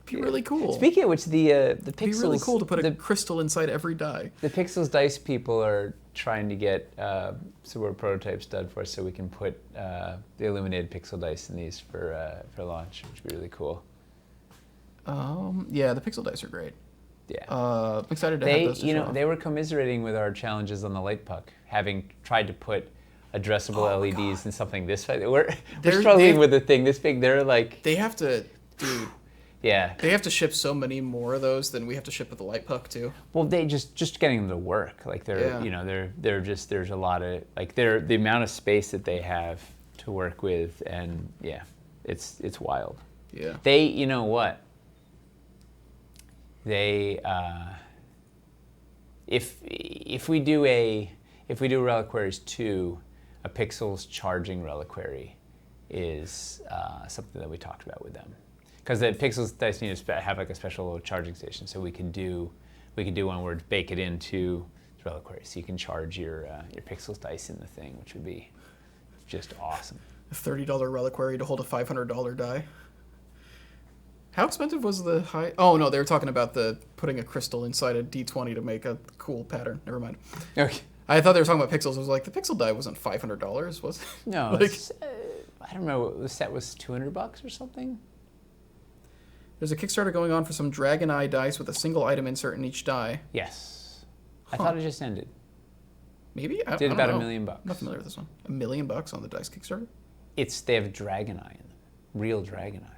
Be really cool. Speaking of which, the Pixels. It'd be really cool to put a crystal inside every die. The Pixels dice people are trying to get some more prototypes done for us, so we can put the illuminated pixel dice in these for launch, which would be really cool. Yeah, the pixel dice are great. Yeah. I'm excited to have those. They were commiserating with our challenges on the Light Puck, having tried to put addressable LEDs in something this size. They're struggling with a thing this big. They're like. They have to, dude. Yeah. They have to ship so many more of those than we have to ship with the Light Puck too. Well, they just getting them to work. Like they're just, there's a lot of like the amount of space that they have to work with, and yeah, it's wild. Yeah. They, you know what? They if we do Reliquaries 2, a Pixels charging Reliquary is something that we talked about with them. Because the Pixels dice need to have like a special little charging station, so we could do one where bake it into Reliquary, so you can charge your Pixels dice in the thing, which would be just awesome. A $30 reliquary to hold a $500 die. How expensive was the high? Oh no, they were talking about the putting a crystal inside a D20 to make a cool pattern. Never mind. Okay. I thought they were talking about pixels. I was like, the pixel die wasn't $500, was it? No, Like- I don't know. The set was $200 or something. There's a Kickstarter going on for some Dragon Eye dice with a single item insert in each die. Yes. I Huh. thought it just ended. Maybe? I Did don't about know. $1 million. I'm not familiar with this one. $1 million on the dice Kickstarter? They have a dragon eye in them. Real dragon eye.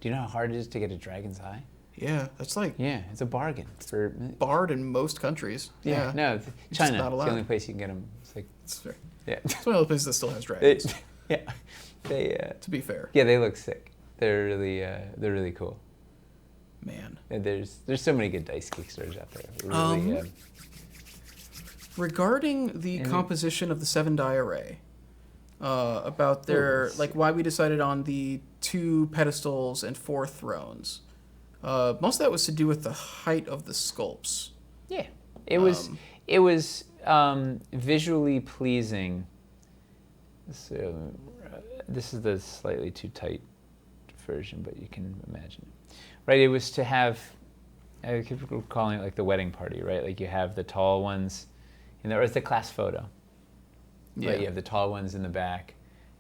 Do you know how hard it is to get a dragon's eye? Yeah, that's like Yeah, it's a bargain. For barred in most countries. Yeah, no, It's China. not It's the allowed. only place you can get them. It's like, It's, fair. yeah. It's one of those places that still has dragons, Yeah. to be fair. Yeah, they look sick. They're really cool. Man. And there's so many good dice Kickstarters out there. Really, Regarding the And- composition of the 7-die array, about their, let's like, why we decided on the 2 pedestals and 4 thrones. Most of that was to do with the height of the sculpts. yeah. It was visually pleasing. So, this is the slightly too tight version, but you can imagine it. Right, it was to have, I keep calling it like the wedding party, right? Like you have the tall ones, or it's the class photo. Yeah. Right, you have the tall ones in the back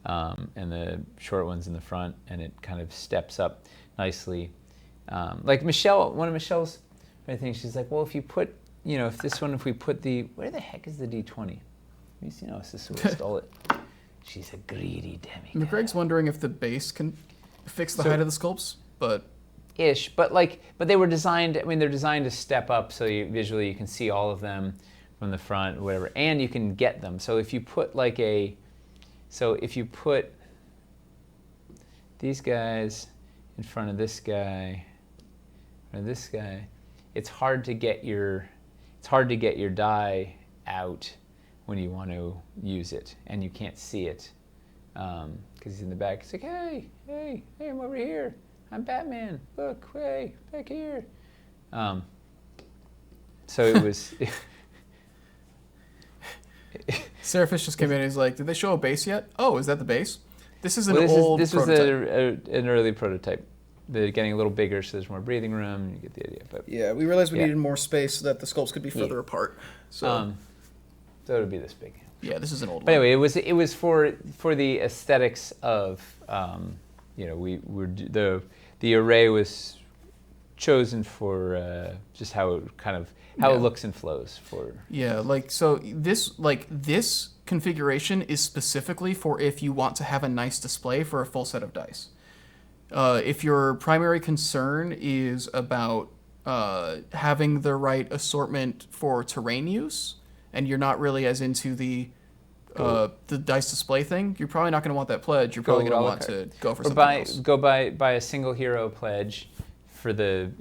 and the short ones in the front, and it kind of steps up nicely. Like Michelle, one of Michelle's things, she's like, well, if you put, if we put where the heck is the D20? Let me see, no, this is who stole it. She's a greedy demigod. McGreg's wondering if the base can fix the So- height of the sculpts, but Ish, but they were designed. I mean, they're designed to step up so visually you can see all of them from the front, or whatever, and you can get them. So if you put these guys in front of this guy, or this guy, it's hard to get your die out when you want to use it, and you can't see it because he's in the back. It's like, hey, I'm over here. I'm Batman. Look, hey, back here. So it was. Serafish just came in and he's like, did they show a base yet? Oh, is that the base? This is an Well, old this prototype. was an early prototype. They're getting a little bigger, so there's more breathing room. You get the idea. But Yeah, we realized we Yeah. needed more space so that the sculpts could be further apart. So, so it would be this big. yeah, this is an old But one. anyway, it was for the aesthetics of the array was chosen for just how it Yeah. it looks and flows for. Yeah, this configuration is specifically for if you want to have a nice display for a full set of dice. If your primary concern is about having the right assortment for terrain use, and you're not really as into the dice display thing, you're probably not going to want that pledge. You're probably Go going to a la want carte. to go for Or something else. go buy a single hero pledge for the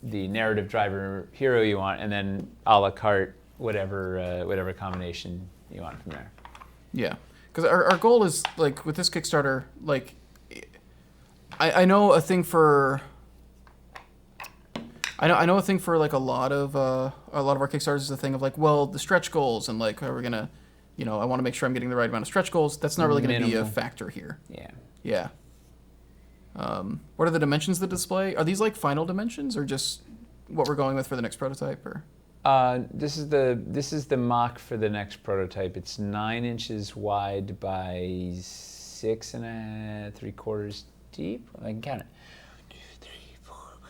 narrative driver hero you want, and then a la carte whatever combination you want from there. Yeah, because our goal is, like, with this Kickstarter, like, I know a thing for. I know a thing for, like, a lot of our Kickstarters is a thing of, like, well, the stretch goals, and, like, how we're gonna, I want to make sure I'm getting the right amount of stretch goals. That's not really going to be a Minimal. factor here. Yeah. Yeah. What are the dimensions of the display? Are these, like, final dimensions, or just what we're going with for the next prototype, or? This is the mock for the next prototype. It's 9 inches wide by 6 3/4 deep. I can count it. 1, 2, 3, 4, 5,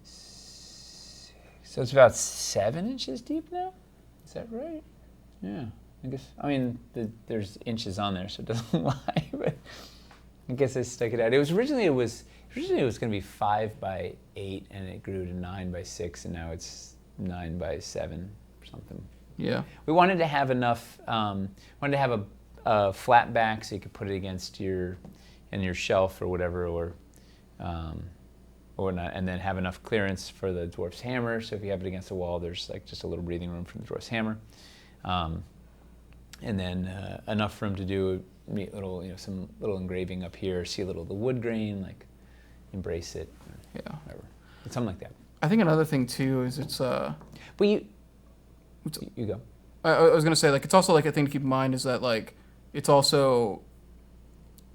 6. So it's about 7 inches deep now. Is that right? Yeah. I guess. I mean, there's inches on there, so it doesn't lie. But I guess I stuck it out. Originally it was going to be 5 by 8, and it grew to 9 by 6, and now it's 9 by 7 or something. Yeah. We wanted to have enough. Wanted to have a flat back so you could put it against your shelf or whatever, or not, and then have enough clearance for the dwarf's hammer. So if you have it against the wall, there's like just a little breathing room for the dwarf's hammer, and then enough room to do a neat little, some little engraving up here. See a little of the wood grain, like embrace it. Yeah. Whatever. Something like that. I think another thing too is it's But you go. I was gonna say, like, it's also, like, a thing to keep in mind is that, like, it's also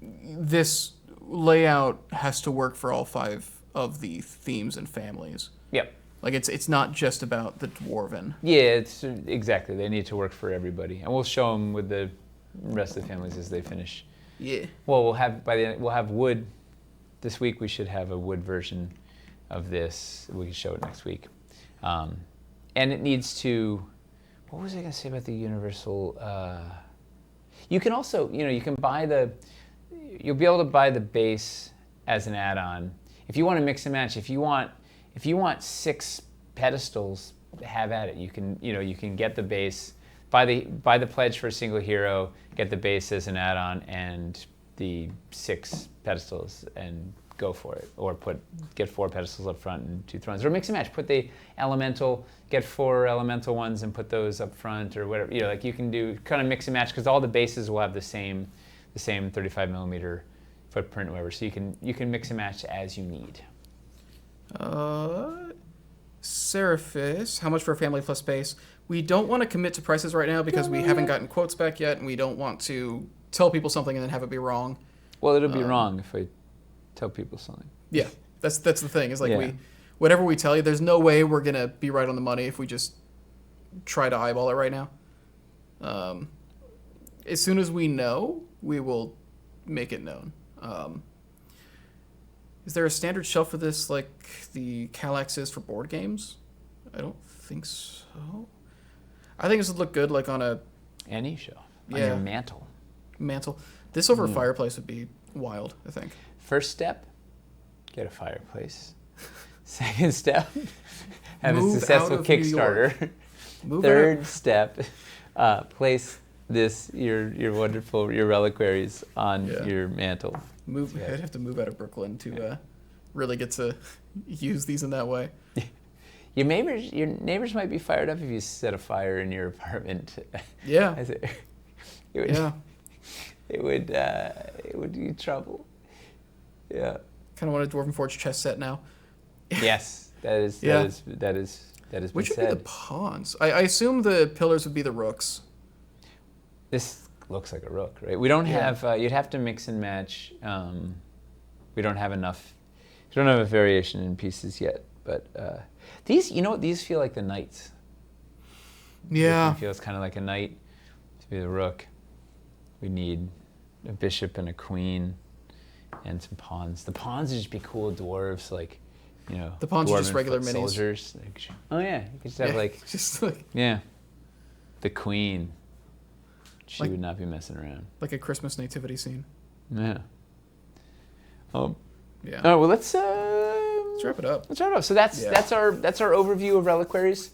this layout has to work for all 5 of the themes and families. Yep. Like it's not just about the Dwarven. Yeah, it's exactly. They need to work for everybody, and we'll show them with the rest of the families as they finish. Yeah. Well, we'll have wood. This week we should have a wood version of this. We can show it next week, and it needs to. What was I going to say about the universal? You can also, you can buy you'll be able to buy the base as an add-on if you want to mix and match. If you want 6 pedestals, have at it. You can get the base, buy the pledge for a single hero, get the base as an add-on, and the 6 pedestals, and go for it. Or get 4 pedestals up front and 2 thrones, or mix and match. Put the elemental, get 4 elemental ones and put those up front, or whatever. Like you can do kind of mix and match because all the bases will have the same 35 millimeter footprint, or whatever. So you can mix and match as you need. Seraphis, how much for a family plus base? We don't want to commit to prices right now because we haven't gotten quotes back yet, and we don't want to tell people something and then have it be wrong. Well, it'll be wrong if I tell people something. Yeah, that's the thing. It's like whatever we tell you, there's no way we're gonna be right on the money if we just try to eyeball it right now. As soon as we know, we will make it known. Is there a standard shelf for this, like the Kallax is for board games? I don't think so. I think this would look good, like on any shelf, on your mantle. This over a fireplace would be wild, I think. First step, get a fireplace. Second step, have Move a successful Kickstarter. Third step, place your reliquaries on your mantle. I'd have to move out of Brooklyn to really get to use these in that way. Your neighbors might be fired up if you set a fire in your apartment. Yeah. It would be trouble. Yeah. Kind of want a Dwarven Forge chess set now. Yes, that is Which would be the pawns? I assume the pillars would be the rooks. This looks like a rook, right? We don't have. You'd have to mix and match. We don't have enough. We don't have a variation in pieces yet, but these. You know what? These feel like the knights. Yeah. It feels kind of like a knight to be the rook. We need a bishop and a queen, and some pawns. The pawns would just be cool dwarves, like, The pawns are just Dwarven regular foot minis. soldiers. Oh yeah, you could just have just like the queen. She would not be messing around. like a Christmas nativity scene. Yeah. Oh. Yeah. All right. Well, let's wrap it up. Let's wrap it up. So that's our overview of Reliquaries.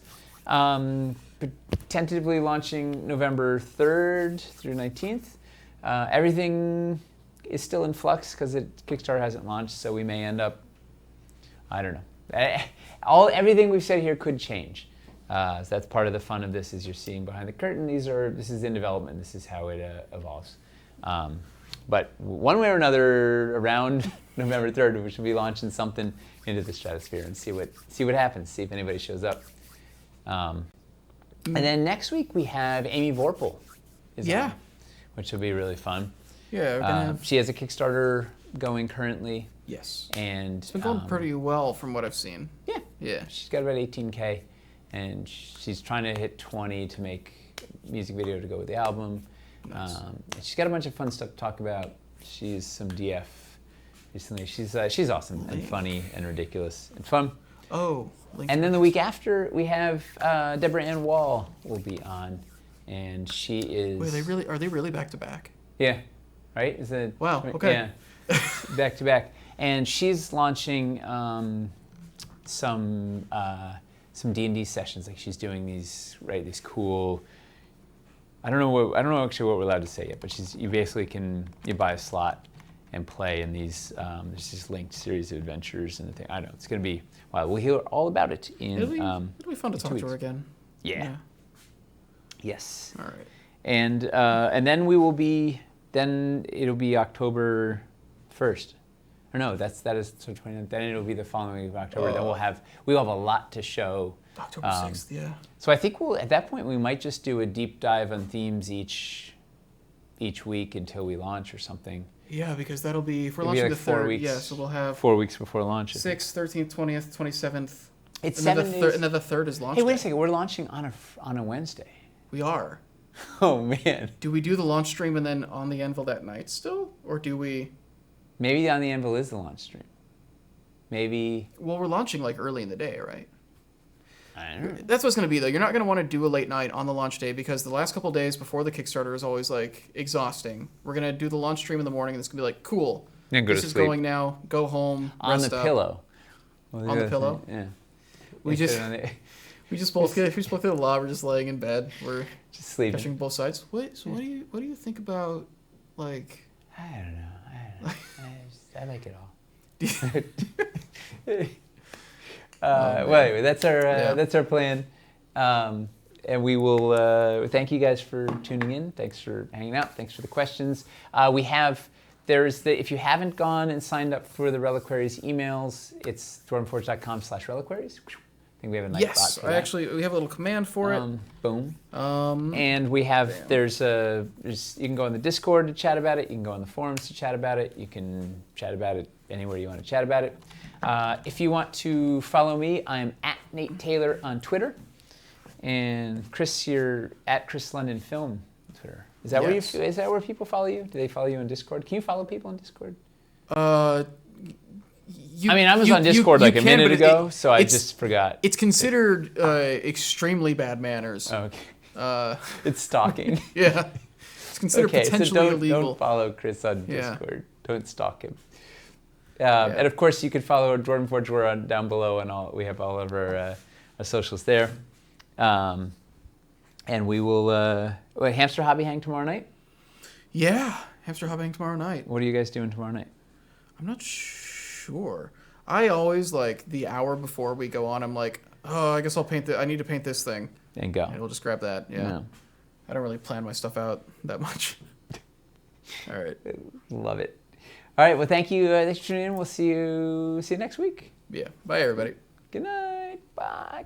Tentatively launching November 3rd through 19th. Everything is still in flux because Kickstarter hasn't launched, so we may end up. I don't know. Everything we've said here could change. So that's part of the fun of this, is you're seeing behind the curtain. This is in development. This is how it evolves. But one way or another, around November 3rd, we should be launching something into the stratosphere and see what happens. See if anybody shows up. And then next week we have Amy Vorpal. On, which will be really fun. Yeah. We're gonna she has a Kickstarter going currently. Yes. And it's been going pretty well from what I've seen. Yeah. Yeah. She's got about 18K. And she's trying to hit 20 to make a music video to go with the album. Nice. And she's got a bunch of fun stuff to talk about. She's some DF recently. She's awesome and funny and ridiculous and fun. Oh. And then the week after, we have Deborah Ann Wall will be on, and she is. Wait, are they really back to back? Yeah, right. Is it? Wow. Okay. Yeah, back to back, and she's launching some D&D sessions. Like, she's doing these cool. I don't know actually what we're allowed to say yet, but you basically you buy a slot and play in these. There's this linked series of adventures and the thing. I don't know. It's going to be wild. We'll hear all about it in. It'll be fun to talk to her again. Yeah. Yes. All right. And then we will be. Then it'll be October 1st. Or no, that is so 29th. Then it'll be the following week of October. Then we'll have a lot to show. October 6th, yeah. So I think at that point we might just do a deep dive on themes each each week until we launch or something. Yeah, because that'll be, if we're It'll be launching like the 4 3rd, weeks. yeah, so we'll have 4 weeks before launch. 6th, 13th, 20th, 27th. It's And then 7 days. And then the 3rd is launch Hey, wait a day. second. We're launching on a Wednesday. We are. Oh, man. Do we do the launch stream and then on the Anvil that night still? Or do we... Maybe on the Anvil is the launch stream. Maybe... Well, we're launching like early in the day, right? I don't know. That's what's going to be, though. You're not going to want to do a late night on the launch day because the last couple days before the Kickstarter is always, like, exhausting. We're going to do the launch stream in the morning, and it's going to be like, cool. Then go this to is sleep. going now. Go home. On rest the up. pillow. On the pillow? Yeah. We They just put it on the- we just both get the law. We're just laying in bed. We're just sleeping. catching both sides. What do you think about, like... I don't know. I like it all. Well, anyway, that's our plan, and we will thank you guys for tuning in. Thanks for hanging out. Thanks for the questions. If you haven't gone and signed up for the Reliquaries emails, it's dwarvenforge.com/reliquaries. I think we have a nice bot Yes, for that. we have a little command for it. Boom. Um, And we have, Damn. you can go in the Discord to chat about it. You can go on the forums to chat about it. You can chat about it anywhere you want to chat about it. If you want to follow me, I'm at Nate Taylor on Twitter. And Chris, you're at Chris London Film on Twitter. Is that Yes. is that where people follow you? Do they follow you on Discord? Can you follow people on Discord? I I was on Discord like a minute ago, so I it's- just forgot. It's considered extremely bad manners. Okay. It's stalking. Yeah, it's considered potentially illegal. Don't follow Chris on Yeah. Discord. Don't stalk him. And of course, you could follow Dwarven Forge. We're down below, and we have all of our socials there. And we will Hamster Hobby Hang tomorrow night. Yeah, hamster hopping tomorrow night. What are you guys doing tomorrow night? I'm not sure. I always like the hour before we go on. I'm like, oh, I guess I'll paint. I need to paint this thing. And go. And we'll just grab that. Yeah. No. I don't really plan my stuff out that much. All right. Love it. All right. Well, thank you. Thanks for tuning in. We'll see you next week. Yeah. Bye, everybody. Good night. Bye.